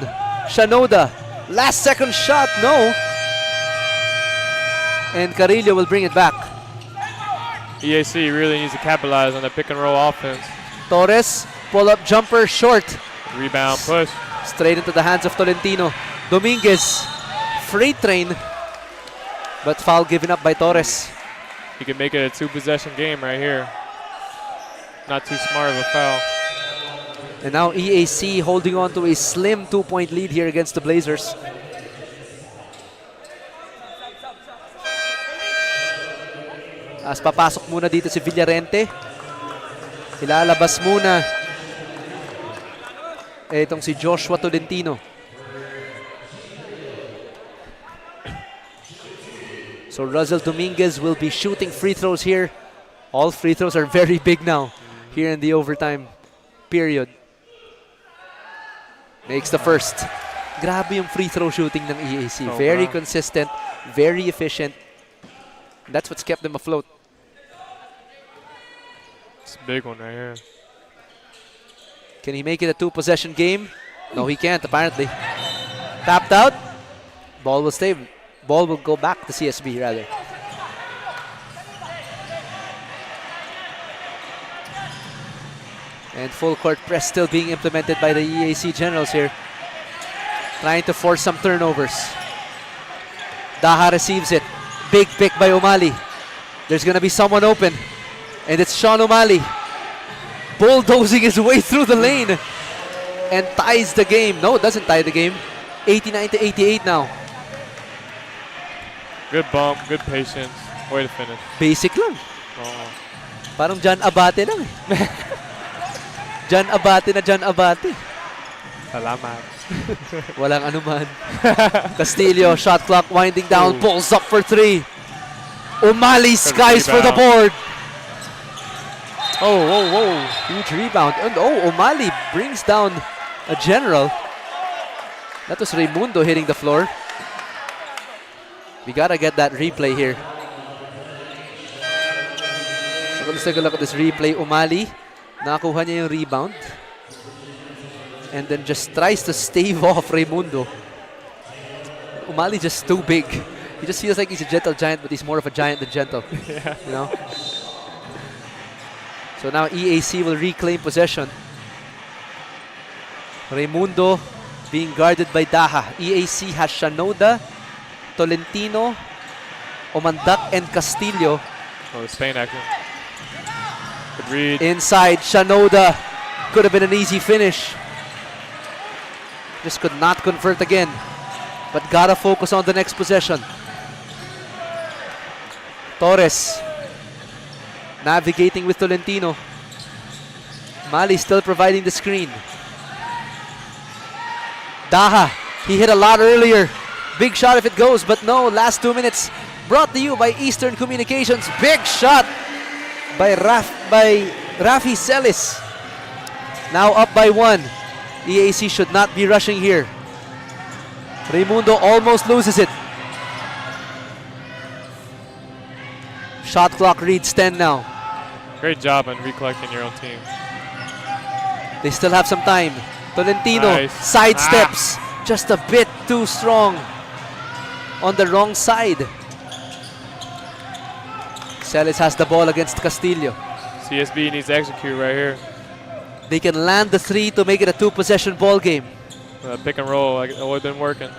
Shanoda, last second shot, no. And Carrillo will bring it back. EAC really needs to capitalize on the pick and roll offense. Torres, pull-up jumper, short. Rebound, push. Straight into the hands of Tolentino. Dominguez, freight train, but foul given up by Torres. He can make it a 2-possession game right here. Not too smart of a foul. And now EAC holding on to a slim 2-point lead here against the Blazers. As papasok muna dito si Villarente. Ilalabas muna itong si Joshua Tolentino. So Russell Dominguez will be shooting free throws here. All free throws are very big now here in the overtime period. Makes the first. Grabe yung free throw shooting ng EAC. Very consistent, very efficient. That's what's kept them afloat. It's a big one right here. Can he make it a 2-possession game? No, he can't, apparently. Tapped out. Ball will stay. Ball will go back to CSB, rather. And full court press still being implemented by the EAC Generals here. Trying to force some turnovers. Daha receives it. Big pick by O'Malley. There's going to be someone open. And it's Sean O'Malley. Bulldozing his way through the lane. And ties the game. No, it doesn't tie the game. 89-88 now. Good bump, good patience. Way to finish. Basic lang. Oh. Parang John Abate lang eh. John Abate na John Abate. Salamat. Walang anuman. Castillo, shot clock winding down, pulls up for 3. O'Malley skies for the board. Oh, huge rebound. And O'Malley brings down a General. That was Raimundo hitting the floor. We gotta get that replay here. So let's take a look at this replay. O'Malley, nakakuha niya yung rebound. And then just tries to stave off Raimundo. O'Malley just too big. He just feels like he's a gentle giant, but he's more of a giant than gentle. Yeah. You know? So now EAC will reclaim possession. Raimundo being guarded by Daha. EAC has Shanoda, Tolentino, Omandak, and Castillo. Oh, Spain action. Good read. Inside, Shanoda. Could have been an easy finish. Just could not convert again. But gotta focus on the next possession. Torres navigating with Tolentino. Mali still providing the screen. Daha, he hit a lot earlier. Big shot if it goes, but no, last 2 minutes. Brought to you by Eastern Communications. Big shot by Rafi Celis. Now up by 1. EAC should not be rushing here. Raimundo almost loses it. Shot clock reads 10 now. Great job on recollecting your own team. They still have some time. Tolentino sidesteps. Just a bit too strong. On the wrong side. Celis has the ball against Castillo. CSB needs to execute right here. They can land the 3 to make it a 2-possession ball game. Pick and roll, like, it would have been working.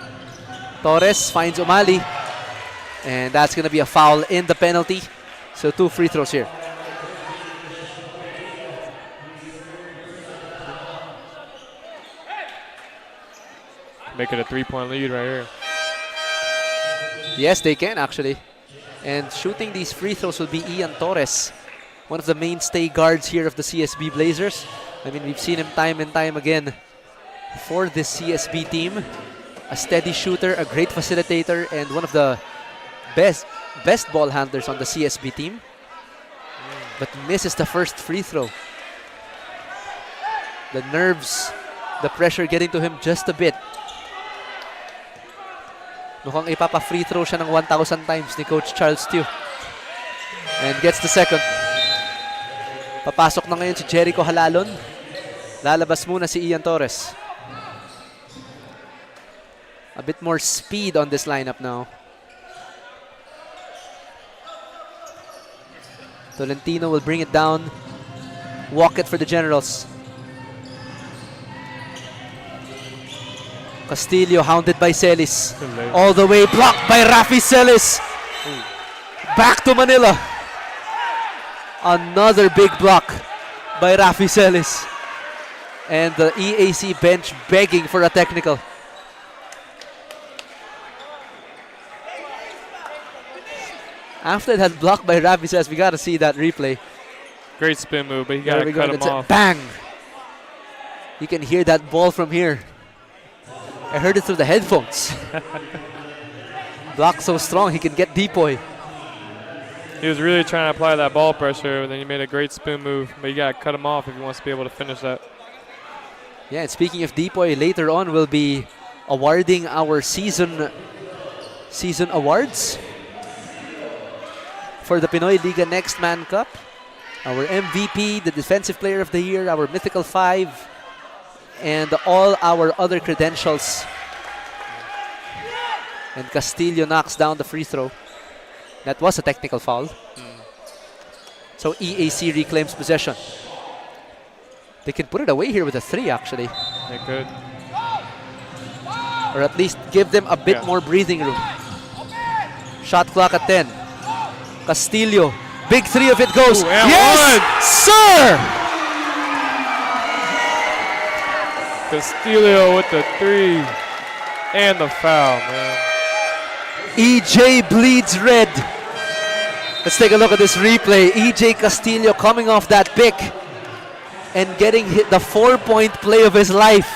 Torres finds O'Malley. And that's going to be a foul in the penalty. So 2 free throws here. Make it a 3-point lead right here. Yes, they can actually. And shooting these free throws will be Ian Torres, one of the mainstay guards here of the CSB Blazers. I mean, we've seen him time and time again for this CSB team. A steady shooter, a great facilitator, and one of the best ball handlers on the CSB team. But misses the first free throw. The nerves, the pressure getting to him just a bit. Mukhang ipapa-free throw siya ng 1,000 times ni Coach Charles Tew. And gets the second. Papasok na ngayon si Jericho Halalon. Lalabas muna si Ian Torres. A bit more speed on this lineup now. Tolentino will bring it down. Walk it for the Generals. Castillo hounded by Celis. All the way blocked by Rafi Celis. Back to Manila. Another big block by Rafi Celis. And the EAC bench begging for a technical. After that block by Rafi Celis, we gotta see that replay. Great spin move, but you gotta cut him off. Bang! You can hear that ball from here. I heard it through the headphones. Block so strong, he can get depoy. He was really trying to apply that ball pressure, and then he made a great spin move, but you gotta cut him off if he wants to be able to finish that. Yeah, and speaking of depoy, later on we'll be awarding our season awards for the Pinoyliga Next Man Cup. Our MVP, the Defensive Player of the Year, our Mythical 5, and all our other credentials. And Castillo knocks down the free throw. That was a technical foul. So EAC reclaims possession. They can put it away here with a 3, actually. They could. Or at least give them a bit more breathing room. Shot clock at 10. Castillo. Big 3 if it goes. Ooh, yes, sir! Castillo with the 3 and the foul, man. EJ bleeds red. Let's take a look at this replay. EJ Castillo coming off that pick and getting hit the 4-point play of his life.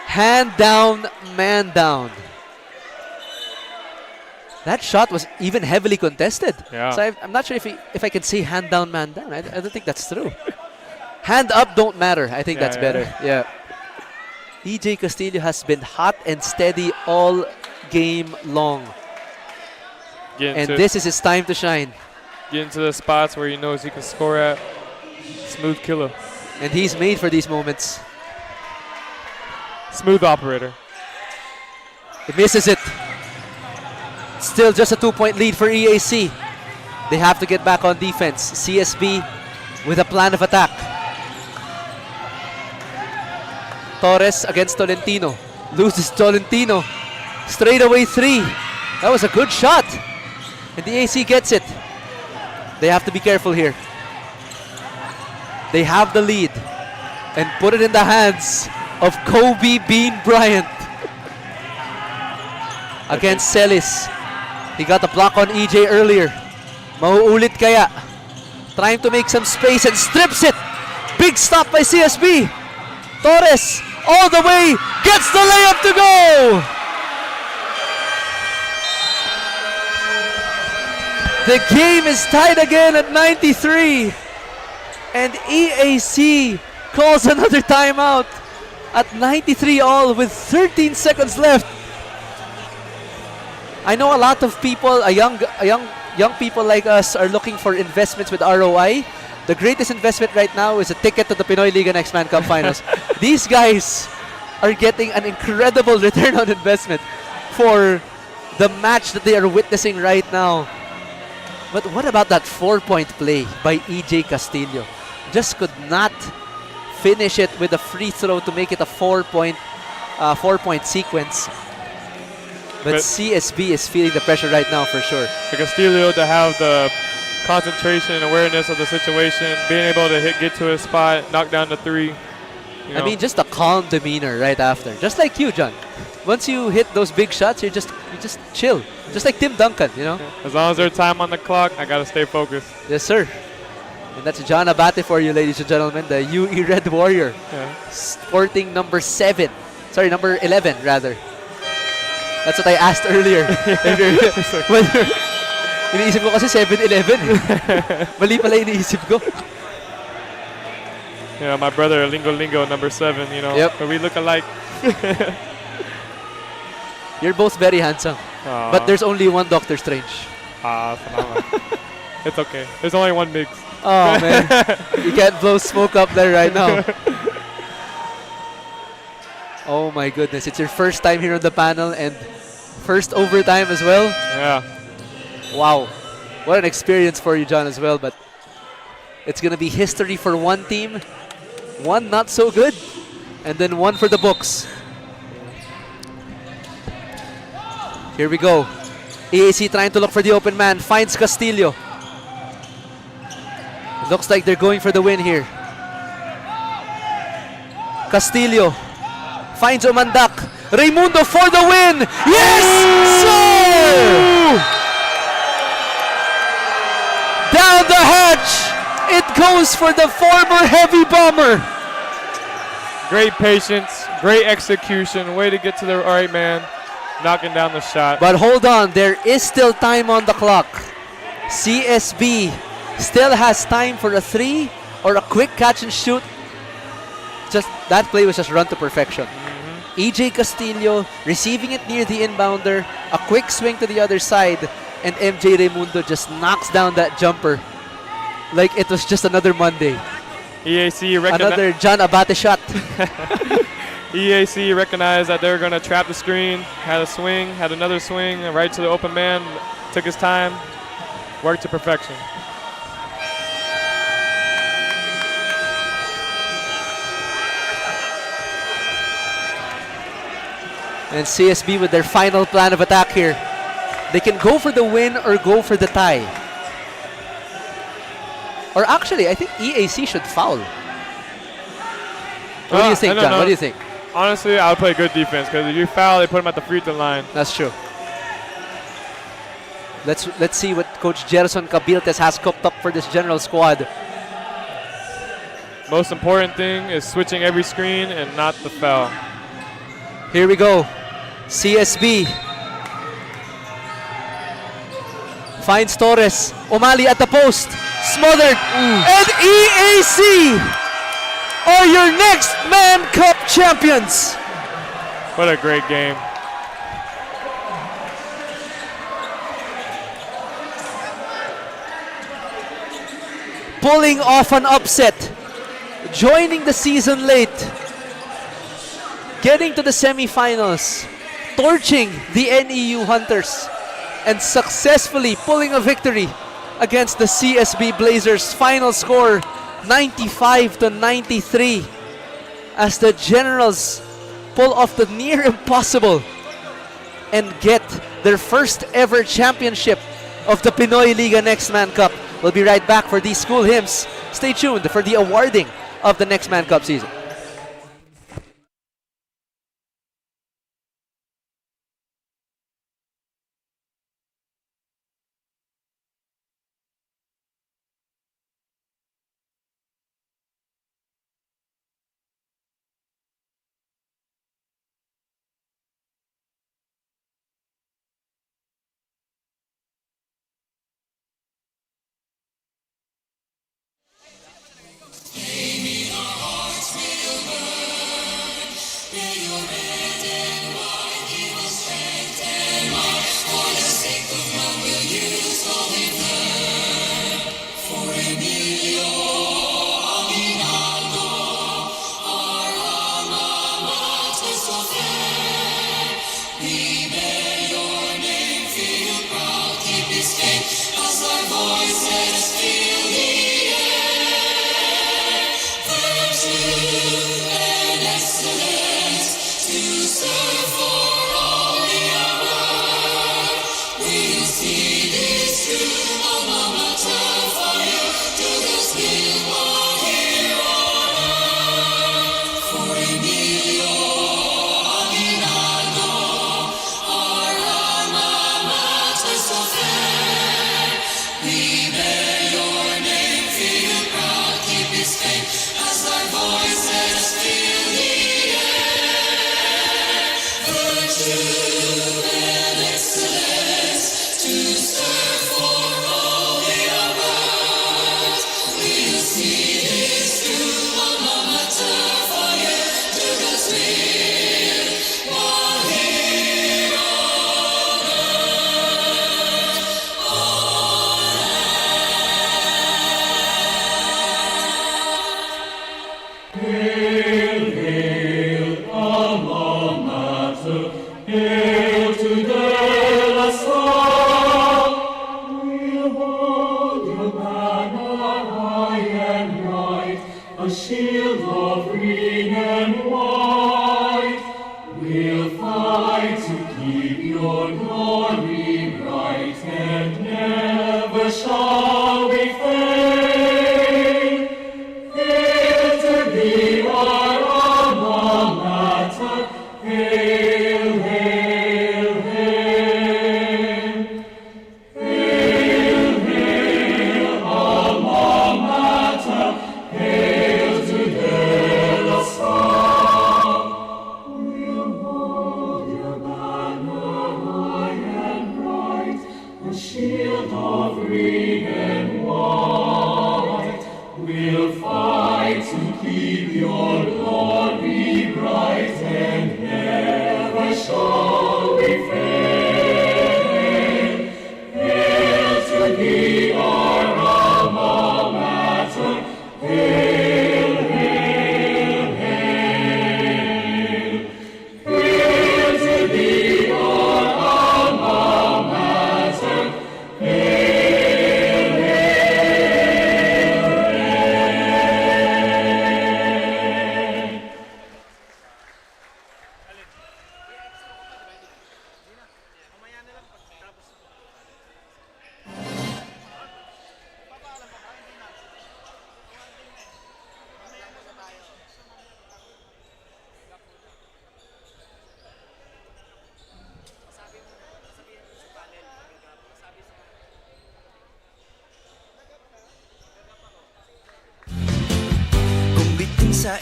Hand down, man down. That shot was even heavily contested. Yeah. So I'm not sure if I can say hand down, man down. I don't think that's true. Hand up don't matter. I think that's better. Yeah. EJ Castillo has been hot and steady all game long. And this is his time to shine. Get into the spots where he knows he can score at. Smooth killer. And he's made for these moments. Smooth operator. He misses it. Still just a 2-point lead for EAC. They have to get back on defense. CSB with a plan of attack. Torres against Tolentino. Loses Tolentino. Straight away 3. That was a good shot. And the AC gets it. They have to be careful here. They have the lead. And put it in the hands of Kobe Bean Bryant. Against Celis. He got the block on EJ earlier. Mauulit kaya. Trying to make some space and strips it. Big stop by CSB. Torres all the way. Gets the layup to go. The game is tied again at 93. And EAC calls another timeout at 93 all with 13 seconds left. I know a lot of people, young people like us are looking for investments with ROI. The greatest investment right now is a ticket to the Pinoyliga Next Man Cup Finals. These guys are getting an incredible return on investment for the match that they are witnessing right now. But what about that 4-point play by EJ Castillo? Just could not finish it with a free throw to make it a 4-point sequence. But CSB is feeling the pressure right now for sure. For Castillo to have the concentration and awareness of the situation, being able to get to his spot, knock down the 3. I mean, just a calm demeanor right after. Just like you, John. Once you hit those big shots, you just chill. Just like Tim Duncan, you know? As long as there's time on the clock, I got to stay focused. Yes, sir. And that's John Abate for you, ladies and gentlemen. The UE Red Warrior. Yeah. Sporting number 7. Sorry, number 11, rather. That's what I asked earlier. Iniisip ko kasi 7-11. Mali pala iniisip ko. Yeah, my brother, Lingo, number 7, you know. Yep. But we look alike. You're both very handsome. But there's only one Doctor Strange. Phenomenal. It's okay. There's only one Migs. Oh, man. You can't blow smoke up there right now. Oh, my goodness. It's your first time here on the panel and first overtime as well. Yeah. Wow. What an experience for you, John, as well. But it's going to be history for one team, one not so good, and then one for the books. Here we go. EAC trying to look for the open man. Finds Castillo. It looks like they're going for the win here. Castillo finds Omandak. Raimundo for the win. Yes, sir! Down the hatch. It goes for the former heavy bomber. Great patience, great execution. Way to get to the right man, knocking down the shot. But hold on, there is still time on the clock. CSB still has time for a 3 or a quick catch and shoot. Just that play was just run to perfection. EJ Castillo receiving it near the inbounder, a quick swing to the other side, and MJ Raimundo just knocks down that jumper like it was just another Monday. EAC another John Abate shot. EAC recognized that they were going to trap the screen, had a swing, had another swing, right to the open man, took his time, worked to perfection. And CSB with their final plan of attack here. They can go for the win or go for the tie. Or actually, I think EAC should foul. What do you think, John? What do you think? Honestly, I would play good defense because if you foul, they put him at the free throw line. That's true. Let's see what Coach Gerson Cabiltes has cooked up for this general squad. Most important thing is switching every screen and not the foul. Here we go. CSB finds Torres. O'Malley at the post. Smothered. And EAC are your next Man Cup champions. What a great game. Pulling off an upset. Joining the season late. Getting to the semifinals. Torching the NEU Hunters. And successfully pulling a victory against the CSB Blazers. Final score 95-93 as the Generals pull off the near impossible and get their first ever championship of the Pinoyliga Next Man Cup. We'll be right back for these school hymns. Stay tuned for the awarding of the Next Man Cup season.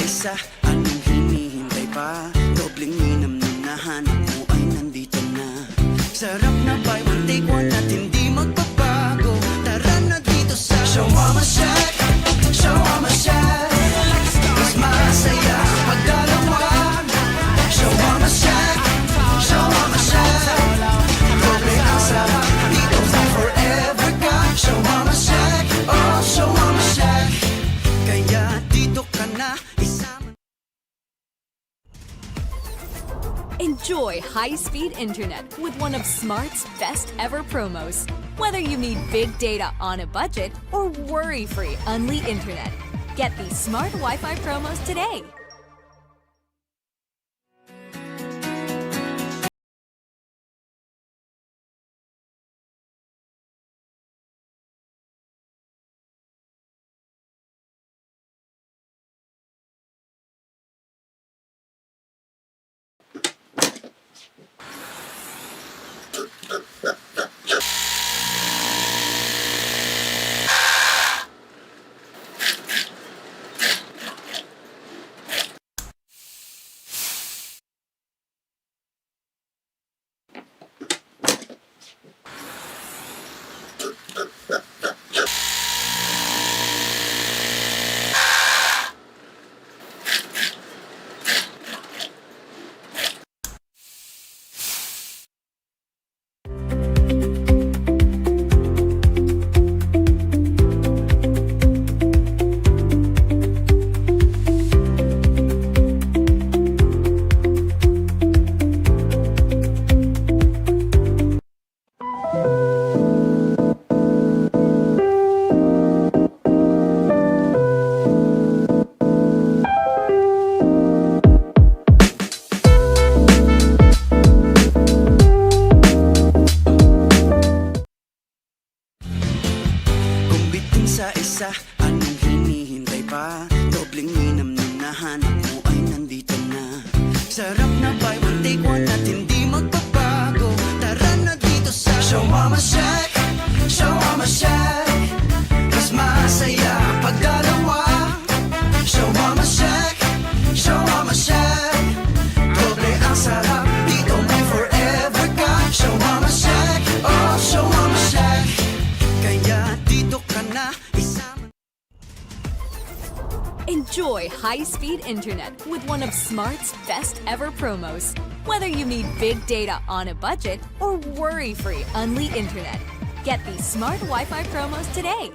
isa, anong hinihintay pa? Dobleng minam nung nahanap mo ay nandito na. Sarap na buy one take one at hindi magbabago. Tara na dito sa Shawarma Shack, Shawarma Shack. Mas masaya pag dalawa. Shawarma Shack, Shawarma Shack. Doble ang sarap, dito sa forever ka. Shawarma Shack, oh Shawarma Shack. Kaya dito ka na isama. Enjoy high-speed internet with one of Smart's best ever promos. Whether you need big data on a budget or worry-free unli internet, get these Smart Wi-Fi promos today. Sa isa, anong hinihintay pa? Dobleng minam nung nahanap mo ay nandito na. Sarap na buy one take one at hindi magbabago. Tara na dito sa Shawarma Shack, Shawarma Shack. Mas masaya pag dalawa. Shawarma Shack, Shawarma Shack. Doble ang sarap, dito may forever ka. Shawarma Shack, oh Shawarma Shack. Kaya dito ka na isama. Enjoy high-speed internet with one of Smart's best ever promos. Whether you need big data on a budget or worry-free unli internet, get these Smart Wi-Fi promos today.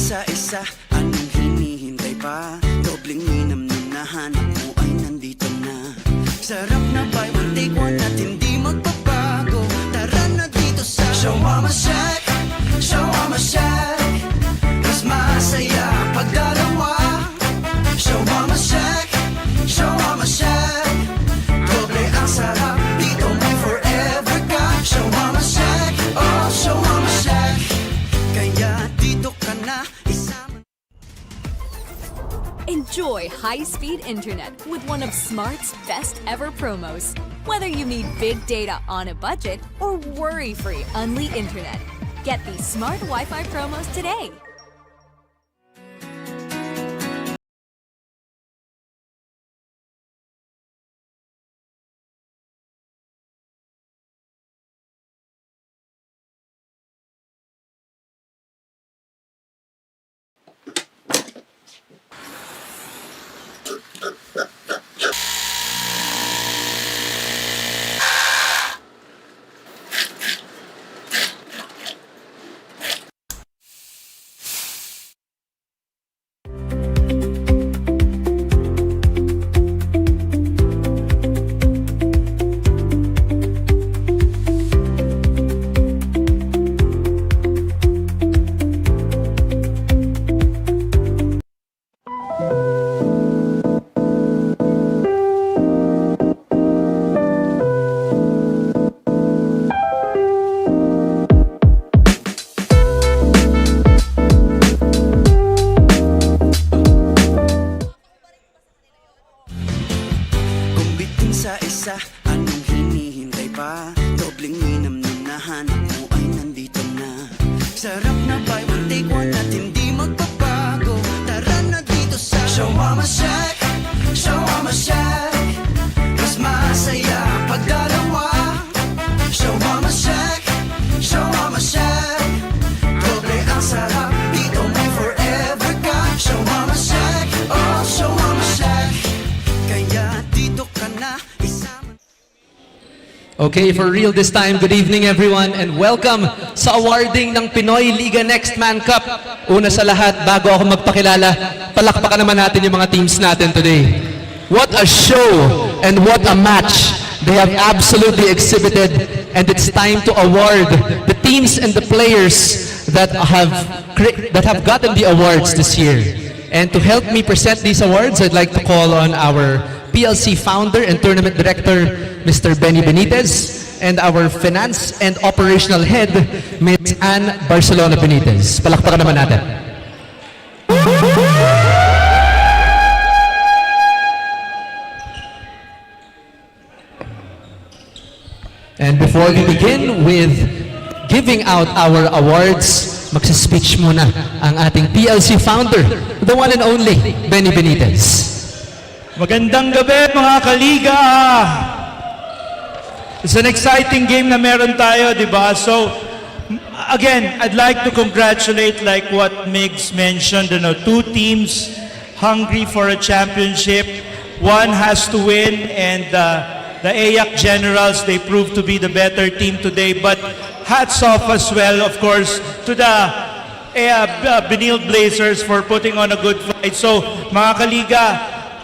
Sa isa, anong hinihintay pa? Dobleng minam nung nahanap mo ay nandito na. Sarap na buy one take one at hindi magbabago. Tara na dito sa Shawarma Shack, Shawarma Shack. Mas masaya pag dalawa. Shawarma Shack, Shawarma Shack. Doble ang sarap, dito may forever ka. Shawarma Shack, oh Shawarma Shack. Kaya dito ka na isama. Enjoy high-speed internet with one of Smart's best ever promos. Whether you need big data on a budget or worry-free unli internet, get these Smart Wi-Fi promos today. Sarap na buy one take one at hindi magbabago. Tara na dito sa Shawarma Shack, Shawarma Shack. Mas masaya pag dalawa. Shawarma Shack, Shawarma Shack. Doble ang sarap, dito may forever ka. Shawarma Shack, oh Shawarma Shack. Kaya dito ka na isama. Okay, for real this time, good evening everyone and welcome sa awarding ng Pinoyliga Next Man Cup. Una sa lahat, bago ako magpakilala, palakpakan naman natin yung mga teams natin today. What a show and what a match they have absolutely exhibited, and it's time to award the teams and the players that have gotten the awards this year. And to help me present these awards, I'd like to call on our PLC founder and tournament director, Mr. Benny Benitez, and our finance and operational head, Ms. Ann Barcelona Benitez. Palakpakan naman natin. And before we begin with giving out our awards, magsa-speech muna ang ating PLC founder, the one and only, Benny Benitez. Magandang gabi mga kaliga! It's an exciting game na meron tayo, di ba? So, again, I'd like to congratulate like what Migs mentioned, two teams hungry for a championship. One has to win and the AYAC Generals, they proved to be the better team today. But hats off as well, of course, to the Benilde Blazers for putting on a good fight. So, mga kaliga,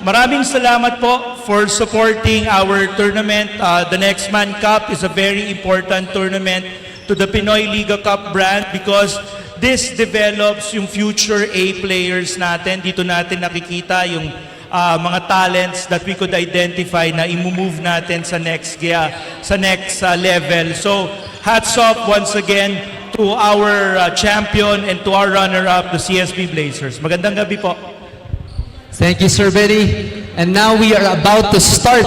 maraming salamat po for supporting our tournament. The Next Man Cup is a very important tournament to the Pinoyliga Cup brand because this develops yung future A players natin. Dito natin nakikita yung mga talents that we could identify na imove natin sa next level. So, hats off once again to our champion and to our runner-up, the CSB Blazers. Magandang gabi po. Thank you, Sir Benny. And now we are about to start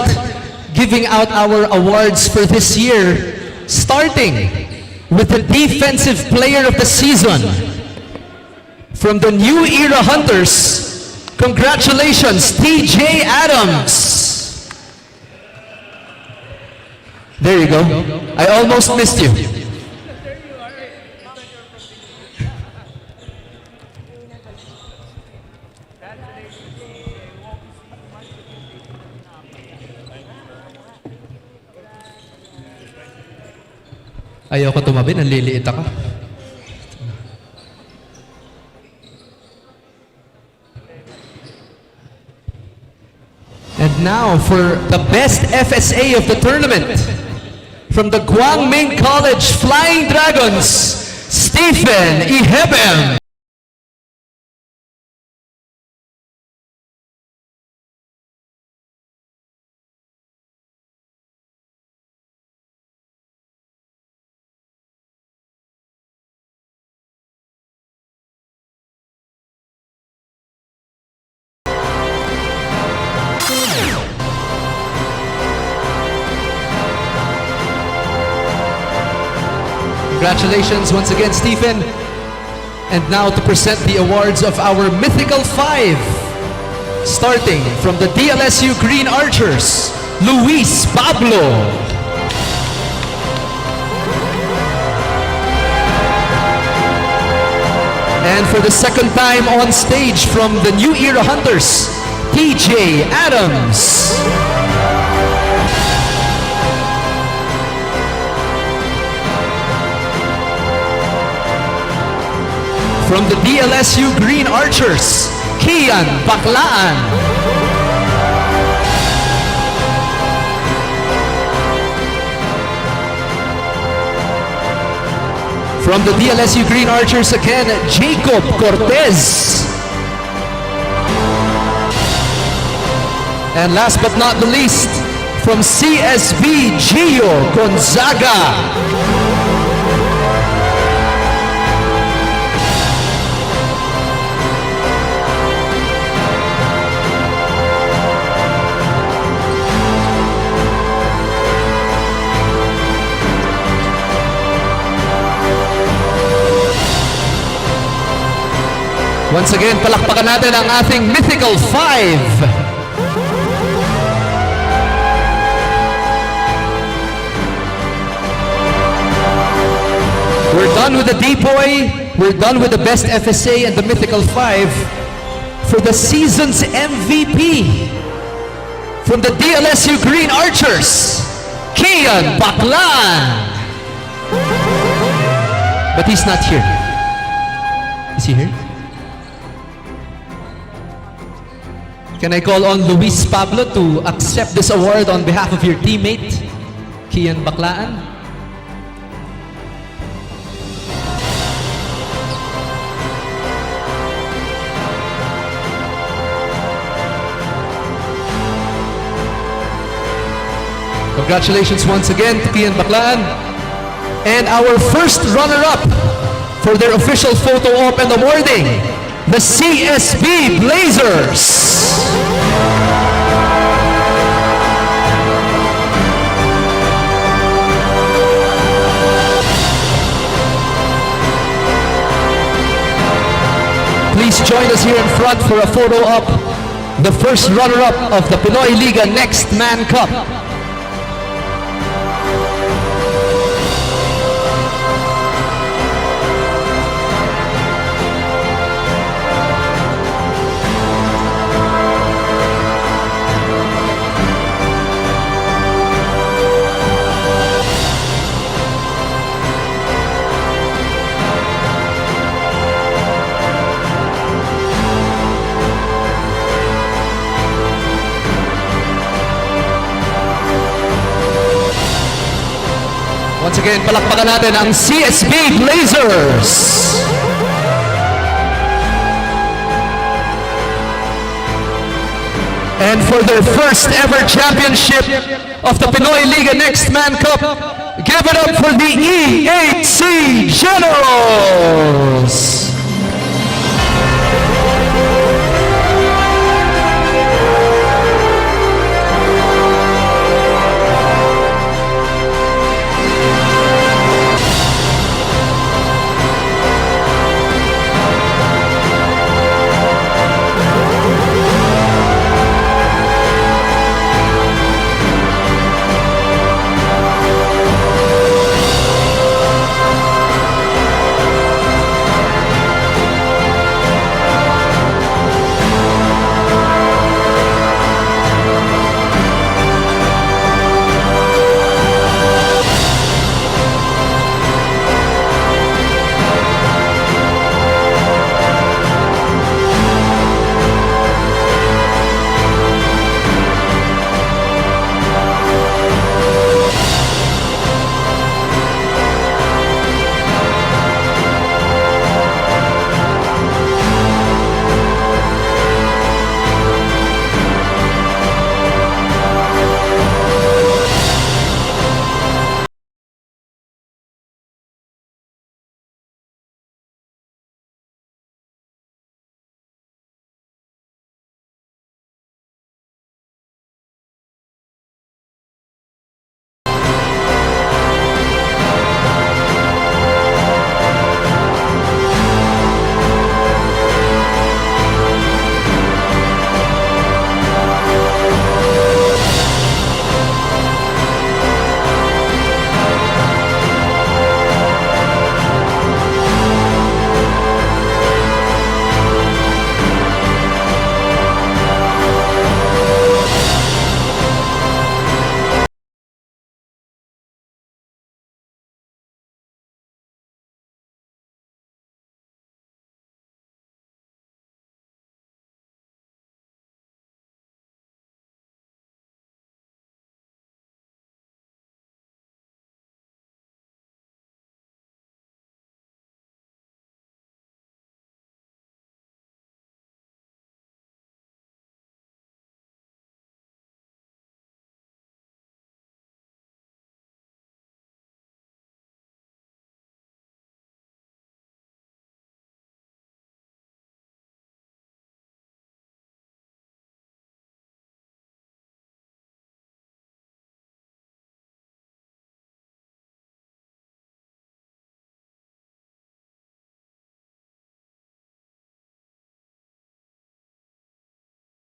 giving out our awards for this year, starting with the Defensive Player of the Season. From the New Era Hunters, congratulations, TJ Adams. There you go. I almost missed you. Ayoko tumabi, nanliliit ako. And now for the best FSA of the tournament, from the Guangming College Flying Dragons, Stephen Ihebem. Congratulations once again, Stephen. And now to present the awards of our Mythical Five. Starting from the DLSU Green Archers, Luis Pablo. And for the second time on stage from the New Era Hunters, TJ Adams. From the DLSU Green Archers, Kian Baklaan. From the DLSU Green Archers again, Jacob Cortez. And last but not the least, from CSB, Gio Gonzaga. Once again, palakpakan natin ang ating Mythical Five. We're done with the D-Boy, we're done with the Best FSA and the Mythical Five. For the season's MVP, from the DLSU Green Archers, Kian Baklan. But he's not here. Is he here? Can I call on Luis Pablo to accept this award on behalf of your teammate, Kian Baklaan? Congratulations once again to Kian Baklaan. And our first runner-up for their official photo op and awarding, the CSB Blazers. Please join us here in front for a photo op, the first runner-up of the Pinoyliga Next Man Cup. Once again, palakpakan natin ang CSB Blazers. And for their first ever championship of the Pinoyliga Next Man Cup, give it up for the EAC Generals.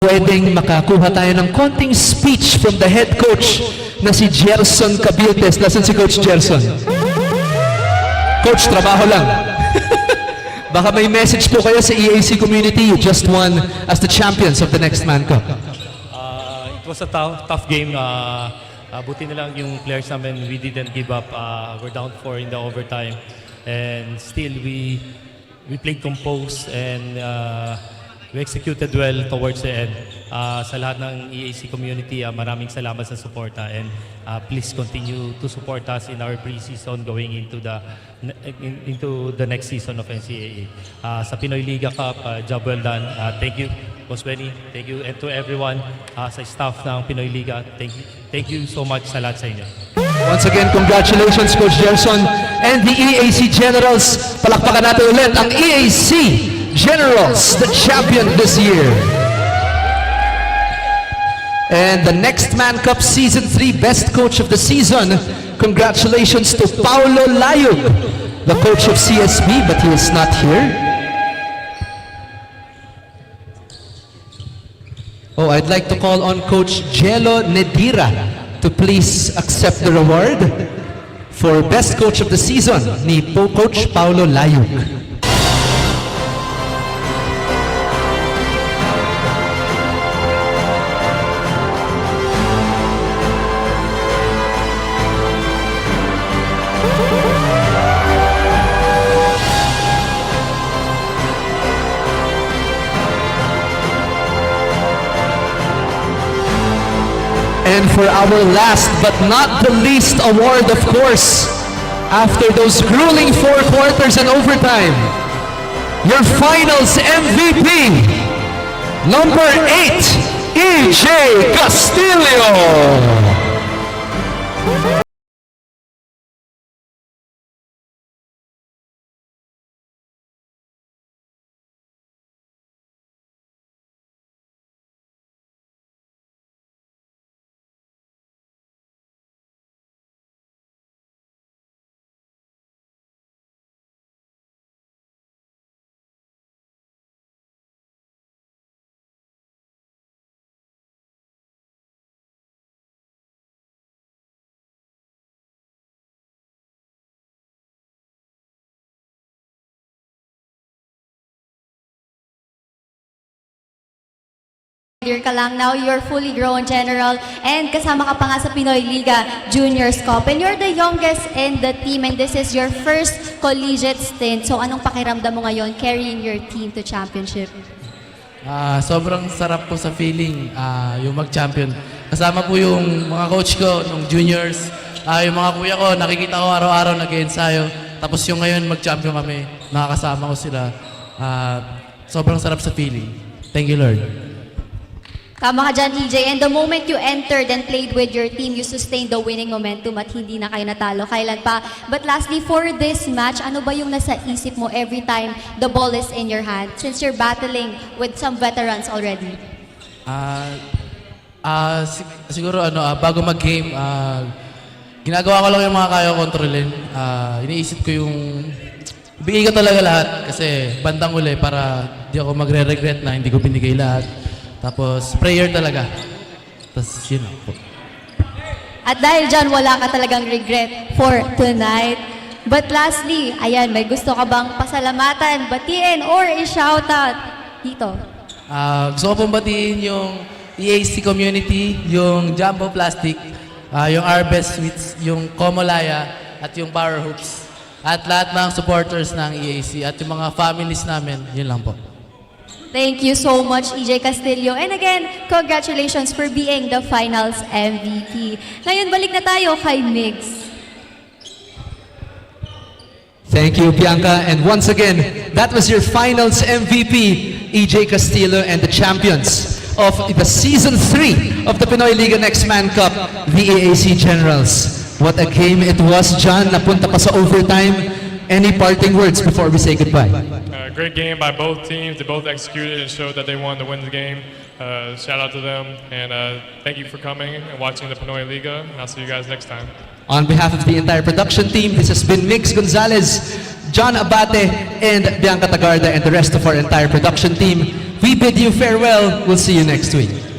pwedeng makakuha tayo ng konting speech from the head coach na si Gerson Cabiltes. Nasaan si Coach Gerson? Coach, trabaho lang. Baka may message po kayo sa EAC community. You just won as the champions of the Next Man Cup. It was a tough game. Buti na lang yung players namin, we didn't give up. We're down 4 in the overtime. And still, we played composed and we executed well towards the end. Sa lahat ng EAC community, maraming salamat sa suporta. And please continue to support us in our pre-season going into the next season of NCAA. Sa Pinoyliga Cup, job well done. Thank you, Boss Benny. Thank you. And to everyone sa staff ng Pinoyliga, thank you so much sa lahat sa inyo. Once again, congratulations Coach Gerson and the EAC Generals. Palakpakan natin ulit ang EAC Generals, the champion this year. And the Next Man Cup Season 3 Best Coach of the Season, congratulations to Paulo Layug, the coach of CSB, but he is not here. Oh, I'd like to call on Coach Jello Nedira to please accept the reward for Best Coach of the Season ni Coach Paulo Layug. And for our last but not the least award, of course, after those grueling 4 quarters and overtime, your finals MVP, number 8, EJ Castillo. Year ka lang now, you're fully grown general and kasama ka pa nga sa Pinoyliga Juniors Cup and you're the youngest in the team and this is your first collegiate stint. So anong pakiramdam mo ngayon carrying your team to championship? Sobrang sarap po sa feeling yung mag-champion. Kasama po yung mga coach ko nung juniors, yung mga kuya ko, nakikita ko araw-araw nag-ensayo. Tapos yung ngayon mag-champion kami, nakakasama ko sila. Sobrang sarap sa feeling. Thank you, Lord. Tama ka dyan, EJ. And the moment you entered and played with your team, you sustained the winning momentum at hindi na kayo natalo kailan pa. But lastly, for this match, ano ba yung nasa isip mo every time the ball is in your hand since you're battling with some veterans already? Siguro bago mag-game, ginagawa ko lang yung mga kaya ko kontrolin. Iniisip ko yung bigay ko talaga lahat kasi bandang uli para di ako magre-regret na hindi ko binigay lahat. Tapos, prayer talaga. Tapos, yun po. At dahil dyan, wala ka talagang regret for tonight. But lastly, ayan, may gusto ka bang pasalamatan, batiin, or i-shoutout dito? Gusto ko pong batiin yung EAC community, yung Jumbo Plastic, yung Arbest Sweets, yung Komolaya, at yung Power Hoops. At lahat ng supporters ng EAC at yung mga families namin, yun lang po. Thank you so much, EJ Castillo. And again, congratulations for being the finals MVP. Ngayon, balik na tayo kay Migs. Thank you, Bianca. And once again, that was your finals MVP, EJ Castillo, and the champions of the Season 3 of the Pinoyliga Next Man Cup, the EAC Generals. What a game it was, John. Napunta pa sa overtime. Any parting words before we say goodbye? Great game by both teams. They both executed and showed that they wanted to win the game. Shout out to them, and thank you for coming and watching the Pinoyliga. And I'll see you guys next time. On behalf of the entire production team, this has been Mix Gonzalez, John Abate, and Bianca Tagarda, and the rest of our entire production team We bid you farewell. We'll see you next week.